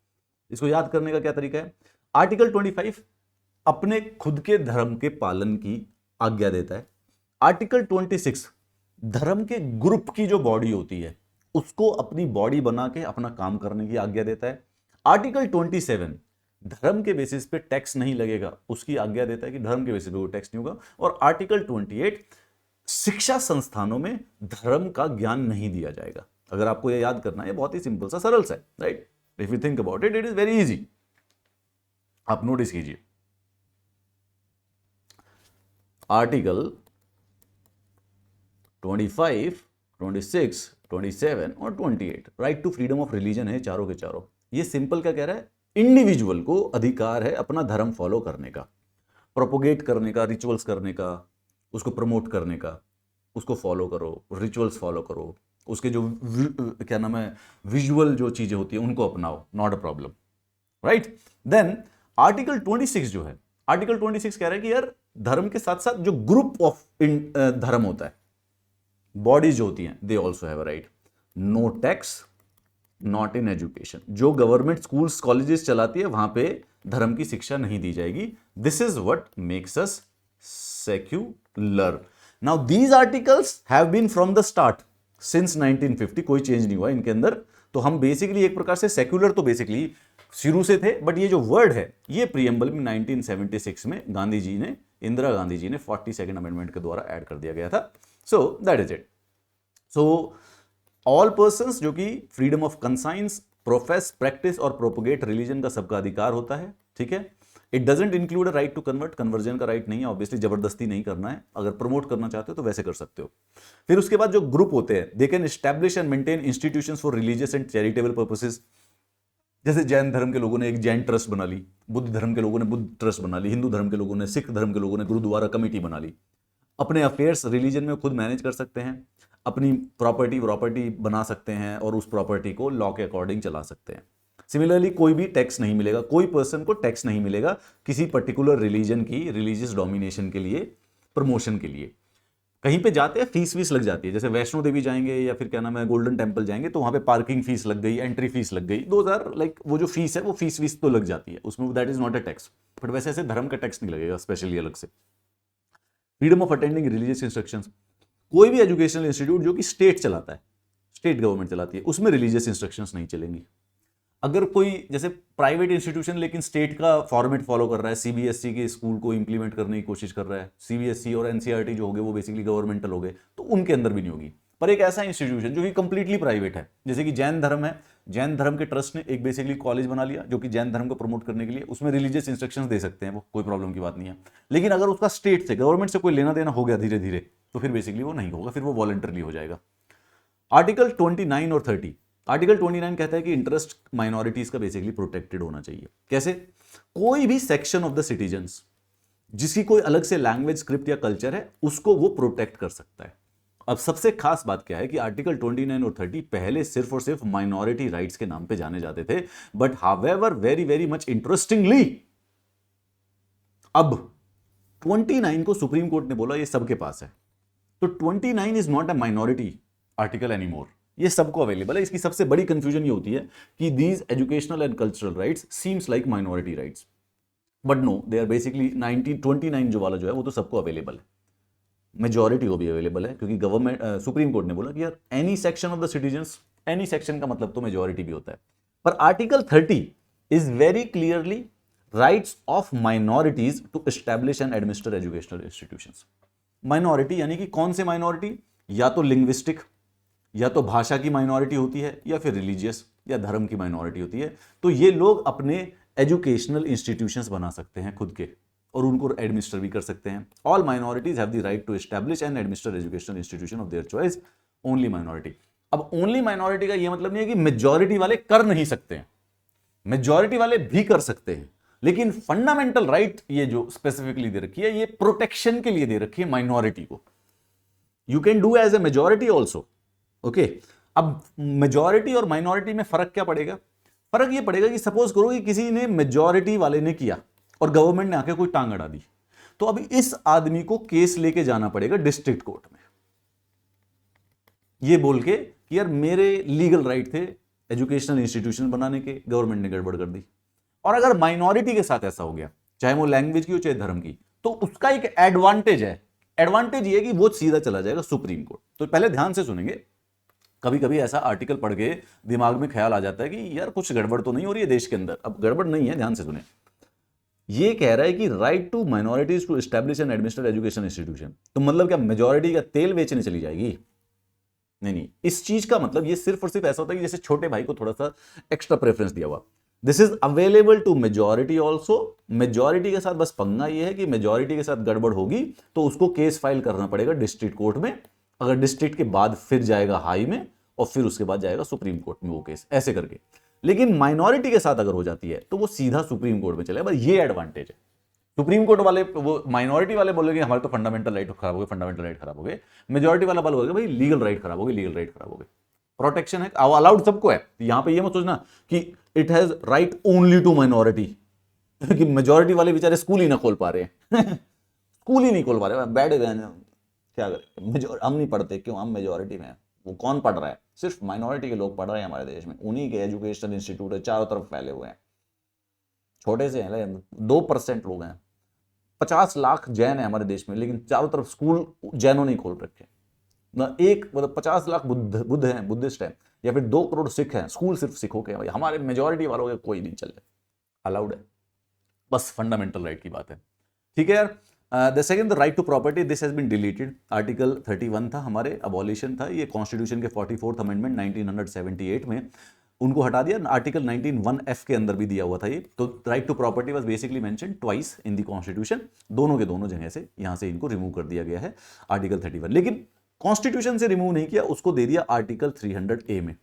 इसको याद करने का क्या तरीका है, आर्टिकल 25 अपने खुद के धर्म के पालन की आज्ञा देता है। आर्टिकल 26 धर्म के ग्रुप की जो बॉडी होती है उसको अपनी बॉडी बना के अपना काम करने की आज्ञा देता है। आर्टिकल 27 धर्म के बेसिस पे टैक्स नहीं लगेगा उसकी आज्ञा देता है कि धर्म के बेसिस पे वो टैक्स नहीं होगा। और आर्टिकल 28 शिक्षा संस्थानों में धर्म का ज्ञान नहीं दिया जाएगा। अगर आपको ये याद करना है, बहुत ही सिंपल सा सरल सा है, right. If you think about it, it is very easy. आप नोटिस कीजिए, आर्टिकल 25, 26, 27 और 28 right to freedom of religion है, चारों के चारों। ये सिंपल क्या कह रहा है, इंडिविजुअल को अधिकार है अपना धर्म फॉलो करने का, प्रोपोगेट करने का, रिचुअल्स करने का, उसको प्रमोट करने का, उसको फॉलो करो, रिचुअल्स फॉलो करो, उसके जो क्या नाम है विजुअल जो चीजें होती है उनको अपनाओ, not a problem, right. Then article 26 जो है, आर्टिकल 26 कह रहा है कि यार धर्म के साथ साथ जो ग्रुप ऑफ धर्म होता है, बॉडीज जो होती हैं, they also have a right. No tax, not in education, जो गवर्नमेंट स्कूल्स कॉलेजेस चलाती है वहां पे धर्म की शिक्षा नहीं दी जाएगी। This is what makes us secular. Now these articles have been from the start since 1950, कोई चेंज नहीं हुआ इनके अंदर। तो हम बेसिकली एक प्रकार से सेक्युलर तो बेसिकली शुरू से थे, बट ये जो वर्ड है ये प्रीएम्बल में 1976 में गांधी जी ने, इंदिरा गांधी जी ने 42nd अमेंडमेंट के द्वारा ऐड कर दिया गया था। So that is it. So all persons जो कि freedom of conscience, profess, practice और प्रोपोगेट रिलीजन का सबका अधिकार होता है, ठीक है। It doesn't include a right to convert, conversion का राइट नहीं है, ऑब्वियसली जबरदस्ती नहीं करना है, अगर प्रमोट करना चाहते हो तो वैसे कर सकते हो। फिर उसके बाद जो ग्रुप होते हैं, they can establish and maintain institutions for religious and charitable purposes. जैसे जैन धर्म के लोगों ने एक जैन ट्रस्ट बना ली, बुद्ध धर्म के लोगों ने बुद्ध ट्रस्ट बना ली, हिंदू धर्म के लोगों ने, सिख धर्म के लोगों ने गुरुद्वारा कमेटी बना ली। अपने अफेयर्स रिलीजन में खुद मैनेज कर सकते हैं, अपनी प्रॉपर्टी बना सकते हैं और उस प्रॉपर्टी को लॉ के अकॉर्डिंग चला सकते हैं। सिमिलरली कोई भी टैक्स नहीं मिलेगा, कोई पर्सन को टैक्स नहीं मिलेगा किसी पर्टिकुलर रिलीजन की रिलीजियस डोमिनेशन के लिए, प्रमोशन के लिए। कहीं पे जाते हैं फीस लग जाती है, जैसे वैष्णो देवी जाएंगे या फिर क्या नाम है गोल्डन टेम्पल जाएंगे तो वहां पे पार्किंग फीस लग गई, एंट्री फीस लग गई, 2000 लाइक वो जो फीस है वो फीस तो लग जाती है उसमें, that is not a tax. But वैसे ऐसे धर्म का टैक्स नहीं लगेगा स्पेशली अलग से। Freedom of attending religious instructions, कोई भी एजुकेशनल इंस्टीट्यूट जो कि स्टेट चलाता है, स्टेट गवर्नमेंट चलाती है, उसमें रिलीजियस इंस्ट्रक्शंस नहीं चलेंगी। अगर कोई जैसे प्राइवेट इंस्टीट्यूशन लेकिन स्टेट का फॉर्मेट फॉलो कर रहा है, सीबीएसई के स्कूल को इंप्लीमेंट करने की कोशिश कर रहा है, सीबीएसई और एनसीईआरटी जो हो गए वो बेसिकली गवर्नमेंटल हो गए, तो उनके अंदर भी नहीं होगी। पर एक ऐसा इंस्टीट्यूशन जो कि कंप्लीटली प्राइवेट है, जैसे कि जैन धर्म है, जैन धर्म के ट्रस्ट ने एक बेसिकली कॉलेज बना लिया जो कि जैन धर्म को प्रमोट करने के लिए, उसमें रिलीजियस इंस्ट्रक्शंस दे सकते हैं वो, कोई प्रॉब्लम की बात नहीं है। लेकिन अगर उसका स्टेट से, गवर्नमेंट से कोई लेना देना हो गया धीरे धीरे, तो फिर बेसिकली वो नहीं होगा, फिर वो वॉलंटरली हो जाएगा। आर्टिकल 29 और 30, आर्टिकल 29 कहता है कि इंटरेस्ट माइनॉरिटीज का बेसिकली प्रोटेक्टेड होना चाहिए। कैसे? कोई भी सेक्शन ऑफ द सिटीजन्स जिसकी कोई अलग से लैंग्वेज, स्क्रिप्ट या कल्चर है, उसको वो प्रोटेक्ट कर सकता है। अब सबसे खास बात क्या है कि आर्टिकल 29 और 30 पहले सिर्फ और सिर्फ माइनॉरिटी राइट्स के नाम पे जाने जाते थे, but however very very much interestingly अब 29 को सुप्रीम कोर्ट ने बोला ये सबके पास है, तो 29 is not a minority article anymore, ये सबको अवेलेबल है। इसकी सबसे बड़ी कंफ्यूजन ये होती है कि these educational and cultural rights seems like minority rights, but no, they are basically 29 जो वाला जो है वो तो सबको अवेलेबल है। मेजॉरिटी को भी अवेलेबल है, क्योंकि गवर्नमेंट सुप्रीम कोर्ट ने बोला कि यार any section of the citizens, any section का मतलब तो मेजॉरिटी भी होता है। पर article 30 is very clearly rights of minorities to establish and administer educational institutions. Minority यानी कि कौन से माइनॉरिटी, या तो लिंग्विस्टिक, या तो भाषा की माइनॉरिटी होती है, या फिर रिलीजियस या धर्म की माइनॉरिटी होती है। तो ये लोग अपने एजुकेशनल इंस्टीट्यूशंस बना सकते हैं खुद के, और उनको एडमिनिस्टर भी कर सकते हैं। All minorities have the right to establish and administer educational institution of their choice, only minority. अब ओनली माइनॉरिटी का ये मतलब नहीं है कि मेजॉरिटी वाले कर नहीं सकते हैं, मेजॉरिटी वाले भी कर सकते हैं, लेकिन फंडामेंटल राइट ये जो स्पेसिफिकली दे रखी है, ये प्रोटेक्शन के लिए दे रखी है माइनॉरिटी को। You can do as a majority also, okay. अब मेजॉरिटी और माइनॉरिटी में फर्क क्या पड़ेगा? फर्क ये पड़ेगा कि सपोज करो कि किसी ने, मेजॉरिटी वाले ने किया और गवर्नमेंट ने आके कोई टांग अड़ा दी, तो अब इस आदमी को केस लेके जाना पड़ेगा डिस्ट्रिक्ट कोर्ट में, ये बोल के कि यार मेरे लीगल राइट थे एजुकेशनल इंस्टीट्यूशन बनाने के, गवर्नमेंट ने गड़बड़ कर दी। और अगर माइनॉरिटी के साथ ऐसा हो गया, चाहे वो लैंग्वेज की हो चाहे धर्म की, तो उसका एक एडवांटेज है। एडवांटेज ये है कि वो सीधा चला जाएगा सुप्रीम कोर्ट। तो पहले ध्यान से सुनेंगे, कभी कभी ऐसा आर्टिकल पढ़ के दिमाग में ख्याल आ जाता है कि यार कुछ गड़बड़ तो नहीं हो रही है देश के अंदर। अब गड़बड़ नहीं है, ध्यान से सुने। ये कह रहा है कि right to minorities to establish and administer education institution. तो मतलब क्या मेजॉरिटी का तेल बेचने चली जाएगी? नहीं नहीं, इस चीज का मतलब ये सिर्फ और सिर्फ ऐसा होता है कि जैसे छोटे भाई को थोड़ा सा एक्स्ट्रा प्रेफरेंस दिया हुआ। This is available to majority also. Majority के साथ बस पंगा ये है कि मेजॉरिटी के साथ गड़बड़ होगी तो उसको केस फाइल करना पड़ेगा डिस्ट्रिक्ट कोर्ट में, अगर डिस्ट्रिक्ट के बाद फिर जाएगा हाई में, और फिर उसके बाद जाएगा सुप्रीम कोर्ट में वो केस, ऐसे करके। लेकिन माइनॉरिटी के साथ अगर हो जाती है तो वो सीधा सुप्रीम कोर्ट में चलेगा। बस ये एडवांटेज है। सुप्रीम कोर्ट वाले, वो माइनॉरिटी वाले बोलेंगे हमारे तो फंडामेंटल राइट खराब हो गए, फंडामेंटल राइट खराब हो गए। मेजॉरिटी वाला बोलेगा भाई लीगल राइट खराब हो गए, लीगल राइट खराब हो गए। प्रोटेक्शन है, अलाउड सबको है। यहां पे ये मत सोचना कि it has right only to minority, कि मेजॉरिटी वाले बेचारे स्कूल ही ना खोल पा रहे हैं स्कूल ही नहीं खोल पा रहे, बैठ गए, क्या करें, हम नहीं पढ़ते, क्यों? हम मेजॉरिटी में हैं। वो कौन पढ़ रहा है? सिर्फ माइनॉरिटी के लोग पढ़ रहे हैं हमारे देश में, उन्हीं के एजुकेशनल इंस्टीट्यूट चारों तरफ फैले हुए हैं। छोटे से हैं, 2% लोग हैं। 50 लाख जैन है हमारे देश में, लेकिन चारों तरफ स्कूल जैनों ने खोल रखे ना। एक मतलब 50 लाख बुद्ध हैं, बुद्धिस्ट हैं, या फिर 2 करोड़ सिख हैं, स्कूल सिर्फ सिखों के हैं। भाई हमारे मेजॉरिटी वालों के कोई नहीं चले, अलाउड है। बस फंडामेंटल राइट की बात है, ठीक है यार। The second, the right to property, this has been deleted. Article 31 था हमारे, अबॉलिशन था, ये कॉन्स्टिट्यूशन के 44th अमेंडमेंट 1978 में उनको हटा दिया। आर्टिकल 19(1)(f) के अंदर भी दिया हुआ था ये। तो right to property was basically mention twice in the constitution, दोनों के दोनों जगह से यहां से इनको रिमूव कर दिया गया है आर्टिकल 31। लेकिन कॉन्स्टिट्यूशन से रिमूव नहीं किया, उसको दे दिया आर्टिकल 300A में।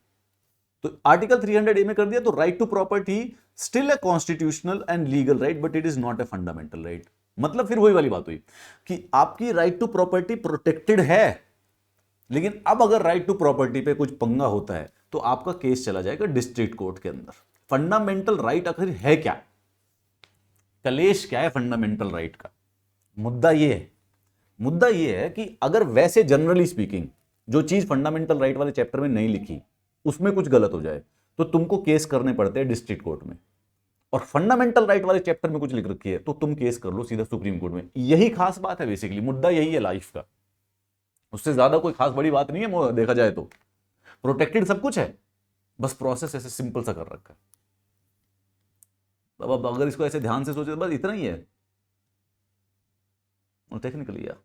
तो आर्टिकल 300A में कर दिया, तो right to property still a constitutional and legal right, but it is not a fundamental right. मतलब फिर वही वाली बात हुई कि आपकी राइट टू प्रॉपर्टी प्रोटेक्टेड है, लेकिन अब अगर राइट टू प्रॉपर्टी पे कुछ पंगा होता है तो आपका केस चला जाएगा डिस्ट्रिक्ट कोर्ट के अंदर। फंडामेंटल राइट आखिर है क्या? कलेश क्या है फंडामेंटल राइट का? मुद्दा ये है कि अगर वैसे जनरली स्पीकिंग जो चीज फंडामेंटल राइट वाले चैप्टर में नहीं लिखी, उसमें कुछ गलत हो जाए तो तुमको केस करने पड़ते हैं डिस्ट्रिक्ट कोर्ट में, और फंडामेंटल राइट वाले चैप्टर में कुछ लिख रखी है तो तुम केस कर लो सीधा सुप्रीम कोर्ट में। यही खास बात है, बेसिकली मुद्दा यही है लाइफ का, उससे ज्यादा कोई खास बड़ी बात नहीं है। देखा जाए तो प्रोटेक्टेड सब कुछ है, बस प्रोसेस ऐसे सिंपल सा कर रखा है। अब अगर इसको ऐसे ध्यान से सोचे तो बस इतना ही है, और टेक्निकली या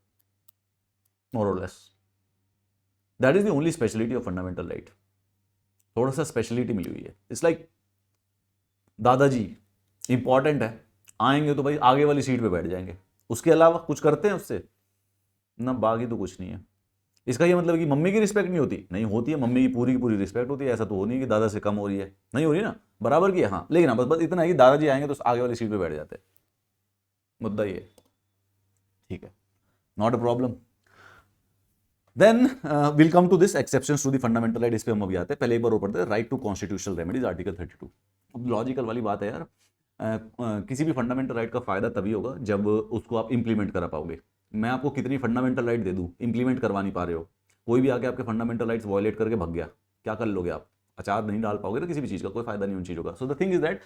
मोर और less that is the only speciality of fundamental right. थोड़ा सा स्पेशलिटी मिली हुई है। इट्स लाइक दादाजी इंपॉर्टेंट है, आएंगे तो भाई आगे वाली सीट पे बैठ जाएंगे, उसके अलावा कुछ करते हैं उससे ना, बाकी तो कुछ नहीं है। इसका ये मतलब कि मम्मी की रिस्पेक्ट नहीं होती? नहीं होती है, मम्मी की पूरी रिस्पेक्ट होती है। ऐसा तो हो नहीं कि दादा से कम हो रही है, नहीं हो रही ना, बराबर की है। हाँ, लेकिन हाँ बस इतना है कि दादाजी आएंगे तो आगे वाली सीट पे बैठ जाते हैं। मुद्दा ये, ठीक है, not a problem. Then will come to this exceptions to the fundamental right. इस पे हम अभी आते हैं, पहले एक बार वो पढ़ते हैं। Right to constitutional remedies, article 32। अब लॉजिकल वाली बात है यार, किसी भी फंडामेंटल राइट का फायदा तभी होगा जब उसको आप इंप्लीमेंट करा पाओगे। मैं आपको कितनी फंडामेंटल राइट दे दूं, इंप्लीमेंट करवा नहीं पा रहे हो, कोई भी आके आपके फंडामेंटल राइट्स वायलेट करके भाग गया, क्या कर लोगे आप? अचार नहीं डाल पाओगे ना किसी भी चीज का, कोई फायदा नहीं उन चीजों का। So the thing is that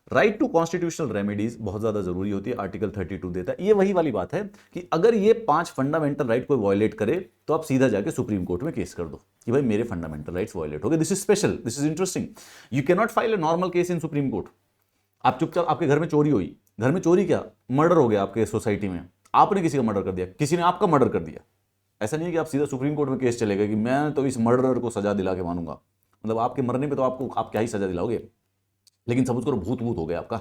right to constitutional remedies बहुत ज्यादा जरूरी होती है, आर्टिकल 32 देता है। ये वही वाली बात है कि अगर ये 5 फंडामेंटल राइट को वायलेट करे तो आप सीधा जाके सुप्रीम कोर्ट में केस कर दो कि भाई मेरे फंडामेंटल राइट्स वायलेट हो गए। This is special, this is interesting. You can not file a normal case in supreme court. आप चुपचाप, आपके घर में चोरी हुई, घर में चोरी क्या, मर्डर हो गया आपके सोसाइटी में, आपने किसी का मर्डर कर दिया, किसी ने आपका मर्डर कर दिया, ऐसा नहीं है कि आप सीधा सुप्रीम कोर्ट में केस चलेगा कि मैं तो इस मर्डरर को सजा दिला के मानूंगा। मतलब आपके मरने पे तो आपको आप क्या ही सजा दिलाओगे। लेकिन सपोज करो भूत भूत हो गया आपका,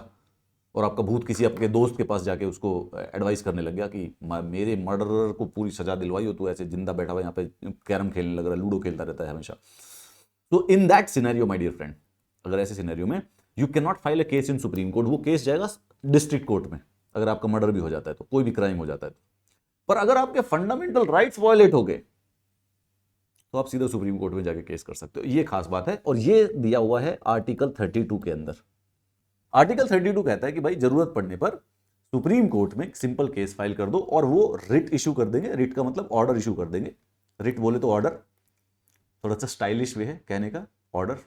और आपका भूत किसी आपके दोस्त के पास जाके उसको एडवाइस करने लग गया कि मेरे मर्डरर को पूरी सजा दिलवाई हो, तो ऐसे जिंदा बैठा हुआ यहाँ पे कैरम खेलने लग रहा है, लूडो खेलता रहता है हमेशा। तो in that scenario my dear friend, अगर ऐसे सिनेरियो में you can not file a case in supreme court, वो केस जाएगा डिस्ट्रिक्ट कोर्ट में, अगर आपका मर्डर भी हो जाता है तो, कोई भी क्राइम हो जाता है तो। पर अगर आपके फंडामेंटल राइट्स वायलेट हो गए तो आप सीधा सुप्रीम कोर्ट में जाके केस कर सकते हो। ये खास बात है, और ये दिया हुआ है आर्टिकल 32 के अंदर। आर्टिकल 32 कहता है कि भाई जरूरत पड़ने पर सुप्रीम कोर्ट में सिंपल केस फाइल कर दो और वो रिट इशू कर देंगे। रिट का मतलब ऑर्डर इशू कर देंगे। रिट बोले तो ऑर्डर, थोड़ा सा स्टाइलिश वे है कहने का, ऑर्डर।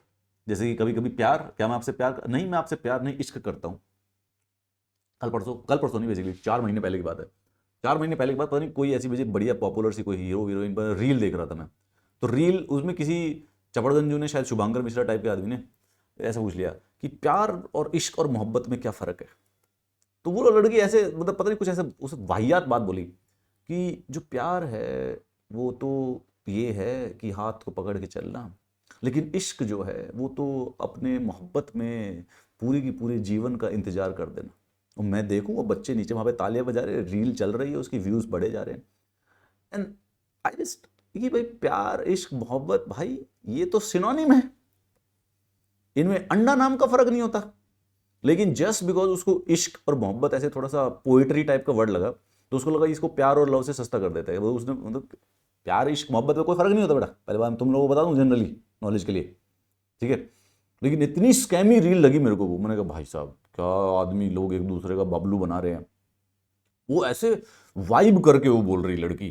जैसे कि कभी कभी प्यार, क्या मैं आपसे प्यार नहीं, मैं आपसे प्यार नहीं इश्क करता हूं। कल परसों नहीं, बेसिकली 4 महीने पहले की बात है। 4 महीने पहले की बात, पता नहीं कोई ऐसी मुझे बढ़िया पॉपुलर सी कोई हीरो हीरोइन पर रील देख रहा था मैं। तो रील उसमें किसी चपड़गंजू ने, शायद शुभांकर मिश्रा टाइप के आदमी ने ऐसा पूछ लिया कि प्यार और इश्क और मोहब्बत में क्या फर्क है। तो वो लड़की ऐसे, मतलब पता नहीं कुछ ऐसे उस वाहियात बात बोली कि जो प्यार है वो तो ये है कि हाथ को पकड़ के चलना, लेकिन इश्क जो है वो तो अपने मोहब्बत में पूरी की पूरी जीवन का इंतजार कर देना। और मैं देखूं वो बच्चे नीचे वहां पे तालियां बजा रहे हैं, रील चल रही है, उसकी व्यूज बढ़े जा रहे हैं। एंड आई जस्ट, ये भाई प्यार इश्क मोहब्बत, भाई ये तो सिनोनिम है, इनमें अंडा नाम का फर्क नहीं होता। लेकिन जस्ट बिकॉज उसको इश्क और मोहब्बत ऐसे थोड़ा सा पोइट्री टाइप का वर्ड लगा, तो उसको लगा इसको प्यार और लव से सस्ता कर देता है वो। उसने मतलब प्यार इश्क मोहब्बत में कोई फर्क नहीं होता बेटा, पहले बार तुम लोगों को बता दूं जनरली नॉलेज के लिए, ठीक है। लेकिन इतनी स्कैमी रील लगी मेरे को वो, मैंने कहा भाई साहब क्या आदमी, लोग एक दूसरे का बबलू बना रहे हैं। वो ऐसे वाइब करके वो बोल रही लड़की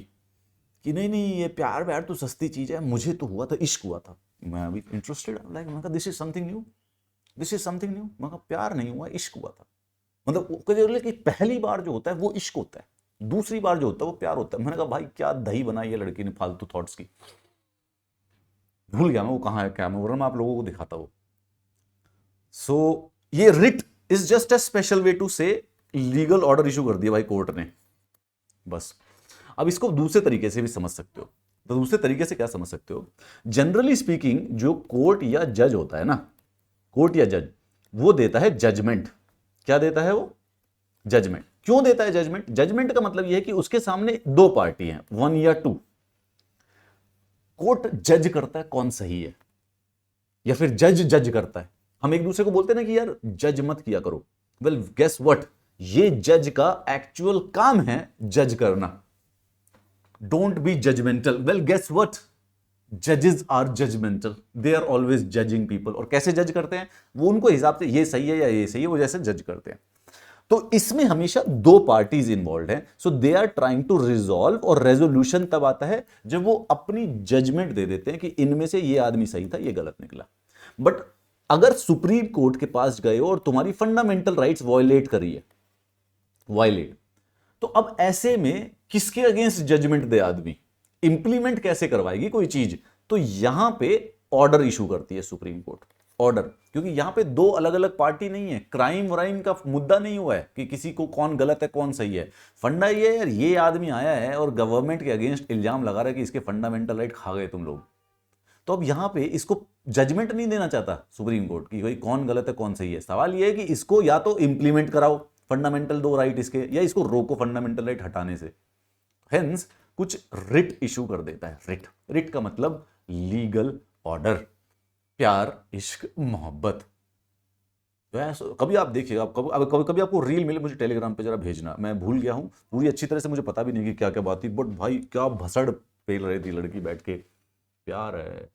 कि नहीं नहीं ये प्यार व्यार तो सस्ती चीज है, मुझे तो हुआ था, इश्क हुआ था। मैं अभी इंटरेस्टेड, लाइक मैं कहा this is something new, this is something new. मैं कहा प्यार नहीं हुआ, इश्क हुआ था। मतलब कि पहली बार जो होता है वो इश्क होता है, दूसरी बार जो होता है वो प्यार होता है। मैंने कहा भाई क्या दही बनाई है लड़की ने फालतू थॉट्स की। भूल गया मैं वो कहाँ है क्या, मैं वरना आप लोगों को दिखाता वो। सो ये writ is just a special way to say legal order issue कर दिया भाई कोर्ट ने, बस। अब इसको दूसरे तरीके से भी समझ सकते हो। तो दूसरे तरीके से क्या समझ सकते हो, जनरली स्पीकिंग जो कोर्ट या जज होता है ना, कोर्ट या जज वो देता है जजमेंट। क्या देता है वो, जजमेंट। क्यों देता है जजमेंट? जजमेंट का मतलब यह है कि उसके सामने दो पार्टी हैं, 1 या 2। कोर्ट जज करता है कौन सही है, या फिर जज जज करता है। हम एक दूसरे को बोलते हैं ना कि यार जज मत किया करो। वेल गेस व्हाट, ये जज का एक्चुअल काम है जज करना। Don't be judgemental. Well guess what, जजेस are judgemental, they are always judging people. और कैसे जज करते हैं वो, उनको हिसाब से ये सही है या ये सही है, वो जैसे जज करते हैं। तो इसमें हमेशा दो पार्टीज इन्वॉल्व हैं, so they are trying to resolve. और रेजोल्यूशन तब आता है जब वो अपनी जजमेंट दे देते हैं कि इनमें से ये आदमी सही था, ये गलत निकला। बट अगर सुप्रीम कोर्ट के पास गए हो और तुम्हारी फंडामेंटल राइट्स वायलेट करी है, वायलेट, तो अब ऐसे में किसके अगेंस्ट जजमेंट दे आदमी, इंप्लीमेंट कैसे करवाएगी कोई चीज? तो यहां पे ऑर्डर इशू करती है सुप्रीम कोर्ट, ऑर्डर। क्योंकि यहां पे दो अलग अलग पार्टी नहीं है, क्राइम वराइम का मुद्दा नहीं हुआ है कि किसी को कौन गलत है कौन सही है। फंडा ये है यार, ये आदमी आया है और गवर्नमेंट के अगेंस्ट इल्जाम लगा रहा है कि इसके फंडामेंटल राइट खा गए तुम लोग। तो अब यहां पे इसको जजमेंट नहीं देना चाहता सुप्रीम कोर्ट कि भाई कौन गलत है कौन सही है। सवाल यह है कि इसको या तो इंप्लीमेंट कराओ फंडामेंटल दो राइट इसके, या इसको रोको फंडामेंटल राइट हटाने से। हेंस कुछ रिट इशू कर देता है। रिट, रिट का मतलब लीगल ऑर्डर, प्यार इश्क मोहब्बत। तो कभी आप देखिएगा, कभी आपको रील मिले मुझे टेलीग्राम पे जरा भेजना, मैं भूल गया हूं पूरी अच्छी तरह से, मुझे पता भी नहीं कि क्या क्या बात थी, बट भाई क्या भसड़ पेल रही थी लड़की बैठ के। प्यार है,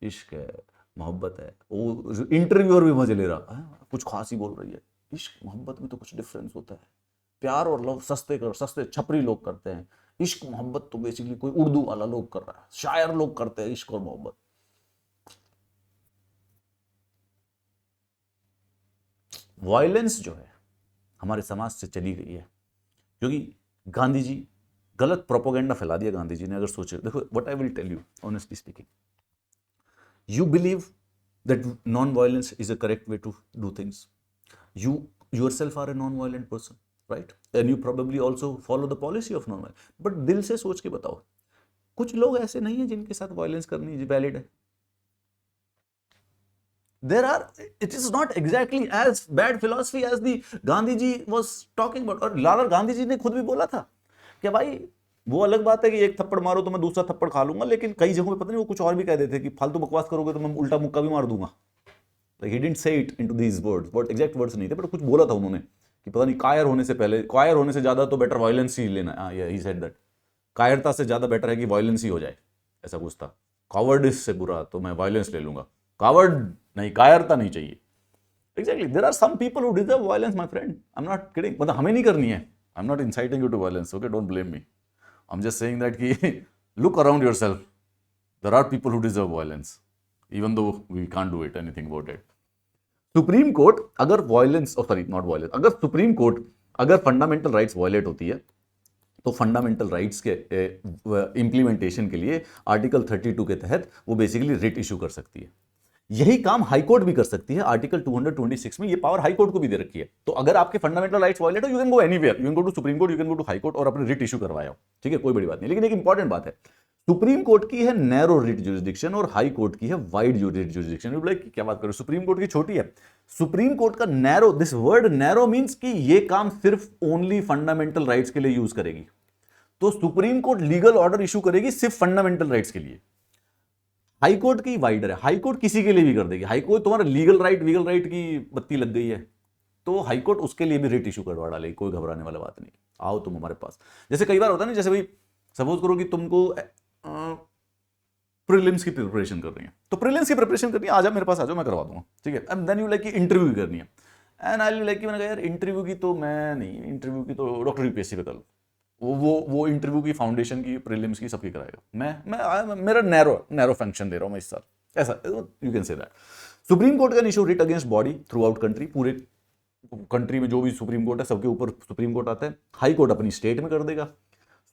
इश्क है, मोहब्बत है। वो इंटरव्यूअर भी मजे ले रहा है, कुछ खास ही बोल रही है। इश्क मोहब्बत में तो कुछ डिफरेंस होता है। प्यार और लव सस्ते छपरी लोग करते हैं, इश्क मोहब्बत तो बेसिकली कोई उर्दू वाला लोग कर रहा है, शायर लोग करते हैं इश्क और मोहब्बत। वायलेंस जो है हमारे समाज से चली गई है, क्योंकि गांधी जी गलत प्रोपोगेंडा फैला दिया गांधी जी ने। अगर सोचे, देखो what I will tell you honestly speaking, you believe that non-violence is a correct way to do things. You yourself are a non-violent person, right? And you probably also follow the policy of non-violence. But दिल से सोच के बताओ, कुछ लोग ऐसे नहीं है जिनके साथ वायलेंस करनी वैलिड है? There are, it is not exactly as bad philosophy as the Gandhi ji was talking about. और लाला गांधी जी ने खुद भी बोला था कि भाई वो अलग बात है कि एक थप्पड़ मारो तो मैं दूसरा थप्पड़ खा लूंगा, लेकिन कई जगहों पे पता नहीं वो कुछ और भी कह देते कि फालतू बकवास करोगे तो मैं उल्टा मुक्का भी मार दूंगा। Like he didn't say it into these words, what exact words नहीं थे, बट कुछ बोला था उन्होंने कि पता नहीं कायर होने से पहले, कायर होने से ज्यादा तो बेटर वायलेंस ही लेना है। ही सेड दैट कायरता से ज्यादा बेटर है कि वायलेंस ही हो जाए, ऐसा कुछ था। कावर्डिस से बुरा तो मैं वायलेंस ले लूंगा, कावर्ड नहीं, कायरता नहीं चाहिए। Exactly, there are some people who deserve violence my friend, I am not kidding. मतलब हमें नहीं करनी है, I am not inciting you to violence, okay, don't blame me. I am just saying that कि look around yourself, there are people who deserve violence even though we can't do it anything about it. Supreme court अगर violence, sorry not violence, अगर supreme court अगर fundamental rights violet होती है तो fundamental rights के implementation के लिए article 32 के तहत वो बेसिकली रिट इशू कर सकती है। यही काम हाई कोर्ट भी कर सकती है। आर्टिकल 226 में ये पावर हाई कोर्ट को भी दे रखी है। तो अगर आपके फंडामेंटल राइट्स वायलेट हो, you can go anywhere, you can go to supreme court, you can go to high court और अपने रिट इशू करवाओ, ठीक है, कोई बड़ी बात नहीं। लेकिन एक इंपॉर्टेंट बात है, सुप्रीम कोर्ट की है नैरो रिट ज्यूरिसडिक्शन और हाई कोर्ट की है wide writ jurisdiction. You like क्या बात करो, सुप्रीम कोर्ट की छोटी है, सुप्रीम कोर्ट का narrow, this word narrow means कि ये काम सिर्फ ओनली फंडामेंटल राइट्स के लिए यूज करेगी। तो supreme court legal order issue करेगी सिर्फ फंडामेंटल राइट्स के लिए। हाई कोर्ट की वाइडर है, हाई कोर्ट किसी के लिए भी कर देगी। हाई कोर्ट तुम्हारा लीगल राइट की बत्ती लग गई है तो हाई कोर्ट उसके लिए भी रिट इशू करवा डालेगी, कोई घबराने वाला बात नहीं। आओ तुम हमारे पास। जैसे कई बार होता है ना, जैसे भाई सपोज करो कि तुमको प्रीलिम्स की प्रिपरेशन कर रही है, तो प्रीलिम्स की प्रिपरेशन करनी है, आ जाओ मेरे पास, आ जाओ, मैं करवा दूंगा, ठीक है। एंड देन यू लाइक कि इंटरव्यू करनी है, एंड आई लाइक कि मैंने कहा यार इंटरव्यू की तो मैं नहीं, इंटरव्यू की तो डॉक्टर यूपीएससी पे कर लो, वो इंटरव्यू की फाउंडेशन की प्रीलिम्स की सबकी कराएगा। मैं मेरा नैरो फंक्शन दे रहा हूं मैं इस साल, ऐसा you can say that. Supreme court can issue writ against body through out country, पूरे कंट्री में जो भी सुप्रीम कोर्ट है सबके ऊपर सुप्रीम कोर्ट आता है। हाई कोर्ट अपनी स्टेट में कर देगा।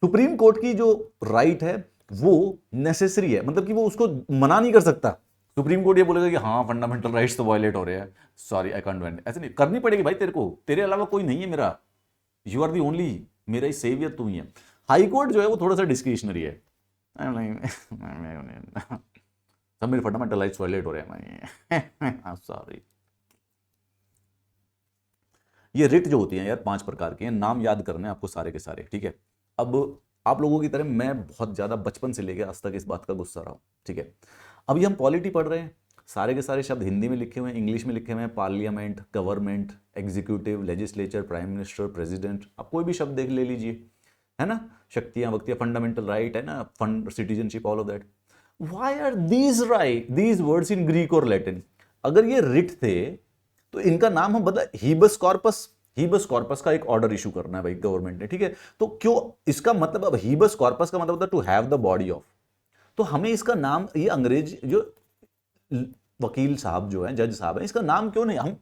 सुप्रीम कोर्ट की जो राइट है वो नेसेसरी है, मतलब कि वो उसको मना नहीं कर सकता। सुप्रीम कोर्ट ये बोलेगा कि हाँ फंडामेंटल राइट्स तो वायलेट हो रहे हैं, सॉरी आई कांट डू, ऐसे नहीं करनी पड़ेगी भाई, तेरे को, तेरे अलावा कोई नहीं है मेरा, यू आर दी ओनली, मेरा ही सेवियर तू ही है। हाई कोर्ट जो है वो थोड़ा सा डिस्क्रिशनरी है, सब मेरे फंडामेंटल राइट्स वायलेट हो रहे हैं, सॉरी। ये रिट जो होती है यार 5 प्रकार के हैं, नाम याद करने आपको सारे के सारे, ठीक है। अब आप लोगों की तरह मैं बहुत ज्यादा बचपन से लेकर आज तक इस बात का गुस्सा रहा हूं, ठीक है। अभी हम पॉलिटी पढ़ रहे हैं, सारे के सारे शब्द हिंदी में लिखे हुए हैं, इंग्लिश में लिखे हुए हैं, parliament, government, executive, legislature, prime minister, president, आप कोई भी शब्द देख ले लीजिए, है ना, शक्तियां वक्तियां, फंडामेंटल राइट है ना, fund, citizenship, all of that. Why are these right, these words in Greek और लैटिन? अगर ये रिट थे तो इनका नाम हम बदला हीबस कॉर्पस। हीबस कॉर्पस का एक ऑर्डर इशू करना है भाई गवर्नमेंट ने, ठीक है। तो क्यों इसका मतलब, अब हीबस कॉर्पस का मतलब होता है to have the body of, तो हमें इसका नाम, ये अंग्रेज जो वकील साहब जो हैं, जज साहब हैं, इसका नाम क्यों नहीं हम,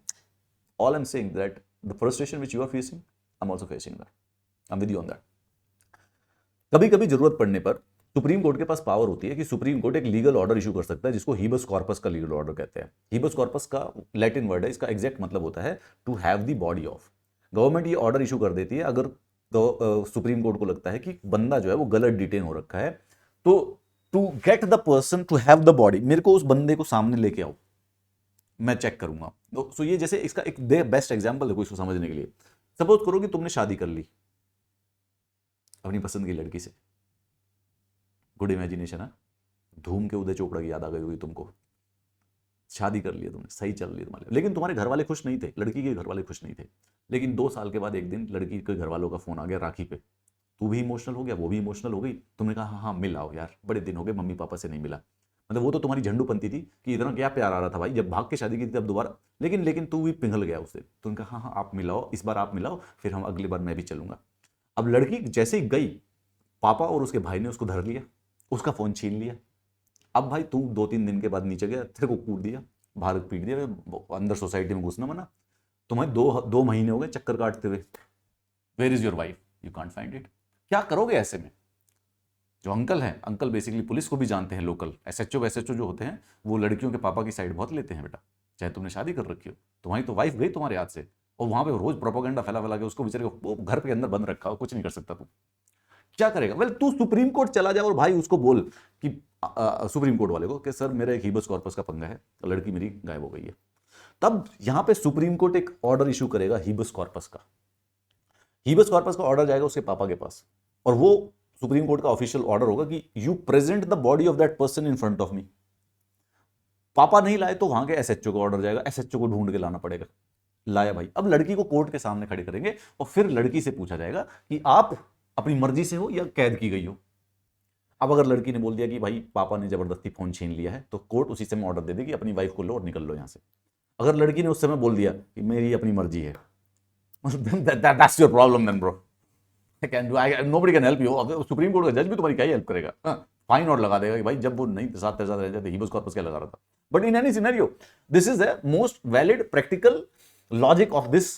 all I am saying that the frustration which you are facing, I am also facing that, I am with you on that. कभी कभी जरूरत पड़ने पर सुप्रीम कोर्ट के पास पावर होती है कि सुप्रीम कोर्ट एक लीगल ऑर्डर इशू कर सकता है जिसको हीबस कॉर्पस का लीगल ऑर्डर कहते हैं। हीबस कॉर्पस का लैटिन वर्ड है, इसका एग्जैक्ट मतलब होता है to have the body of. Government ये ऑर्डर इशू कर देती है अगर सुप्रीम कोर्ट को लगता है कि बंदा जो है वो गलत डिटेन हो रखा है, तो to get the person to have the body, मेरे को उस बंदे को सामने लेके आओ, मैं चेक करूंगा। तो ये जैसे इसका एक बेस्ट एग्जांपल देखो इसको समझने के लिए। सपोज करो कि तुमने शादी कर ली अपनी पसंद की लड़की से, गुड इमेजिनेशन है, धूम के उदय चोपड़ा की याद आ गई होगी तुमको, शादी कर लिया तुमने, सही चल रही तुम्हारे, लेकिन तुम्हारे घर वाले खुश नहीं थे, लड़की के घर वाले खुश नहीं थे। लेकिन 2 साल के बाद एक दिन लड़की के घर वालों का फोन आ गया राखी पे, तू भी इमोशनल हो गया, वो भी इमोशनल हो गई, तुमने कहा हाँ हाँ मिल आओ यार, बड़े दिन हो गए मम्मी पापा से नहीं मिला। मतलब वो तो तुम्हारी झंडूपंती थी कि इतना क्या प्यार आ रहा था भाई, जब भाग के शादी की थी तब दोबारा, लेकिन तू भी पिघल गया उससे, तो उनका हाँ हाँ आप मिलाओ, इस बार आप मिलाओ, फिर हम अगली बार मैं भी चलूंगा। अब लड़की जैसे ही गई, पापा और उसके भाई ने उसको धर लिया, उसका फोन छीन लिया। अब भाई तू 2-3 दिन के बाद नीचे गया, तेरे को कूट दिया, बाहर पीट दिया, अंदर सोसाइटी में घुसना मना। तुम्हें दो महीने हो गए चक्कर काटते हुए, where is your wife, you can't find it. क्या करोगे ऐसे में? जो अंकल हैं, अंकल बेसिकली पुलिस को भी जानते हैं, लोकल एसएचओ जो होते हैं वो लड़कियों के पापा की साइड बहुत लेते हैं बेटा, चाहे तुमने शादी कर रखी हो, तुम्हारी तो वाइफ गई तुम्हारे हाथ से, और वहां पे रोज प्रोपोगंडा फैला फैला के उसको बेचारे को घर के अंदर बंद रखा हो, कुछ नहीं कर सकता तू। क्या करेगा? वेल तू सुप्रीम कोर्ट चला जा और भाई उसको बोल कि सुप्रीम कोर्ट वाले को कि सर मेरा एक हीबस कॉर्पस का पंगा है, लड़की मेरी गायब हो गई है। तब यहां पे सुप्रीम कोर्ट एक ऑर्डर इशू करेगा हीबस कॉर्पस का। हीबस कॉर्पस का ऑर्डर जाएगा उसके पापा के पास, और वो सुप्रीम कोर्ट का ऑफिशियल ऑर्डर होगा कि you present the body of that person in front of me. पापा नहीं लाए तो वहां के एसएचओ का ऑर्डर जाएगा, एसएचओ को ढूंढ के लाना पड़ेगा। लाया भाई, अब लड़की को कोर्ट के सामने खड़े करेंगे और फिर लड़की से पूछा जाएगा कि आप अपनी मर्जी से हो या कैद की गई हो। अब अगर लड़की ने बोल दिया कि भाई पापा ने जबरदस्ती फोन छीन लिया है, तो कोर्ट उसी समय ऑर्डर दे देगी अपनी वाइफ को लो और निकल लो यहां से। अगर लड़की ने उस समय बोल दिया कि मेरी अपनी मर्जी है, that's your problem then bro, nobody can help you. Supreme court का जज भी तुम्हारी क्या हेल्प करेगा? फाइन और लगा देगा कि भाई जब वो नहीं साथ तेरे साथ रह जाते हीबस कॉर्पस क्या लगा रहा था। But in any scenario this is the most valid practical logic of this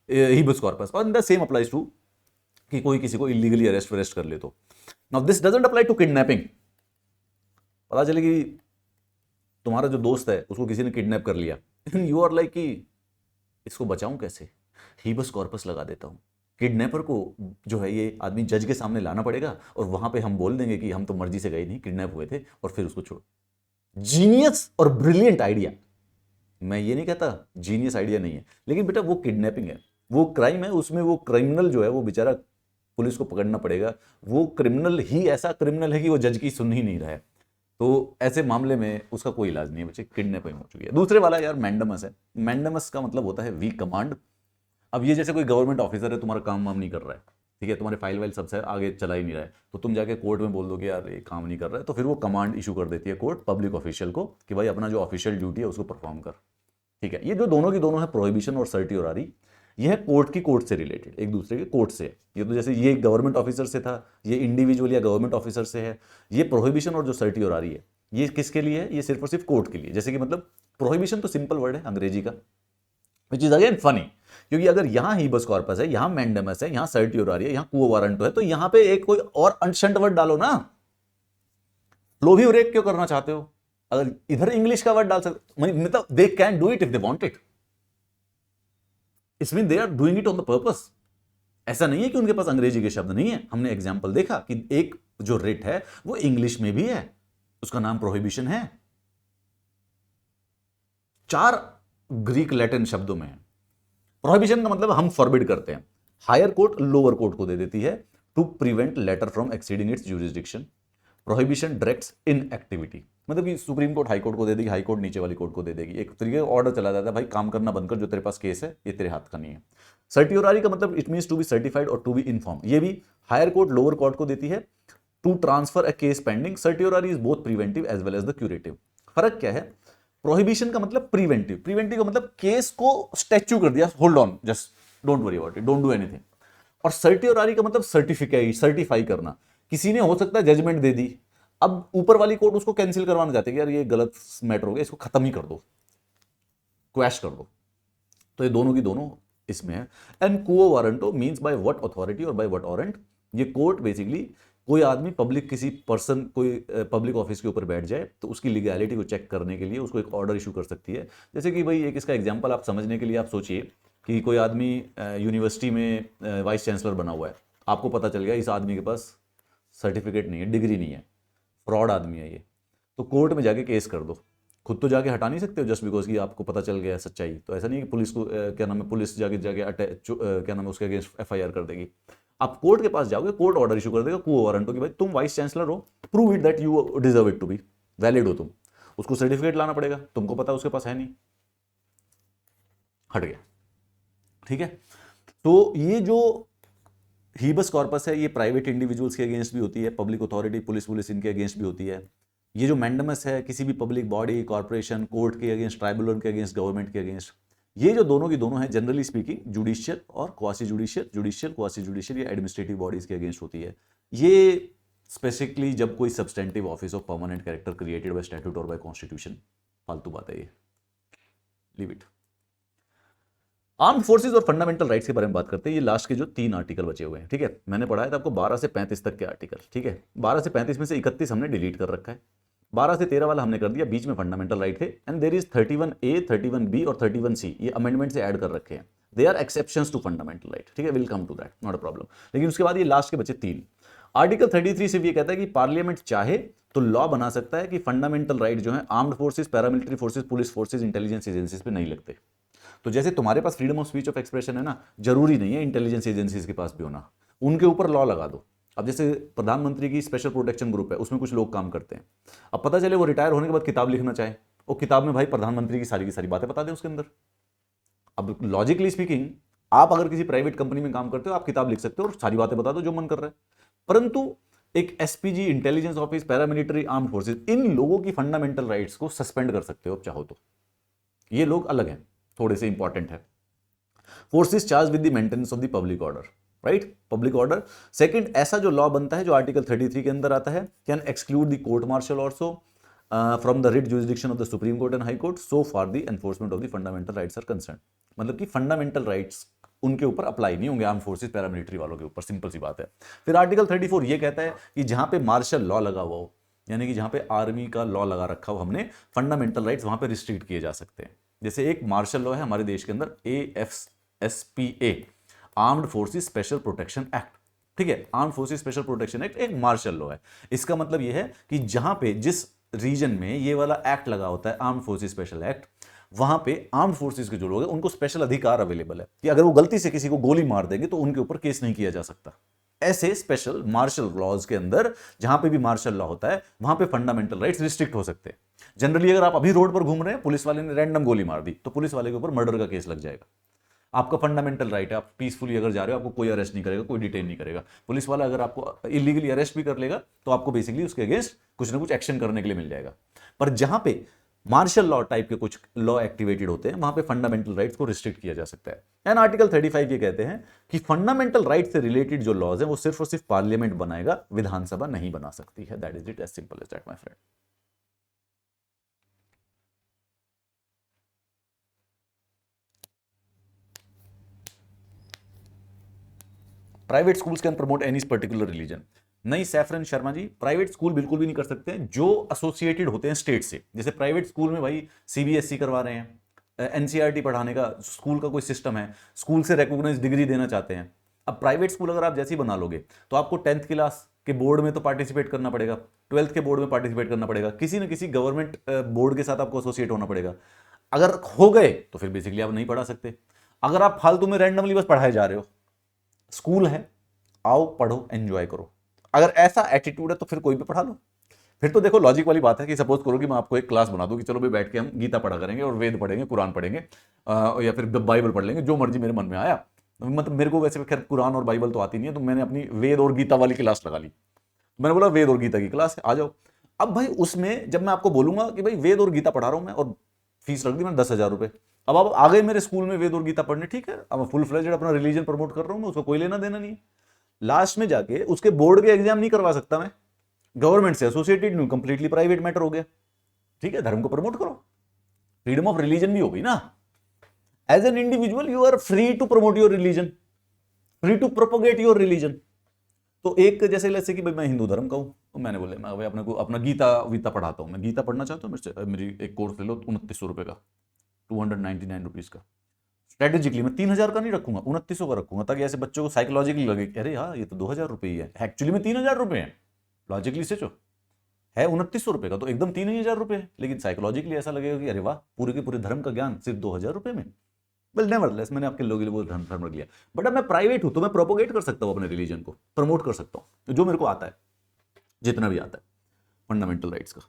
habeas corpus, और द सेम अप्लाइज टू कि कोई किसी को इलीगली अरेस्ट कर ले तो। Now this doesn't apply to kidnapping. पता चले कि तुम्हारा जो दोस्त है उसको किसी ने किडनैप कर लिया, यू आर लाइक कि इसको बचाऊं कैसे, हीबस कॉर्पस लगा देता हूं। किडनैपर को जो है ये आदमी जज के सामने लाना पड़ेगा और वहां पे हम बोल देंगे कि हम तो मर्जी से गए नहीं, किडनैप हुए थे, और फिर उसको छोड़। जीनियस और ब्रिलियंट आइडिया। मैं ये नहीं कहता जीनियस आइडिया नहीं है, लेकिन बेटा वो किडनैपिंग है, वो क्राइम है, उसमें वो क्रिमिनल जो है वो बेचारा पुलिस को पकड़ना पड़ेगा। वो क्रिमिनल ही ऐसा क्रिमिनल है कि वो जज की सुन ही नहीं रहा है, तो ऐसे मामले में उसका कोई इलाज नहीं है बच्चे, किडनैपिंग हो चुकी है। दूसरे वाला यार मैंडमस है। मैंडमस का मतलब होता है वीक कमांड। अब ये जैसे कोई गवर्नमेंट ऑफिसर है, तुम्हारा काम वाम नहीं कर रहा है, ठीक है, तुम्हारे फाइल वाइल सबसे आगे चला ही नहीं रहा है, तो तुम जाके कोर्ट में बोल दोगे यार ये काम नहीं कर रहा है, तो फिर वो कमांड इशू कर देती है कोर्ट पब्लिक ऑफिशियल को कि भाई अपना जो ऑफिशियल ड्यूटी है उसको परफॉर्म कर। ठीक है, ये जो दोनों की दोनों है प्रोहिबिशन और सर्टियोरारी, ये है कोर्ट की कोर्ट से रिलेटेड, एक दूसरे के कोर्ट से। ये तो जैसे ये गवर्नमेंट ऑफिसर से था, ये इंडिविजुअल या गवर्नमेंट ऑफिसर से है। ये प्रोहिबिशन और जो सर्टियोरारी है ये किसके लिए है? ये सिर्फ और सिर्फ कोर्ट के लिए। जैसे कि मतलब प्रोहिबिशन तो सिंपल वर्ड है अंग्रेजी का, विच इज अगेन फनी, क्योंकि अगर यहां हीबस कॉर्पस है, यहां मैंडेमस है, यहां सर्टियोरारी है, यहां क्वो वारंटो है, तो यहां पे एक कोई और अनशंट वर्ड डालो ना। फ्लो भी ब्रेक क्यों करना चाहते हो? अगर इधर इंग्लिश का वर्ड डाल सकते, मतलब they can do it if they want it, it's mean they are doing it on the purpose. ऐसा नहीं है कि उनके पास अंग्रेजी के शब्द नहीं है। हमने एग्जाम्पल देखा कि एक जो रिट है वो इंग्लिश में भी है, उसका नाम प्रोहिबिशन है, 4 ग्रीक लैटिन शब्दों में है। प्रोहिबिशन का मतलब हम फॉरबिड करते हैं, हायर कोर्ट लोअर कोर्ट को दे देती है to prevent latter from exceeding its jurisdiction. Prohibition directs in activity, मतलब कि सुप्रीम कोर्ट हाई कोर्ट को दे देगी, हाई कोर्ट नीचे वाली कोर्ट को दे देगी, एक तरीके का ऑर्डर चला जाता है भाई काम करना बंद कर, जो तेरे पास केस है ये तेरे हाथ का नहीं है। सर्टियोरारी का मतलब it means to be certified और टू बी इन्फॉर्म, ये भी हायर कोर्ट लोअर कोर्ट को देती है to transfer a case pending. Certiorari is both preventive as well as the curative. फर्क क्या है? प्रोहिबिशन का मतलब प्रिवेंटिव, प्रिवेंटिव का मतलब केस को स्टैच्यू कर दिया, hold on, just don't worry about it, don't do anything. और सर्टियोरारी का मतलब सर्टिफाई करना, किसी ने हो सकता है जजमेंट दे दी, अब ऊपर वाली कोर्ट उसको कैंसिल करवाना चाहते हैं कि यार ये गलत मैटर हो गया, इसको खत्म ही कर दो, क्वैश कर दो। तो ये दोनों की दोनों इसमें है। And quo warranto means by what authority और बाय व्हाट वारंट। ये कोर्ट बेसिकली कोई आदमी पब्लिक किसी पर्सन कोई पब्लिक ऑफिस के ऊपर बैठ जाए तो उसकी लीगैलिटी को चेक करने के लिए उसको एक ऑर्डर इशू कर सकती है। जैसे कि भाई एक इसका एग्जांपल आप समझने के लिए आप सोचिए कि कोई आदमी यूनिवर्सिटी में वाइस चांसलर बना हुआ है, आपको पता चल गया इस आदमी के पास सर्टिफिकेट नहीं है, डिग्री नहीं है, फ्रॉड आदमी है ये, तो कोर्ट में जाके केस कर दो। खुद तो जाके हटा नहीं सकते हो जस्ट बिकॉज कि आपको पता चल गया सच्चाई, तो ऐसा नहीं है कि पुलिस को क्या नाम है, पुलिस जाके क्या नाम है उसके अगेंस्ट एफआईआर कर देगी। आप कोर्ट के पास जाओगे, कोर्ट ऑर्डर इशू कर देगा क्वो वारंटो कि भाई तुम वाइस चांसलर हो, prove it that you deserve it to be, valid हो तुम। उसको सर्टिफिकेट लाना पड़ेगा, तुमको पता उसके पास है नहीं, हट गया। ठीक है, तो ये जो हीबस कॉर्पस है ये प्राइवेट इंडिविजुअल्स के अगेंस्ट भी होती है, पब्लिक अथॉरिटी पुलिस इनके अगेंस्ट भी होती है। ये जो मैंडमस है किसी भी पब्लिक बॉडी, कॉर्पोरेशन, कोर्ट के अगेंस्ट, ट्राइब्यूनल के अगेंस्ट, गवर्नमेंट के अगेंस्ट। ये जो दोनों की दोनों है जनरली स्पीकिंग जुडिशियल और quasi judicial, judicial quasi judicial या एडमिनिस्ट्रेटिव बॉडीज के अगेंस्ट होती है। ये स्पेसिफिकली जब कोई substantive office of permanent character created by statute और बाय कॉन्स्टिट्यूशन। फालतू बात है ये, लीव इट। आर्म्ड फोर्सेज और फंडामेंटल राइट्स के बारे में बात करते हैं। ये लास्ट के जो 3 आर्टिकल बचे हुए हैं, ठीक है, मैंने पढ़ाया था आपको 12 से 35 तक के आर्टिकल, ठीक है, 12 से 35 में से 31 हमने डिलीट कर रखा है, 12 से 13 वाला हमने कर दिया, बीच में फंडामेंटल राइट थे, and there is 31A 31B और 31C, ये अमेंडमेंट से ऐड कर रखे हैं, they are exceptions to fundamental right, ठीक है, will come to that, not a problem. लेकिन उसके बाद ये लास्ट के बचे 3 आर्टिकल 33 सिर्फ ये कहता है कि पार्लियामेंट चाहे तो लॉ बना सकता है कि फंडामेंटल राइट जो है armed forces, paramilitary forces, police forces, intelligence agencies पे नहीं लगते। तो जैसे तुम्हारे पास freedom of speech of expression है ना, जरूरी नहीं है इंटेलिजेंस एजेंसीज के पास भी होना, उनके ऊपर लॉ लगा दो। अब जैसे प्रधानमंत्री की स्पेशल प्रोटेक्शन ग्रुप है, उसमें कुछ लोग काम करते हैं, अब पता चले वो रिटायर होने के बाद किताब लिखना चाहे, वो किताब में भाई प्रधानमंत्री की सारी बातें बता दें उसके अंदर। अब लॉजिकली स्पीकिंग, आप अगर किसी प्राइवेट कंपनी में काम करते हो, आप किताब लिख सकते हो और सारी बातें बता दो जो मन कर रहा है, परंतु एक SPG, intelligence office, paramilitary, armed forces, इन लोगों की फंडामेंटल राइट्स को सस्पेंड कर सकते हो चाहो तो। ये लोग अलग हैं, थोड़े से इंपॉर्टेंट है। Forces charge with the maintenance of the public order, right, public order. Second, ऐसा जो लॉ बनता है जो आर्टिकल 33 के अंदर आता है, can exclude the court martial also from the writ jurisdiction of the supreme court and high court so for the enforcement of the fundamental rights are concern. मतलब कि फंडामेंटल राइट्स उनके ऊपर अप्लाई नहीं होंगे आर्म फोर्सेस, पैरामिलिट्री वालों के ऊपर, simple सी बात है। फिर आर्टिकल 34 ये कहता है कि जहां पे मार्शल लॉ लगा हुआ हो, यानी कि जहां पे आर्मी का लॉ लगा रखा हो हमने, फंडामेंटल राइट्स वहां पे रिस्ट्रिक्ट किए जा सकते हैं। जैसे एक मार्शल लॉ है हमारे देश के अंदर, AFSPA, armed forces special protection act, ठीक है, arm forces special protection act एक मार्शल लॉ है। इसका मतलब यह है कि जहां पे जिस रीजन में ये वाला एक्ट लगा होता है, आर्म फोर्सेस स्पेशल एक्ट, वहां पे आर्म फोर्सेस के जो लोग हैं उनको स्पेशल अधिकार अवेलेबल है कि अगर वो गलती से किसी को गोली मार देंगे तो उनके ऊपर केस नहीं किया जा सकता। ऐसे स्पेशल मार्शल लॉज के अंदर जहां पे भी मार्शल लॉ होता है वहां पे फंडामेंटल राइट्स रिस्ट्रिक्ट हो सकते हैं। जनरली अगर आप अभी रोड पर घूम रहे हैं, पुलिस वाले ने रैंडम गोली मार दी, तो पुलिस वाले के ऊपर मर्डर का केस लग जाएगा। आपका फंडामेंटल राइट है, आप पीसफुली अगर जा रहे हो, आपको कोई अरेस्ट नहीं करेगा, कोई डिटेन नहीं करेगा। पुलिस वाला अगर आपको इलीगली अरेस्ट भी कर लेगा तो आपको बेसिकली उसके अगेंस्ट कुछ ना कुछ एक्शन करने के लिए मिल जाएगा। पर जहां पे मार्शल लॉ टाइप के कुछ लॉ एक्टिवेटेड होते हैं, वहां पे फंडामेंटल राइट्स को रिस्ट्रिक्ट किया जा सकता है। एंड आर्टिकल 35 ये कहते हैं कि फंडामेंटल राइट से रिलेटेड जो लॉज है वो सिर्फ और सिर्फ पार्लियामेंट बनाएगा, विधानसभा नहीं बना सकती है। That is it, as simple as that my friend. Private schools can promote any particular religion. नहीं saffron Sharma ji, private school बिल्कुल भी नहीं कर सकते हैं जो एसोसिएटेड होते हैं स्टेट से। जैसे प्राइवेट स्कूल में भाई सीबीएसई करवा रहे हैं, एनसीईआरटी पढ़ाने का स्कूल का कोई सिस्टम है, स्कूल से रिकॉग्नाइज डिग्री देना चाहते हैं। अब प्राइवेट स्कूल अगर आप जैसे ही बना लोगे तो आपको 10th क्लास के बोर्ड में तो पार्टिसिपेट करना पड़ेगा, 12th के बोर्ड में पार्टिसिपेट करना पड़ेगा, किसी न किसी गवर्नमेंट बोर्ड के साथ आपको एसोसिएट होना पड़ेगा। अगर हो गए तो फिर बेसिकली आप नहीं पढ़ा सकते। अगर आप फालतू में रैंडमली बस पढ़ाए जा रहे हो, स्कूल है, आओ पढ़ो एंजॉय करो, अगर ऐसा एटीट्यूड है तो फिर कोई भी पढ़ा लो। फिर तो देखो लॉजिक वाली बात है कि सपोज करो कि मैं आपको एक क्लास बना दूं कि चलो भाई बैठ के हम गीता पढ़ा करेंगे और वेद पढ़ेंगे, कुरान पढ़ेंगे, या फिर बाइबल पढ़ लेंगे, जो मर्जी मेरे मन में आया। मतलब मेरे को वैसे खैर कुरान और बाइबल तो आती नहीं है, तो मैंने अपनी वेद और गीता वाली क्लास लगा ली। मैंने बोला वेद और गीता की क्लास है, आ जाओ। अब भाई उसमें जब मैं आपको बोलूंगा कि भाई वेद और गीता पढ़ा रहा हूं मैं, और फीस रख दी मैंने 10,000 रुपए, अब आप आ गए मेरे स्कूल में वेद और गीता पढ़ने, ठीक है, अब फुल फ्लेजेड अपना रिलीजन प्रमोट कर रहा हूं मैं, उसको कोई लेना देना नहीं है। लास्ट में जाके उसके बोर्ड के एग्जाम नहीं करवा सकता मैं, गवर्नमेंट से एसोसिएटेड नहीं, कंप्लीटली प्राइवेट मैटर हो गया। ठीक है, धर्म को प्रमोट करो, फ्रीडम ऑफ रिलीजन भी हो गई ना। As an individual you are free to promote your religion, free to propagate your religion. तो एक जैसे लेट्स से कि भाई मैं हिंदू धर्म का हूं, तो मैंने बोले मैं भाई अपने को अपना गीता वीता पढ़ाता हूं, मैं गीता पढ़ना चाहता हूं, मेरी एक कोर्स ले लो 2900 रुपए का, 299 रुपीज का। स्ट्रेटेजिकली मैं 3,000 का नहीं रखूंगा, 2900 का रखूंगा, ताकि ऐसे बच्चों को साइकोलॉजिकली लगे कि अरे हाँ ये तो 2,000 रुपये ही है, एक्चुअली में 3,000 रुपये है। लॉजिकली से जो है 2900 रुपये का तो एकदम 3,000 रुपये है, लेकिन साइकोलॉजिकली ऐसा लगेगा कि अरे वाह पूरे के पूरे धर्म का ज्ञान सिर्फ 2,000 रुपये में। वेल नेवरलेस मैंने आपके लोगों के लिए वो धर्म रख लिया, बट अब मैं प्राइवेट हूं तो मैं प्रोपोगेट कर सकता हूं अपने रिलीजन को, प्रमोट कर सकता हूं जो मेरे को आता है, जितना भी आता है फंडामेंटल राइट्स का।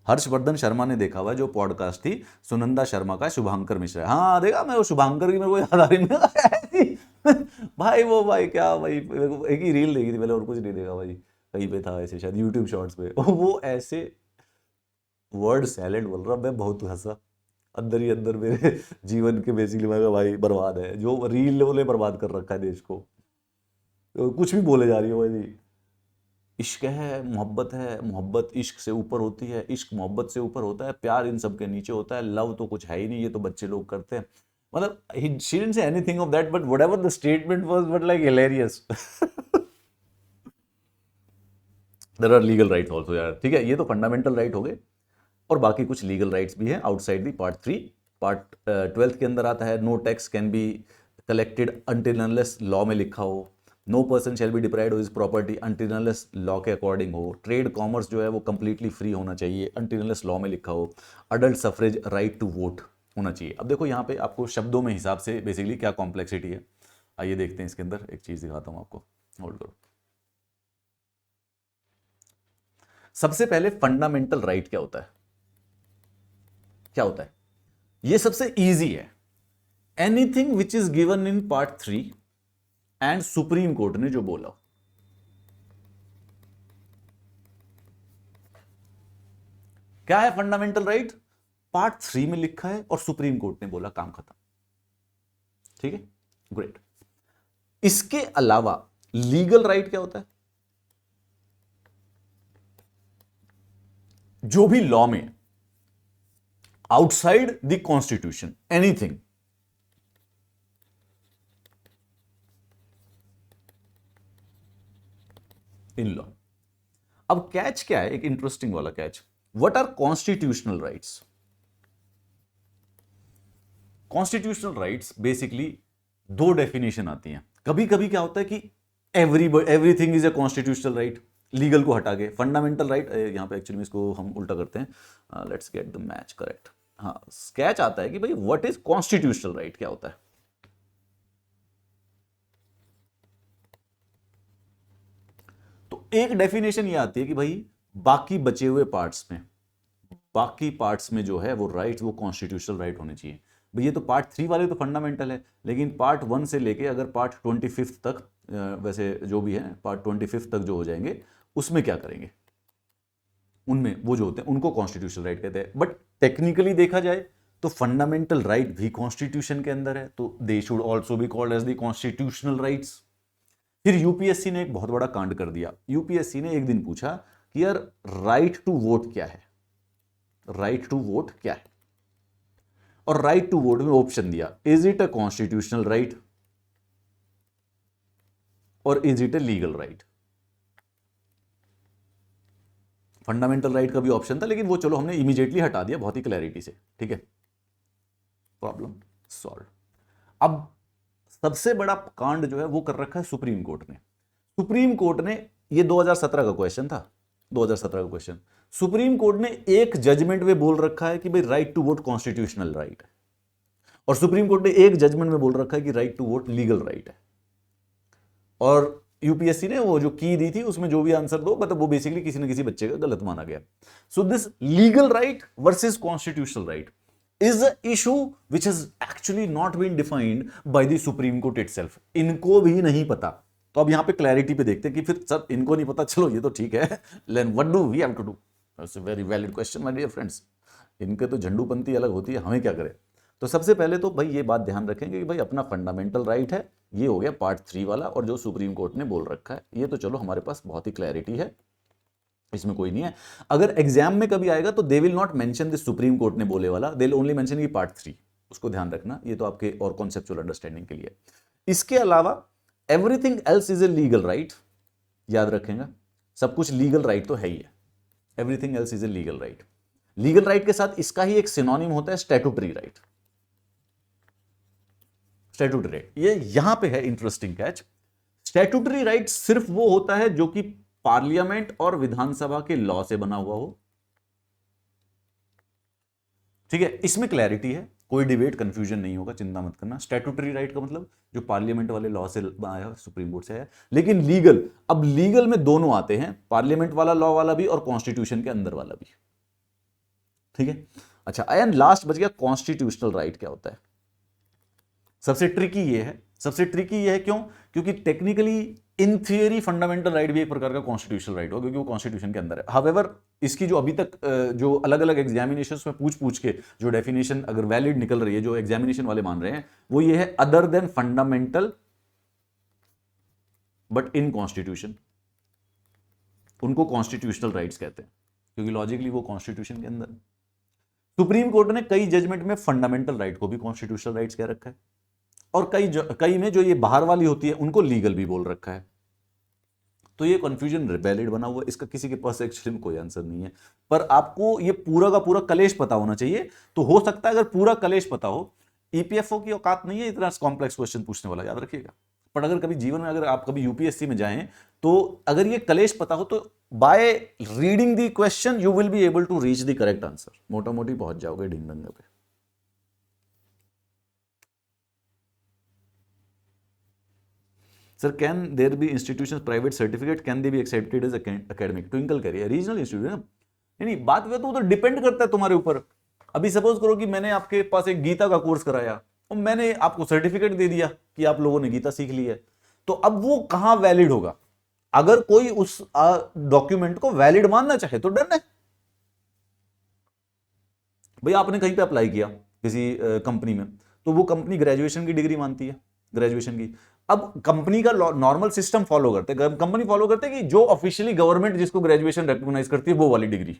हर्षवर्धन शर्मा ने देखा हुआ जो पॉडकास्ट थी सुनंदा शर्मा का, शुभांकर मिश्रा, हाँ देखा मैं, वो शुभांकर की मेरे को याद आ रही भाई वो भाई क्या भाई, एक ही रील देखी थी पहले और कुछ नहीं देखा भाई, कहीं पे था ऐसे शायद यूट्यूब शॉर्ट्स पे वो ऐसे वर्ड सैलेड बोल रहा, मैं बहुत हंसा अंदर ही अंदर मेरे जीवन के बेसिकली। मैं कहा भाई बर्बाद है, जो रील ने बर्बाद कर रखा है देश को, तो कुछ भी बोले जा रही है भाई। इश्क है, मोहब्बत इश्क से ऊपर होती है, इश्क मोहब्बत से ऊपर होता है, प्यार इन सब के नीचे होता है, लव तो कुछ है ही नहीं, ये तो बच्चे लोग करते हैं। मतलब she didn't say anything of that, but whatever the statement was, but like hilarious. There are legal rights also यार, ठीक है, ये तो फंडामेंटल राइट हो गए, और बाकी कुछ लीगल राइट्स भी हैं आउटसाइड दी पार्ट 3। पार्ट 12 के अंदर आता है, no tax can be collected until unless law में लिखा हो, no person shall be deprived of his property until unless law के अकॉर्डिंग हो, ट्रेड कॉमर्स जो है वो कंप्लीटली फ्री होना चाहिए अनटिल अनलेस लॉ में लिखा हो, adult suffrage right to vote होना चाहिए। अब देखो यहाँ पे आपको शब्दों में हिसाब से बेसिकली क्या कॉम्प्लेक्सिटी है, आइए देखते हैं इसके अंदर, एक चीज दिखाता हूँ आपको, होल्ड करो। सबसे पहले फंडामेंटल राइट क्या होता है, क्या होता है, ये सबसे इजी है, anything which is given in part 3 and supreme Court ने जो बोला। क्या है फंडामेंटल राइट, पार्ट 3 में लिखा है और सुप्रीम कोर्ट ने बोला, काम खत्म, ठीक है, ग्रेट। इसके अलावा लीगल राइट क्या होता है, जो भी लॉ में outside the constitution anything, in law. अब कैच क्या है, एक इंटरेस्टिंग वाला catch, what are constitutional rights. Constitutional rights basically दो डेफिनेशन आती हैं, कभी कभी क्या होता है कि everything is a constitutional right, legal को हटा के फंडामेंटल राइट, यहां पे एक्चुअली इसको हम उल्टा करते हैं, let's get the match correct. हाँ, स्केच आता है कि भाई व्हाट इज कॉन्स्टिट्यूशनल राइट, क्या होता है। तो एक डेफिनेशन ये आती है कि भाई बाकी बचे हुए पार्ट्स में, बाकी पार्ट्स में जो है वो राइट, वो कॉन्स्टिट्यूशनल राइट होने चाहिए। भाई ये तो पार्ट 3 वाले तो फंडामेंटल है, लेकिन पार्ट 1 से लेके अगर पार्ट 25 तक, वैसे जो भी है पार्ट 25 तक जो हो जाएंगे, उसमें क्या करेंगे, उनमें वो जो होते हैं उनको कॉन्स्टिट्यूशनल राइट कहते हैं। बट टेक्निकली देखा जाए तो फंडामेंटल राइट भी कॉन्स्टिट्यूशन के अंदर है, तो they should also be called as the constitutional rights. फिर यूपीएससी ने एक बहुत बड़ा कांड कर दिया, यूपीएससी ने एक दिन पूछा कि यार राइट टू वोट क्या है, राइट टू वोट क्या है, और राइट टू वोट में ऑप्शन दिया, is it a constitutional right और is it a legal right. Fundamental right का भी ऑप्शन था, लेकिन वो चलो हमने इमीडिएटली हटा दिया बहुत ही क्लैरिटी से, ठीक है, प्रॉब्लम सॉल्व। अब सबसे बड़ा कांड जो है वो कर रखा है सुप्रीम कोर्ट ने। सुप्रीम कोर्ट ने, ये 2017 का क्वेश्चन था, 2017 का क्वेश्चन, सुप्रीम कोर्ट ने एक जजमेंट में बोल रखा है कि भाई right to vote constitutional right है, और सुप्रीम कोर्ट ने एक जजमेंट में बोल रखा है कि right to vote legal right है। और यूपीएससी ने वो जो की दी थी उसमें जो भी आंसर दो, मतलब वो बेसिकली किसी ना किसी बच्चे का गलत माना गया। So this legal right versus constitutional right is the issue which has actually not been defined by the Supreme Court itself. इनको भी नहीं पता। तो अब यहां पे क्लैरिटी पे देखते हैं कि फिर सब इनको नहीं पता, चलो ये तो ठीक है, लेकिन what do we have to do, that's a very valid question my dear friends. इनके तो झंडूपंथी अलग होती है, हमें क्या करें। तो सबसे पहले तो भाई ये बात ध्यान रखेंगे कि भाई अपना फंडामेंटल राइट है, ये हो गया पार्ट 3 वाला, और जो सुप्रीम कोर्ट ने बोल रखा है ये तो चलो हमारे पास बहुत ही क्लैरिटी है, इसमें कोई नहीं है। अगर एग्जाम में कभी आएगा तो they will not mention this supreme Court ने बोले वाला, दे विल ओनली मेंशन की पार्ट 3, उसको ध्यान रखना, ये तो आपके और कॉन्सेप्चुअल अंडरस्टैंडिंग के लिए। इसके अलावा everything else is a legal right, याद रखेंगे, सब कुछ लीगल राइट तो है ही है, everything else is a legal right. Legal right के साथ इसका ही एक सिनोनिम होता है स्टैट्यूटरी राइट, स्टैट्यूटरी राइट, ये यहां पे है इंटरेस्टिंग कैच। स्टैट्यूटरी राइट सिर्फ वो होता है जो कि पार्लियामेंट और विधानसभा के लॉ से बना हुआ हो, ठीक है, इसमें क्लैरिटी है, कोई डिबेट कंफ्यूजन नहीं होगा, चिंता मत करना। स्टैट्यूटरी राइट का मतलब जो पार्लियामेंट वाले लॉ से आया, सुप्रीम कोर्ट से आया। लेकिन लीगल, अब लीगल में दोनों आते हैं, पार्लियामेंट वाला लॉ वाला भी और कॉन्स्टिट्यूशन के अंदर वाला भी, ठीक है। अच्छा, एंड लास्ट बच गया कॉन्स्टिट्यूशनल राइट क्या होता है। सबसे ट्रिकी ये है, सबसे ट्रिकी ये है क्यों, क्योंकि technically in theory fundamental right भी एक प्रकार का कॉन्स्टिट्यूशनल राइट हो, क्योंकि वो कॉन्स्टिट्यूशन के अंदर है। हावेवर इसकी जो अभी तक जो अलग अलग एग्जामिनेशंस में पूछ के जो डेफिनेशन अगर वैलिड निकल रही है, जो एग्जामिनेशन वाले मान रहे हैं, वो ये है other than fundamental but in constitution, उनको कॉन्स्टिट्यूशनल राइट्स कहते हैं, क्योंकि लॉजिकली वो कॉन्स्टिट्यूशन के अंदर। सुप्रीम कोर्ट ने कई जजमेंट में फंडामेंटल राइट को भी कॉन्स्टिट्यूशनल राइट्स कह रखा है, और कई में जो ये बाहर वाली होती है उनको लीगल भी बोल रखा है। तो ये कंफ्यूजन वैलिड बना हुआ है, इसका किसी के पास एक्चुअली में कोई आंसर नहीं है, पर आपको ये पूरा का पूरा कलेश पता होना चाहिए। तो हो सकता है अगर पूरा कलेश पता हो, ईपीएफओ की औकात नहीं है इतना कॉम्प्लेक्स क्वेश्चन पूछने वाला, याद रखिएगा। पर अगर कभी जीवन में अगर आप कभी यूपीएससी में जाएं, तो अगर ये कलेश पता हो तो by reading the question you will be able to reach the correct answer, मोटा मोटी पहुंच जाओगे ढिंग ढंग पे। Sir can there be institutions private certificate, can they be accepted as academic? Twinkle करिए रीजनल इंस्टीट्यूट है, नहीं बात हुआ तो डिपेंड करता है तुम्हारे ऊपर। अभी सपोज करो कि मैंने आपके पास एक गीता का कोर्स कराया और मैंने आपको सर्टिफिकेट दे दिया कि आप लोगों ने गीता सीख ली है, तो अब वो कहां वैलिड होगा? अगर कोई उस डॉक्यूमेंट को वैलिड मानना चाहे तो डन है। भैया आपने कहीं पे अप्लाई किया किसी कंपनी में, तो वो कंपनी ग्रेजुएशन की डिग्री मानती है, ग्रेजुएशन की। अब कंपनी का नॉर्मल सिस्टम फॉलो करते हैं, कंपनी फॉलो करते हैं कि जो ऑफिशियली गवर्नमेंट जिसको ग्रेजुएशन रिकॉग्नाइज करती है वो वाली डिग्री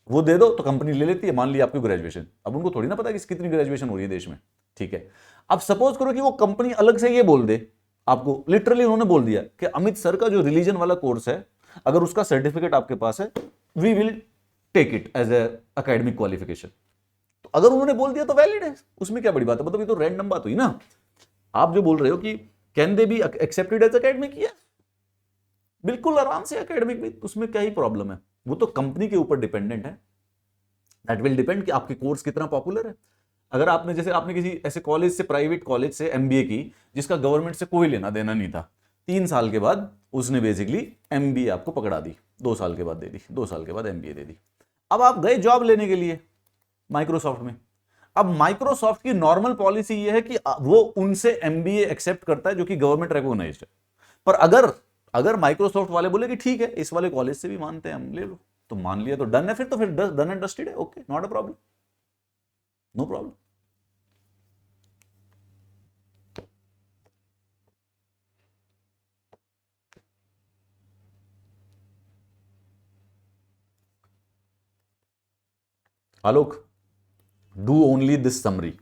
वो दे दो, तो कंपनी ले लेती है। मान लिया आपकी ग्रेजुएशन, अब उनको थोड़ी ना पता कि कितनी ग्रेजुएशन हो रही है देश में, ठीक है। अब सपोज करो कि वो कंपनी अलग से ये बोल दे आपको, लिटरली उन्होंने बोल दिया कि अमित सर का जो रिलीजन वाला कोर्स है, अगर उसका सर्टिफिकेट आपके पास है, we will take it as a academic qualification. तो अगर उन्होंने बोल दिया तो वैलिड है, उसमें क्या बड़ी बात है? मतलब ये तो रैंडम बात हुई ना। आप जो बोल रहे हो कि can they be accepted as academic, ये बिल्कुल आराम से एकेडमिक भी, उसमें क्या ही प्रॉब्लम है? वो तो कंपनी के ऊपर डिपेंडेंट है, दैट विल डिपेंड कि आपके कोर्स कितना पॉपुलर है। अगर आपने जैसे आपने किसी ऐसे कॉलेज से, प्राइवेट कॉलेज से एमबीए की जिसका गवर्नमेंट से कोई लेना देना नहीं था, 3 साल के बाद उसने बेसिकली एमबीए आपको पकड़ा दी, 2 साल के बाद दे दी, 2 साल के बाद एमबीए दे दी। अब आप गए जॉब लेने के लिए माइक्रोसॉफ्ट में। अब माइक्रोसॉफ्ट की नॉर्मल पॉलिसी ये है कि वो उनसे एमबीए एक्सेप्ट करता है जो कि गवर्नमेंट रिकॉग्नाइज्ड है। पर अगर माइक्रोसॉफ्ट वाले बोले कि ठीक है इस वाले कॉलेज से भी मानते हैं हम, ले लो, तो मान लिया तो डन है, फिर तो फिर डन एंड डस्टेड है, okay, not a problem, no problem. Alok, do only this summary.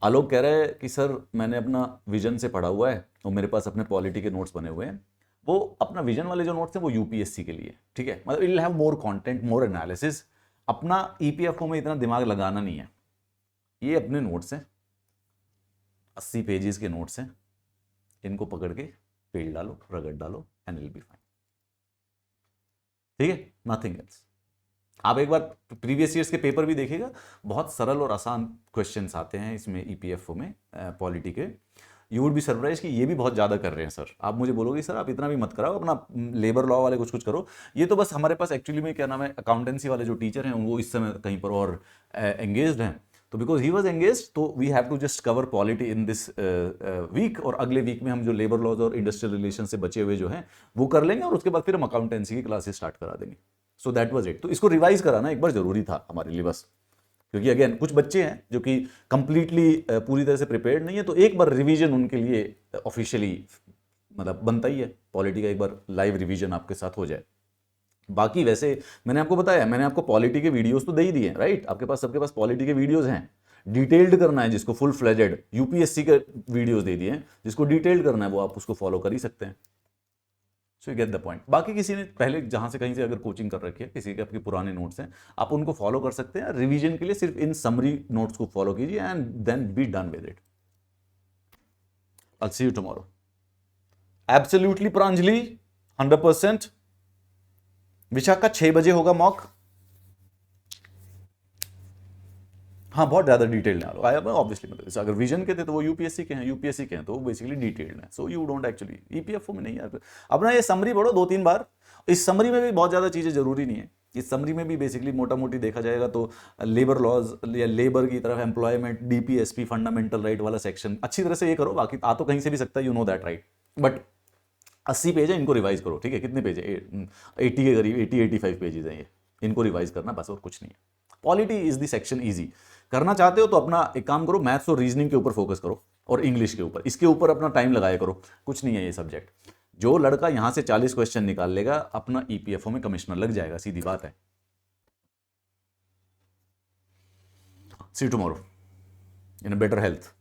Alok कह रहा है कि सर मैंने अपना विजन से पढ़ा हुआ है और मेरे पास अपने पॉलिटी के नोट्स बने हुए हैं। वो अपना विजन वाले जो नोट्स हैं वो यूपीएससी के लिए, ठीक है, मतलब it will have more content, more analysis. अपना ईपीएफओ में इतना दिमाग लगाना नहीं है। ये अपने नोट्स हैं, 80 पेजेस के नोट्स हैं, इनको पकड़ के पेल डालो, रगड़ डालो, एंड विल बी फाइन, ठीक है, नथिंग एल्स। आप एक बार प्रीवियस ईयर्स के पेपर भी देखिएगा, बहुत सरल और आसान क्वेश्चंस आते हैं इसमें ईपीएफओ में पॉलिटी के। यू वुड बी सरप्राइज कि ये भी बहुत ज़्यादा कर रहे हैं सर। आप मुझे बोलोगे सर आप इतना भी मत कराओ, अपना लेबर लॉ वाले कुछ करो। ये तो बस हमारे पास एक्चुअली में क्या नाम है, अकाउंटेंसी वाले जो टीचर हैं वो इस समय कहीं पर और एंगेज्ड हैं, तो बिकॉज ही वॉज एंगेज, तो we have to just cover polity in this week, और अगले वीक में हम जो लेबर लॉज और इंडस्ट्रियल रिलेशन से बचे हुए जो हैं वो कर लेंगे, और उसके बाद फिर हम अकाउंटेंसी की क्लासेस स्टार्ट करा देंगे। So that was it. तो इसको रिवाइज कराना एक बार जरूरी था हमारे लिए बस, क्योंकि अगेन कुछ बच्चे हैं जो कि कंप्लीटली पूरी तरह से प्रिपेयर्ड नहीं है, तो एक बार रिवीजन उनके लिए ऑफिशियली मतलब बनता ही है, पॉलिटी का एक बार लाइव रिवीजन आपके साथ हो जाए। बाकी वैसे मैंने आपको बताया, मैंने आपको पॉलिटी के वीडियोस तो दे ही दिए, राइट? आपके पास सबके पास पॉलिटी के वीडियोस हैं। डिटेल्ड करना है जिसको, फुल फ्लेजेड यूपीएससी के वीडियोस दे दिए हैं, जिसको डिटेल्ड करना है वो आप उसको फॉलो कर ही सकते हैं। So you get the point. बाकी किसी ने पहले जहां से कहीं से अगर कोचिंग कर रखी है, किसी के आपके पुराने नोट्स हैं, आप उनको फॉलो कर सकते हैं। रिवीजन के लिए सिर्फ इन समरी नोट्स को फॉलो कीजिए and then be done with it. I see you tomorrow. Absolutely Pranjali 100%। Vishakha 6 बजे होगा मॉक। हाँ बहुत ज्यादा डिटेल ना लो, आया ऑब्वियसली, मतलब अगर विजन के थे तो वो यूपीएससी के हैं, यूपीएससी के हैं तो वो बेसिकली डिटेल्ड है। So you don't actually, EPFO में नहीं यार, अपना ये समरी पढ़ो 2-3 बार। इस समरी में भी बहुत ज़्यादा चीज़ें जरूरी नहीं है। इस समरी में भी बेसिकली मोटा मोटी देखा जाएगा तो लेबर लॉज या लेबर की तरफ एम्प्लॉयमेंट, डीपीएसपी, फंडामेंटल राइट वाला सेक्शन अच्छी तरह से ये करो। बाकी आ तो कहीं से भी सकता है, you know that, right? But 80 page है, इनको रिवाइज करो, ठीक है? कितने पेज है? 80 के करीब, 80-85 पेजेस हैं ये, इनको रिवाइज करना बस, और कुछ नहीं है। Polity is the section easy. करना चाहते हो तो अपना एक काम करो, मैथ्स और रीजनिंग के ऊपर फोकस करो और इंग्लिश के ऊपर, इसके ऊपर अपना टाइम लगाया करो, कुछ नहीं है ये सब्जेक्ट। जो लड़का यहां से 40 क्वेश्चन निकाल लेगा अपना ईपीएफओ में कमिश्नर लग जाएगा, सीधी बात है। See you tomorrow in a better health.